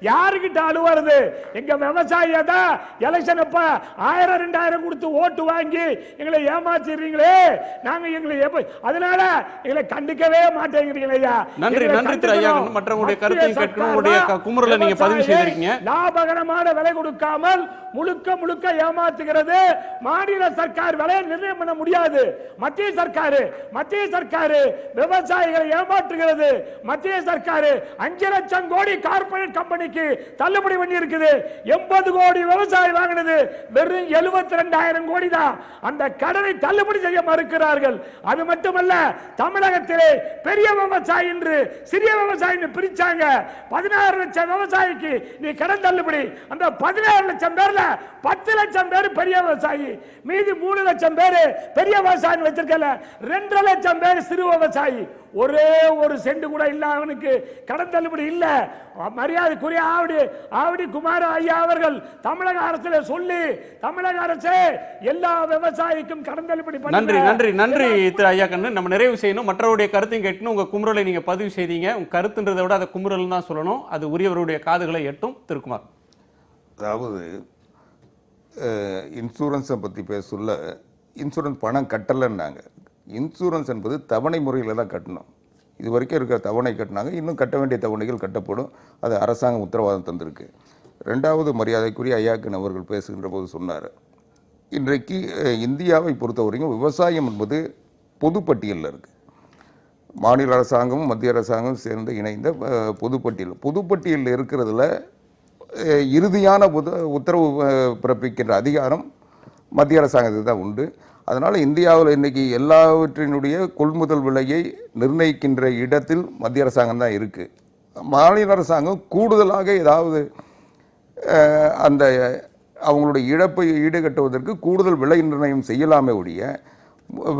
யாருக்கிட்ட அழுவுறது? எங்க விவசாயிய தான் எலெக்ஷன் அப்ப 1000 2000 கொடுத்து ஓட்டு வாங்கி எங்களை ஏமாத்திடுறீங்களே. நாங்க எங்களை அதனால எங்களை கண்டுக்கவே மாட்டேங்கிறீங்களா? நன்றி நன்றி திரு ஐயா. மற்றவங்களுடைய கருத்தையும் கேட்கணும், உங்களுடைய குமுறலை நீங்க பதிவு செய்திருக்கீங்க. லாபகரமான விலை கொடுக்காமல் முழுக்க முழுக்க ஏமாற்றி ஏமாத்துகிறது. மாநில சர்க்கார் விலையை நிர்ணயம் பண்ண முடியாது. மத்திய சர்க்கார் விவசாயிகளை ஏமாற்றுகிறது. மத்திய சர்க்கார் 5 லட்சம் கோடி கார்ப்பரேட் கம்பெனிக்கு தள்ளுபடி பண்ணி இருக்குது. 80 கோடி விவசாயி வாங்கினது வெறும் 72,000 கோடி தான். அந்த கடனை தள்ளுபடி செய்ய மறுக்கிறார்கள். அது மட்டுமல்ல, தமிழகத்திலே பெரிய விவசாயி என்று சிறிய விவசாயி பிரிச்சாங்க. 16 லட்சம் விவசாயிக்கு நீ கடன் தள்ளுபடி. அந்த 17 லட்சம் பேர்ல 10 லட்சம் பேர் பெரிய விவசாயி, மீதி 3 லட்சம் பேர் பெரிய விவசாயி வச்சிருக்கல. 2 லட்சம் பேர் சிறு விவசாயி. ஒரே ஒரு சென்ட் கூட இல்ல அவனுக்கு கடன் தள்ளுபடி இல்ல. மரியாதைக்குரிய ஆவடி குமார ஐயா அவர்கள் தமிழக அரசுல சொல்லி, தமிழக அரசு எல்லா விவசாயிக்கும் கடன் தள்ளுபடி பண்ணி. நன்றி நன்றி நன்றி திரு ஐயா கண்ணு. நம்ம நிறைவு செய்யணும். மற்றவருடைய கருத்தையும் கேட்கணும். உங்க குமுறலை நீங்க பதிவு செய்தீங்க. உங்க கருத்துன்றதை விட அதை குமுறல் தான் சொல்லணும். அது உரியவருடைய காதுகளை எட்டும். திருக்குமார், அதாவது இன்சூரன்ஸை பற்றி பேசல, இன்சூரன்ஸ் பணம் கட்டலைன்னாங்க. இன்சூரன்ஸ் என்பது தவணை முறையில் தான் கட்டணும். இது வரைக்கும் இருக்கிற தவணை கட்டினாங்க, இன்னும் கட்ட வேண்டிய தவணைகள் கட்டப்படும். அது அரசாங்கம் உத்தரவாதம் தந்திருக்கு. ரெண்டாவது, மரியாதைக்குரிய ஐயாக்கன் அவர்கள் பேசுகின்ற போது சொன்னார், இன்றைக்கு இந்தியாவை பொறுத்தவரைக்கும் விவசாயம் என்பது பொதுப்பட்டியலில் இருக்குது. மாநில அரசாங்கமும் மத்திய அரசாங்கமும் சேர்ந்து இணைந்த பொதுப்பட்டியலில் இருக்கிறதுல இறுதியான உத்தரவு பிறப்பிக்கின்ற அதிகாரம் மத்திய அரசாங்கத்துக்கு தான் உண்டு. அதனால் இந்தியாவில் இன்றைக்கி எல்லாவற்றினுடைய கொள்முதல் விலையை நிர்ணயிக்கின்ற இடத்தில் மத்திய அரசாங்கம் தான் இருக்குது. மாநில அரசாங்கம் கூடுதலாக ஏதாவது அந்த அவங்களுடைய இழப்பை ஈடுகட்டுவதற்கு கூடுதல் விலை நிர்ணயம் செய்யலாமே ஒழிய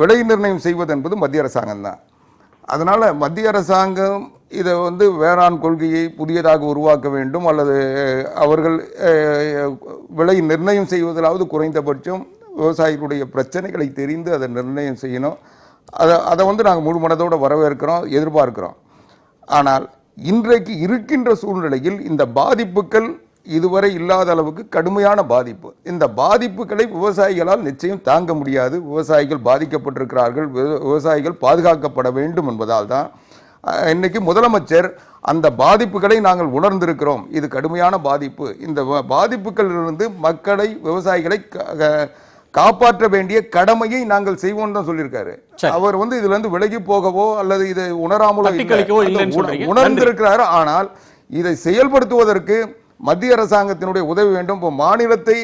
விலை நிர்ணயம் செய்வது என்பது மத்திய அரசாங்கம் தான். அதனால் மத்திய அரசாங்கம் இதை வேளாண் கொள்கையை புதியதாக உருவாக்க வேண்டும், அல்லது அவர்கள் விலை நிர்ணயம் செய்வதிலாவது குறைந்தபட்சம் விவசாயிகளுடைய பிரச்சனைகளை தெரிந்து அதை நிர்ணயம் செய்யணும். அதை நாங்கள் முழு மனதோடு வரவேற்கிறோம், எதிர்பார்க்கிறோம். ஆனால் இன்றைக்கு இருக்கின்ற சூழ்நிலையில் இந்த பாதிப்புகள் இதுவரை இல்லாத அளவுக்கு கடுமையான பாதிப்பு. இந்த பாதிப்புகளை விவசாயிகளால் நிச்சயம் தாங்க முடியாது. விவசாயிகள் பாதிக்கப்பட்டிருக்கிறார்கள், விவசாயிகள் பாதுகாக்கப்பட வேண்டும் என்பதால் தான் இன்னைக்கு முதலமைச்சர் அந்த பாதிப்புகளை நாங்கள் உணர்ந்திருக்கிறோம், இது கடுமையான பாதிப்பு, இந்த பாதிப்புகளிலிருந்து மக்களை விவசாயிகளை காப்பாற்ற வேண்டிய கடமையை நாங்கள் செய்வோம் தான் சொல்லியிருக்காரு. அவர் இதுல இருந்து விலகி போகவோ அல்லது இதை உணராமலோ உணர்ந்திருக்கிறாரு. ஆனால் இதை செயல்படுத்துவதற்கு மத்திய அரசாங்கத்தினுடைய உதவி வேண்டும். இப்போ மாநிலத்தை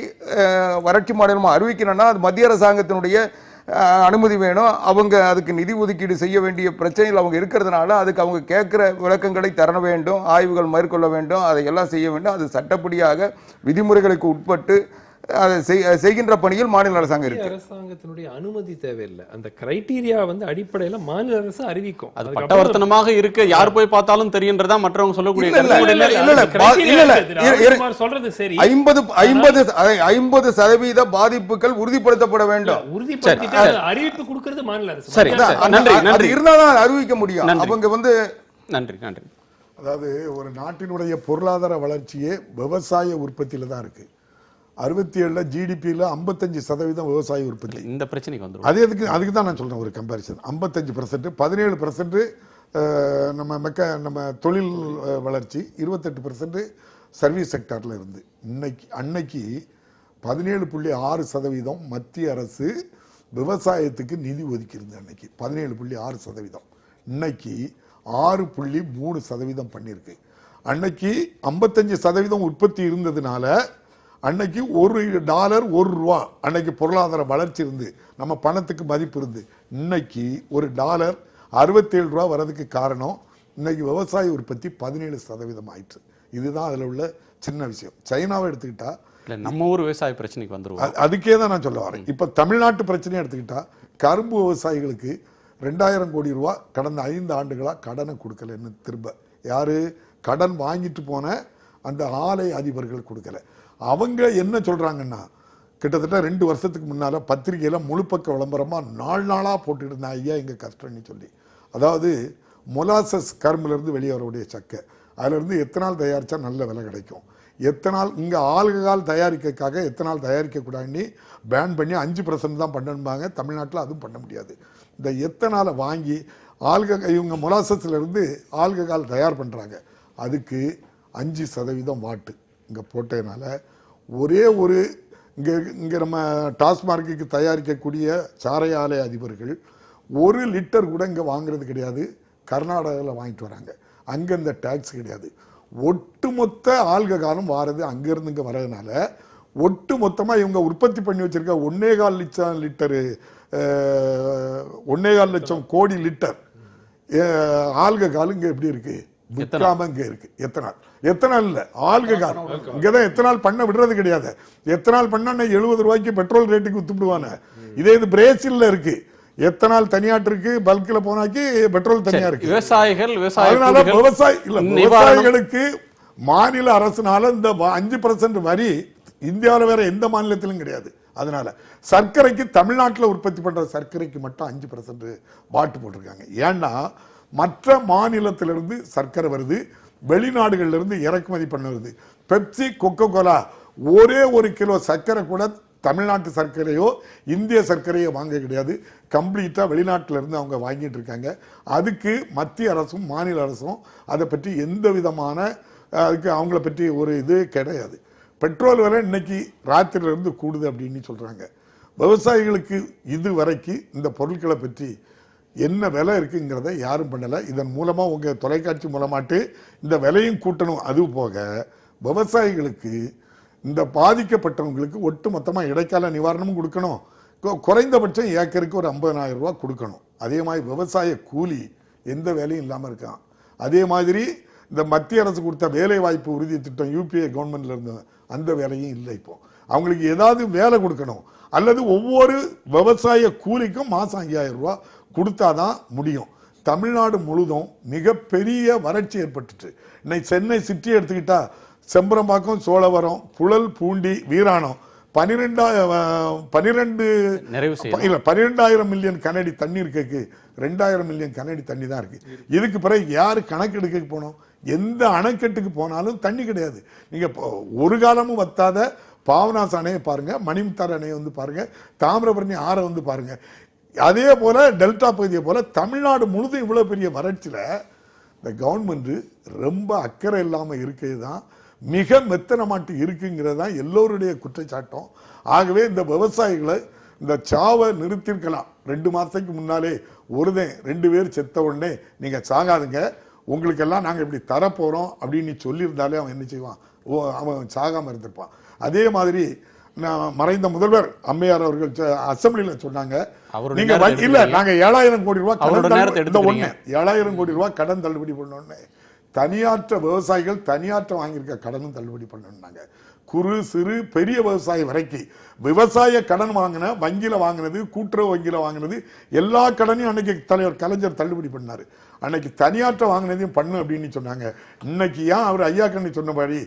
வறட்சி மாநிலமாக அறிவிக்கணும்னா அது மத்திய அரசாங்கத்தினுடைய அனுமதி வேணும். அவங்க அதுக்கு நிதி ஒதுக்கீடு செய்ய வேண்டிய பிரச்சனைகள் அவங்க இருக்கிறதுனால அதுக்கு அவங்க கேட்குற விளக்கங்களை தர வேண்டும், ஆய்வுகள் மேற்கொள்ள வேண்டும், அதையெல்லாம் செய்ய வேண்டும். அது சட்டப்படியாக விதிமுறைகளுக்கு உட்பட்டு அதை செய்கின்ற பணியில் மாநில அரசாங்கம் இருக்கு. அரசாங்கத்தினுடைய அனுமதி தேவையில்லை. அந்த கிரைட்டீரியா அடிப்படையில் மாநில அரசு அறிவிக்கும். அது பட்டவர்த்தனமாக இருக்கு, யார் போய் பார்த்தாலும் தெரியுன்றதா மற்றவங்க சொல்லக்கூடிய சொல்றது சரி. 50% பாதிப்புகள் உறுதிப்படுத்தப்பட வேண்டும். அறிவிப்பு கொடுக்கிறது மாநில அரசு. சரி, நன்றி நன்றி. இருந்தாதான் அறிவிக்க முடியும். அவங்க நன்றி நன்றி. அதாவது ஒரு நாட்டினுடைய பொருளாதார வளர்ச்சியே விவசாய உற்பத்தியில தான் இருக்கு. 67 ஜிடிபியில் 55% விவசாய உற்பத்தி. இந்த பிரச்சனைக்கு வந்துடும். அதுக்கு தான் நான் சொல்றேன் ஒரு கம்பேரிசன். 55%, 17% நம்ம தொழில் வளர்ச்சி, 28% சர்வீஸ் செக்டார்ல இருந்து. அன்னைக்கு 17.6% மத்திய அரசு விவசாயத்துக்கு நிதி ஒதுக்கியிருந்து. அன்னைக்கு 17.6%. இன்னைக்கு 6.3% பண்ணியிருக்கு. அன்னைக்கு 55% உற்பத்தி இருந்ததுனால அன்னைக்கு $1 1 அன்னைக்கு பொருளாதார வளர்ச்சி இருந்து நம்ம பணத்துக்கு மதிப்பு இருந்து. இன்னைக்கு $1 67 வர்றதுக்கு காரணம் இன்னைக்கு விவசாய உற்பத்தி 17% ஆயிற்று. இதுதான் அதுல உள்ள சின்ன விஷயம். சைனாவை எடுத்துக்கிட்டா நம்ம ஊர் விவசாய பிரச்சனைக்கு வந்துருவோம். அதுக்கே தான் நான் சொல்ல வரேன். இப்ப தமிழ்நாட்டு பிரச்சனையை எடுத்துக்கிட்டா கரும்பு விவசாயிகளுக்கு 2000 கோடி ரூபாய் கடந்த 5 ஆண்டுகளா கடனை கொடுக்கலன்னு திரும்ப யாரு கடன் வாங்கிட்டு போன அந்த ஆலை அதிபர்கள் கொடுக்கல. அவங்க என்ன சொல்றாங்கன்னா, கிட்டத்தட்ட 2 வருஷத்துக்கு முன்னால பத்திரிகையில முழுப்பக்க விளம்பரமா நாளா போட்டுட்டு இருந்தா ஐயா எங்க கஷ்டம்னு சொல்லி. அதாவது மொலாசஸ் கரும்புல இருந்து வெளியே வரக்கூடிய சக்கை, அதுல இருந்து எத்தனால் தயாரிச்சா நல்ல விலை கிடைக்கும். எத்தனால் இங்க ஆல்கஹால் தயாரிக்கிறதுக்காக எத்தனால் தயாரிக்க கூடாதுன்னு பேன் பண்ணி 5% தான் பண்ணணும்பாங்க. தமிழ்நாட்டில் அதுவும் பண்ண முடியாது. இந்த எத்தனாலை வாங்கி இவங்க மொலாசஸ்ல இருந்து ஆல்கஹால் தயார் பண்றாங்க. அதுக்கு 5% வாட்டு இங்க போட்டதுனால ஒரே ஒரு இங்கே நம்ம டாஸ்மார்க்குக்கு தயாரிக்கக்கூடிய சாராய ஆலை அதிபர்கள் 1 லிட்டர் கூட இங்கே வாங்குறது கிடையாது. கர்நாடகாவில் வாங்கிட்டு வராங்க. அங்கே இந்த டேக்ஸ் கிடையாது. ஒட்டுமொத்த ஆல்கஹாலும் வாரது அங்கேருந்து இங்கே வர்றதுனால ஒட்டு மொத்தமாக இவங்க உற்பத்தி பண்ணி வச்சிருக்க 1.25 லட்சம் கோடி லிட்டர் ஆல்கஹால் இங்கே எப்படி இருக்கு? விற்காம இங்கே இருக்கு. எத்தனால் இல்ல ஆல்கஹால் இங்கதான் எத்தனால் பண்ண விடுறது கிடையாது. எத்தனால் பண்ண 70 ரூபாய்க்கு பெட்ரோல் ரேட்டுக்கு வித்துடுவாங்க. இதே இது பிரேசில்ல இருக்கு. எத்தனால் தனியாட்டு இருக்கு, பல்கில் போனாக்கி பெட்ரோல் தனியா இருக்கு. விவசாயிகளுக்கு மாநில அரசுனால இந்த 5% வரி இந்தியாவில் வேற எந்த மாநிலத்திலும் கிடையாது. அதனால சர்க்கரைக்கு தமிழ்நாட்டில் உற்பத்தி பண்ற சர்க்கரைக்கு மட்டும் 5% பாட்டு போட்டிருக்காங்க. ஏன்னா மற்ற மாநிலத்திலிருந்து சர்க்கரை வருது, வெளிநாடுகள்ல இருந்து இறக்குமதி பண்ண வருது. பெப்சி, கொக்கோ கோலா ஒரே 1 கிலோ சர்க்கரை கூட தமிழ்நாட்டு சர்க்கரையோ இந்திய சர்க்கரையோ வாங்க கிடையாது. கம்ப்ளீட்டா வெளிநாட்டில இருந்து அவங்க வாங்கிட்டு இருக்காங்க. அதுக்கு மத்திய அரசும் மாநில அரசும் அதை பற்றி எந்த விதமான அதுக்கு அவங்கள பற்றி ஒரு இது கிடையாது. பெட்ரோல் விலை இன்னைக்கு ராத்திரில இருந்து கூடுது அப்படின்னு சொல்றாங்க. விவசாயிகளுக்கு இது வரைக்கும் இந்த பொருட்களை பற்றி என்ன விலை இருக்குங்கிறத யாரும் பண்ணல. இதன் மூலமா உங்க தொலைக்காட்சி மூலமாட்டு இந்த விலையும் கூட்டணும். அது போக விவசாயிகளுக்கு இந்த பாதிக்கப்பட்டவங்களுக்கு ஒட்டு மொத்தமா இடைக்கால நிவாரணமும் கொடுக்கணும். குறைந்தபட்சம் ஏக்கருக்கு ஒரு 50,000 ரூபாய் கொடுக்கணும். அதே மாதிரி விவசாய கூலி எந்த வேலையும் இல்லாம இருக்கான். அதே மாதிரி இந்த மத்திய அரசு கொடுத்த வேலை வாய்ப்பு உறுதி திட்டம் யூபிஏ கவர்மெண்ட்ல இருந்து அந்த வேலையும் இல்லை. இப்போ அவங்களுக்கு ஏதாவது வேலை கொடுக்கணும். அல்லது ஒவ்வொரு விவசாய கூலிக்கும் மாசம் 5,000 ரூபாய் கொடுத்தாதான் முடியும். தமிழ்நாடு முழுதும் மிகப்பெரிய வறட்சி ஏற்பட்டுச்சு. இன்னைக்கு சென்னை சிட்டி எடுத்துக்கிட்டா செம்பரம்பாக்கம், சோழவரம், புழல், பூண்டி, வீராணம் 12,000 மில்லியன் கனடி தண்ணி இருக்கு. 2,000 மில்லியன் கனடி தண்ணி தான் இருக்கு. இதுக்கு பிறகு யாரு கணக்கு எடுக்க போனோம்? எந்த அணைக்கட்டுக்கு போனாலும் தண்ணி கிடையாது. நீங்க ஒரு காலமும் வத்தாத பாவனாஸ் அணையை பாருங்க, மணிமுத்தாறு அணையை வந்து பாருங்க, தாமிரபரணி ஆறை வந்து பாருங்க. அதே போல டெல்டா பகுதியை போல தமிழ்நாடு முழுதும் இவ்வளவு பெரிய வறட்சியில இந்த கவர்மெண்ட் ரொம்ப அக்கறை இல்லாம இருக்கிறது தான் மிக மெத்தனமாட்டு இருக்குங்கிறது தான் எல்லோருடைய குற்றச்சாட்டம். ஆகவே இந்த விவசாயிகளை இந்த சாவை நிறுத்திருக்கலாம். 2 மாசத்துக்கு முன்னாலே 2 பேர் செத்த உடனே நீங்க சாகாதுங்க, உங்களுக்கெல்லாம் நாங்கள் இப்படி தரப்போறோம் அப்படின்னு சொல்லியிருந்தாலே அவன் என்ன செய்வான்? அவன் சாகாம இருந்திருப்பான். அதே மாதிரி மறைந்த முதல்வர் அம்மையார் அவர்கள் அசம்பிளியில் சொன்னாங்க, நீங்க இல்ல நாங்க 7,000 கோடி ரூபாய் 7,000 கோடி ரூபாய் கடன் தள்ளுபடி பண்ணோன்னு தனியாற்ற விவசாயிகள் தனியாற்ற வாங்கியிருக்க கடனும் தள்ளுபடி பண்ணாங்க. குறு சிறு பெரிய விவசாயி வரைக்கும் விவசாய கடன் வாங்கின வங்கியில வாங்கினது, கூட்டுறவு வங்கியில வாங்கினது எல்லா கடனையும் அன்னைக்கு தலைவர் கலைஞர் தள்ளுபடி பண்ணாரு. அன்னைக்கு தனியாற்ற வாங்கினதையும் பண்ணு அப்படின்னு சொன்னாங்க. இன்னைக்கு ஏன் அவர் ஐயா கண்ணி சொன்னபடி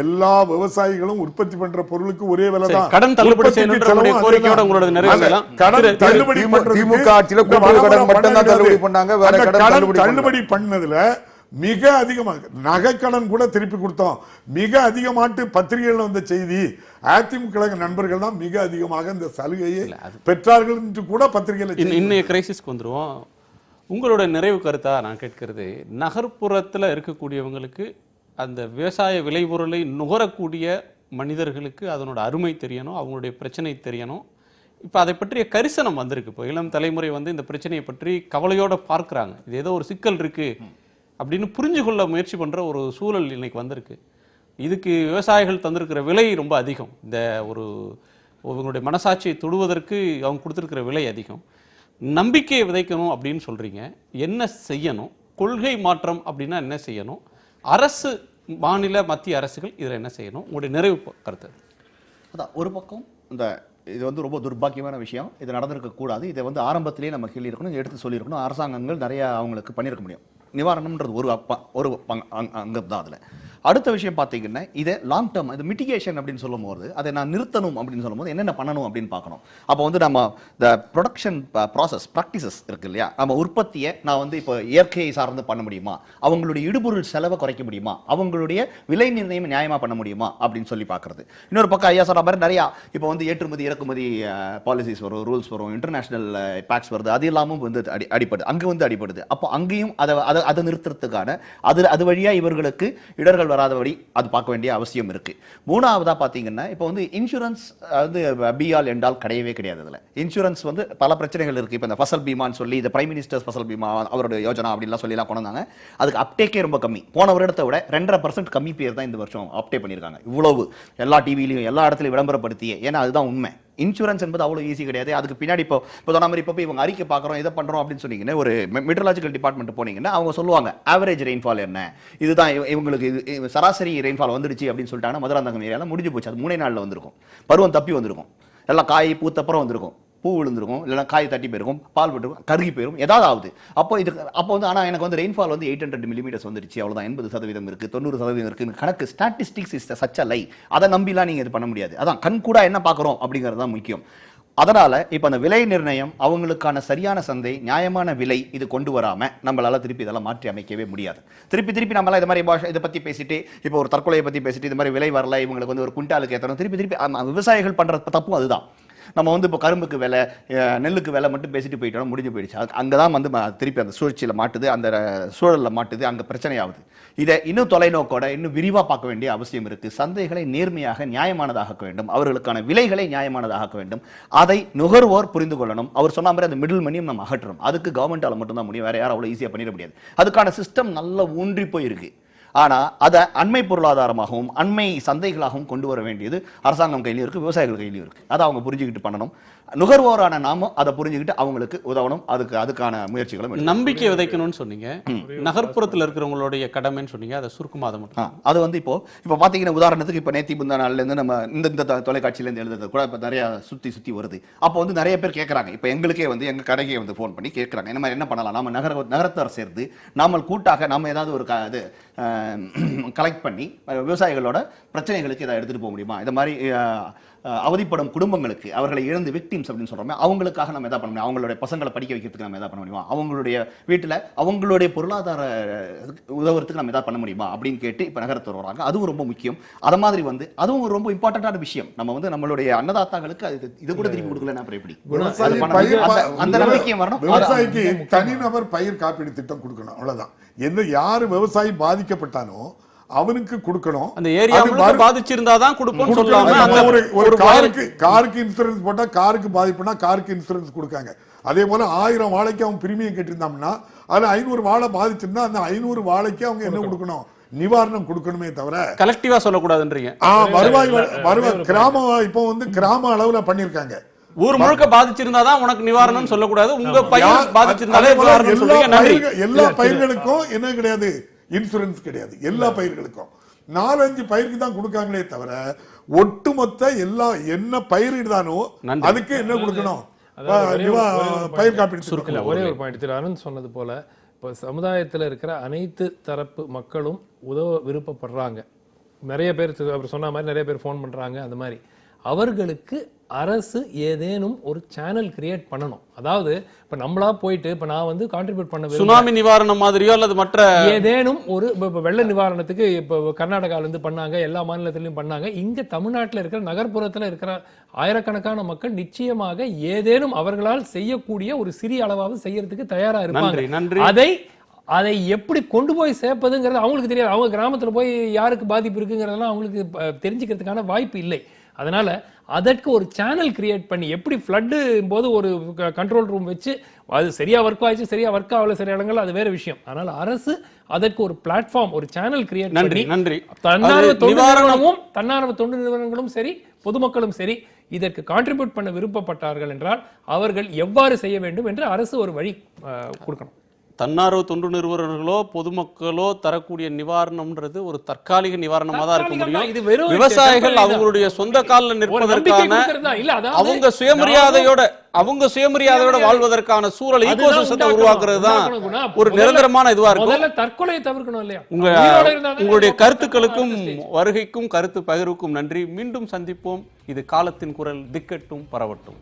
எல்லா விவசாயிகளும் உற்பத்தி பண்ற பொருளுக்கு ஒரே விலை தான். கடன் தள்ளுபடி தள்ளுபடி பண்ணதுல மிக அதிகமாக நகைக்கடன் கூட திருப்பி கொடுத்தோம். மிக அதிகமாட்டு பத்திரிகைகள் வந்த செய்தி அதிமுக நண்பர்கள் தான் மிக அதிகமாக இந்த சலுகையை பெற்றார்கள் என்று கூட பத்திரிகைகள். இன்னைய கிரைசிஸ்க்கு வந்துருவோம். உங்களோட நிறைவு கருத்தா நான் கேட்கிறது, நகர்ப்புறத்தில் இருக்கக்கூடியவங்களுக்கு அந்த விவசாய விளைபொருளை நுகரக்கூடிய மனிதர்களுக்கு அதனோட அருமை தெரியணும், அவங்களுடைய பிரச்சனை தெரியணும். இப்போ அதை பற்றிய கரிசனம் வந்திருக்கு. இப்போ இளம் தலைமுறை வந்து இந்த பிரச்சனையை பற்றி கவலையோட பார்க்குறாங்க. இது ஏதோ ஒரு சிக்கல் இருக்கு அப்படின்னு புரிஞ்சு கொள்ள முயற்சி பண்ணுற ஒரு சூழல் இன்னைக்கு வந்திருக்கு. இதுக்கு விவசாயிகள் தந்திருக்கிற விலை ரொம்ப அதிகம். இந்த ஒரு இவங்களுடைய மனசாட்சியை தொடுவதற்கு அவங்க கொடுத்துருக்கிற விலை அதிகம். நம்பிக்கையை விதைக்கணும் அப்படின்னு சொல்றீங்க. என்ன செய்யணும்? கொள்கை மாற்றம் அப்படின்னா என்ன செய்யணும்? அரசு, மாநில, மத்திய அரசுகள் இதில் என்ன செய்யணும்? உங்களுடைய நிறைவு கருத்து. அதான் ஒரு பக்கம் இந்த இது வந்து ரொம்ப துர்பாக்கியமான விஷயம். இது நடந்திருக்க கூடாது. இதை வந்து ஆரம்பத்திலேயே நம்ம கேள்வி இருக்கணும், எடுத்து சொல்லியிருக்கணும். அரசாங்கங்கள் நிறைய அவங்களுக்கு பண்ணியிருக்க முடியும். நிவாரணம்ன்றது ஒரு அங்கம் தான். அதில் அடுத்த விஷயம் பார்த்தீங்கன்னா இதை லாங் டேர்ம் இது மிட்டிகேஷன் அப்படின்னு சொல்லும்போது அதை நான் நிறுத்தணும் அப்படின்னு சொல்லும்போது என்னென்ன பண்ணணும் அப்படின்னு பார்க்கணும். அப்போ வந்து நம்ம இந்த ப்ரொடக்ஷன் ப்ராசஸ் ப்ராக்டிசஸ் இருக்கு இல்லையா, நம்ம உற்பத்தியை நான் வந்து இப்போ இயற்கையை சார்ந்து பண்ண முடியுமா, அவங்களுடைய இடுபொருள் செலவை குறைக்க முடியுமா, அவங்களுடைய விலை நிர்ணயம் நியாயமாக பண்ண முடியுமா அப்படின்னு சொல்லி பார்க்குறது. இன்னொரு பக்கம் ஐயா சொல்கிற மாதிரி நிறையா இப்போ வந்து ஏற்றுமதி இறக்குமதி பாலிசிஸ் வரும், ரூல்ஸ் வரும், இன்டர்நேஷனல் பேக்ஸ் வருது. அது எல்லாமும் வந்து அடிப்படுது, அங்கே வந்து அடிப்படுது. அப்போ அங்கேயும் அதை நிறுத்துறதுக்கான அது வழியாக இவர்களுக்கு இடர்கள் பிரச்சனைகள் வராதபடி அது பார்க்க வேண்டிய அவசியம் இருக்கு. மூணாவதா பாத்தீங்கன்னா இப்போ வந்து இன்சூரன்ஸ் வந்து பிஆல் என்றால் கிடையவே கிடையாது. அதுல இன்சூரன்ஸ் வந்து பல பிரச்சனைகள் இருக்கு. இப்போ இந்த ஃபசல் பீமான்னு சொல்லி இந்த பிரைம் மினிஸ்டர்ஸ் ஃபசல் பீமா அவருடைய யோஜனா அப்படின்லாம் சொல்லி எல்லாம் கொண்டு வந்தாங்க. அதுக்கு அப்டேக்கே ரொம்ப கம்மி. போன வருடத்தை விட 2.5% கம்மி பேர் தான் இந்த வருஷம் அப்டேட் பண்ணியிருக்காங்க. இவ்வளவு எல்லா டிவிலையும் எல்லா இடத்துலையும் விளம்பரப்படுத்தியே. ஏன்னா அதுதான் உண்மை. இன்சூரன்ஸ் என்பது அவ்வளோ ஈஸி கிடையாது. அதுக்கு பின்னாடி இப்போ சொன்ன மாதிரி இப்போ இவங்க அறிக்கை பார்க்குறோம் இதை பண்ணுறோம் அப்படின்னு சொன்னீங்கன்னா ஒரு மெட்ரலாஜிக்கல் டிபார்ட்மெண்ட் போனீங்கன்னா அவங்க சொல்லுவாங்க ஆவரேஜ் ரெயின்ஃபால் என்ன, இதுதான் இவங்களுக்கு இது சராசரி ரெயின்ஃபால் வந்துடுச்சு அப்படின்னு சொல்லிட்டாங்கன்னா மதுராந்தகம் ஏரியாவில் முடிஞ்சு போச்சு. அது 3 நாளில் வந்திருக்கும். பருவம் தப்பி வந்திருக்கும். எல்லாம் காய் பூத்தப்புறம் வந்திருக்கும். பூ விழுந்திருக்கும், இல்லைனா காய் தட்டி போயிருக்கும், பால் விட்டுருக்கும், கருகி போயிடும், ஏதாவது ஆகுது. அப்போ வந்து ஆனால் எனக்கு வந்து ரெயின்ஃபால் வந்து 800 மில்லிமீட்டர்ஸ் வந்துருச்சு, அவ்வளோதான் 80% இருக்குது 90% இருக்குது கணக்கு. ஸ்டாட்டிஸ்டிக்ஸ் இஸ் சச் அ லை. அதை நம்பிலாம் நீங்கள் இது பண்ண முடியாது. அதான் கண் கூட என்ன பார்க்குறோம் அப்படிங்கிறது தான் முக்கியம். அதனால இப்போ அந்த விலை நிர்ணயம், அவங்களுக்கான சரியான சந்தை, நியாயமான விலை இது கொண்டு வராமல் நம்மளால திருப்பி இதெல்லாம் மாற்றி அமைக்கவே முடியாது. திருப்பி நம்மளால இது மாதிரி இதை பற்றி பேசிட்டு இப்போ ஒரு தற்கொலையை பற்றி பேசிட்டு இது மாதிரி விலை வரல இவங்களுக்கு வந்து ஒரு குண்டாலுக்கு ஏற்றணும் திருப்பி விவசாயிகள் பண்ணுற தப்பும் அதுதான். நம்ம வந்து இப்போ கரும்புக்கு விலை நெல்லுக்கு விலை மட்டும் பேசிட்டு போயிட்டோம், முடிஞ்சு போயிடுச்சு. அங்கே தான் வந்து திருப்பி அந்த சூழ்ச்சியில் மாட்டுது, அந்த சூழலில் மாட்டுது, அங்கே பிரச்சனையாகுது. இதை இன்னும் தொலைநோக்கோட இன்னும் விரிவாக பார்க்க வேண்டிய அவசியம் இருக்குது. சந்தைகளை நேர்மையாக நியாயமானதாக வேண்டும், அவர்களுக்கான விலைகளை நியாயமானதாக வேண்டும். அதை நுகர்வோர் புரிந்து கொள்ளணும். அவர் சொன்ன மாதிரி அந்த மிடில் மணியும் நம்ம அகற்றணும். அதுக்கு கவர்மெண்டால் மட்டும்தான் முடியும், வேற யாரும் அவ்வளோ ஈஸியாக பண்ணிட முடியாது. அதுக்கான சிஸ்டம் நல்லா ஊன்றி போயிருக்கு. ஆனால் அதை அண்மை பொருளாதாரமாகவும் அண்மை சந்தைகளாகவும் கொண்டு வர வேண்டியது அரசாங்கம் கையிலையும் இருக்குது, விவசாயிகள் கையிலையும் இருக்குது. அதை அவங்க புரிஞ்சுக்கிட்டு பண்ணணும். நுகர்வோரான நாமும் அதை புரிஞ்சுக்கிட்டு அவங்களுக்கு உதவணும். அதுக்கான முயற்சிகளும் நம்பிக்கை விதைக்கணும்னு சொன்னீங்க. நகர்ப்புறத்தில் இருக்கிறவங்களுடைய கடமைன்னு சொன்னீங்க. அதை சுருக்கமாக மட்டும் அது வந்து இப்போ பார்த்தீங்கன்னா உதாரணத்துக்கு இப்போ நேத்தி முந்தா நாள்லேருந்து நம்ம இந்த தொலைக்காட்சியிலேருந்து எழுதுறது கூட இப்போ நிறைய சுற்றி வருது. அப்போ வந்து நிறைய பேர் கேட்குறாங்க. இப்போ எங்களுக்கே வந்து எங்கள் கடைக்கே வந்து ஃபோன் பண்ணி கேட்குறாங்க, இந்த மாதிரி என்ன பண்ணலாம், நம்ம நகரத்தார் சேர்ந்து நாம கூட்டாக நம்ம ஏதாவது ஒரு இது கலெக்ட் பண்ணி விவசாயிகளோட பிரச்சனைகளுக்கு இதை எடுத்துகிட்டு போக முடியுமா, இந்த மாதிரி அவதிப்படும் குடும்பங்களுக்கு, அவர்களை இழந்து விக்டிம்ஸ் அப்படின்னு சொல்றோமே, அவங்களுக்காக நம்ம எதாவது பண்ண முடியும், அவங்களுடைய பசங்களை படிக்க வைக்கிறதுக்கு நம்ம எதாவது பண்ண முடியுமா, அவங்களுடைய வீட்டில் அவங்களுடைய பொருளாதார உதவுறதுக்கு நம்ம எதாவது பண்ண முடியுமா அப்படின்னு கேட்டு இப்போ நகரத்தில் வராங்க. அதுவும் ரொம்ப முக்கியம். அது மாதிரி வந்து அதுவும் ஒரு ரொம்ப இம்பார்ட்டன்டான விஷயம். நம்ம வந்து நம்மளுடைய அன்னதாத்தாங்களுக்கு இது கூட திருப்பி கொடுக்கல அப்புறம் எப்படி அந்த நம்பிக்கையும் வரணும். விவசாயிக்கு தனிநபர் பயிர் காப்பீடு திட்டம் கொடுக்கணும், அவ்வளவுதான். எந்த யாரு விவசாயி பாதிக்கப்பட்டானோ அவனுக்கு கொடுக்கணும். அந்த ஏரியா பாதிச்சிருந்தாதான் கொடுப்போம் சொல்லாம ஒரு காருக்கு இன்சூரன்ஸ் போட்டா காருக்கு பாதிப்புனா காருக்கு இன்சூரன்ஸ் கொடுக்காங்க. அதே போல 1000 வாழைக்கு அவன் பிரீமியம் கட்டியிருந்தாங்கன்னா அதுல 500 வாழை பாதிச்சிருந்தா அந்த 500 வாழைக்கு அவங்க என்ன கொடுக்கணும், நிவாரணம் கொடுக்கணுமே தவிர கலெக்டிவா சொல்லக்கூடாதுன்றீங்க. வருவாய் கிராம இப்போ வந்து கிராம அளவுல பண்ணிருக்காங்க. ஊர் முழுக்க பாதிச்சிருந்தாதான் உனக்கு நிவாரணம் சொல்லக்கூடாது. உங்க பயிர் பாதிச்சிருந்தாலே எல்லா பயிர்களுக்கும் என்ன கிடையாது, இன்சூரன்ஸ் கிடையாது. எல்லா பயிர்களுக்கும் 4-5 பயிருக்கு தான் கொடுக்காங்களே தவிர ஒட்டுமொத்த எல்லா என்ன பயிரிடுதானோ அதுக்கு என்ன கொடுக்கணும், பயிர் காப்பீடு. ஒரே ஒரு பாயிண்ட் திரு அருண் சொன்னது போல இப்போ சமுதாயத்தில் இருக்கிற அனைத்து தரப்பு மக்களும் உதவ விருப்பப்படுறாங்க. நிறைய பேர் அவர் சொன்ன மாதிரி நிறைய பேர் ஃபோன் பண்றாங்க. அந்த மாதிரி அவர்களுக்கு அரசு ஏதேனும் ஒரு சேனல் கிரியேட் பண்ணணும். அதாவது இப்ப நம்மளா போயிட்டு இப்ப நான் வந்து கான்ட்ரிபியூட் பண்ண சுனாமி நிவாரணம் மாதிரியோ அல்லது மற்ற ஏதேனும் ஒரு வெள்ள நிவாரணத்துக்கு இப்ப கர்நாடகால இருந்து பண்ணாங்க, எல்லா மாநிலத்திலையும் பண்ணாங்க. இங்க தமிழ்நாட்டில் இருக்கிற நகர்ப்புறத்துல இருக்கிற ஆயிரக்கணக்கான மக்கள் நிச்சயமாக ஏதேனும் அவர்களால் செய்யக்கூடிய ஒரு சிறிய அளவாவது செய்யறதுக்கு தயாரா இருப்பாங்க. அதை எப்படி கொண்டு போய் சேர்ப்பதுங்கிறது அவங்களுக்கு தெரியாது. அவங்க கிராமத்துல போய் யாருக்கு பாதிப்பு இருக்குங்கிறதெல்லாம் அவங்களுக்கு தெரிஞ்சுக்கிறதுக்கான வாய்ப்பு இல்லை. அதனால அதற்கு ஒரு சேனல் கிரியேட் பண்ணி எப்படி ஃப்ளட்டு போது ஒரு கண்ட்ரோல் ரூம் வச்சு அது சரியா ஒர்க் ஆயிடுச்சு, சரியா ஒர்க் ஆகல சில இடங்கள், அது வேற விஷயம். அதனால அரசு அதற்கு ஒரு பிளாட்ஃபார்ம், ஒரு சேனல் கிரியேட் பண்ணி தன்னார்வ தொண்டு நிறுவனங்களும் சரி பொதுமக்களும் சரி இதற்கு கான்ட்ரிபியூட் பண்ண விருப்பப்பட்டார்கள் என்றால் அவர்கள் எவ்வாறு செய்ய வேண்டும் என்று அரசு ஒரு வழி கொடுக்கணும். தன்னார்வ தொண்டு நிறுவனங்களோ பொதுமக்களோ தரக்கூடிய நிவாரணம்ன்றது ஒரு தற்காலிக நிவாரணமா தான் இருக்க முடியும். விவசாயிகள் அவங்களுடைய சொந்த காலில் நிற்பதற்கான அவங்க சுயமரியாதையோட வாழ்வதற்கான சூழல் ஈகோசிஸ்டத்தை உருவாக்குறது தான் ஒரு நிரந்தரமான இதுவா இருக்கும். தற்கொலையை தவிர்க்கணும் இல்லையா? உங்களுடைய கருத்துக்களுக்கும் வருகைக்கும் கருத்து பகிர்வுக்கும் நன்றி. மீண்டும் சந்திப்போம். இது காலத்தின் குரல். திக்கட்டும் பரவட்டும்.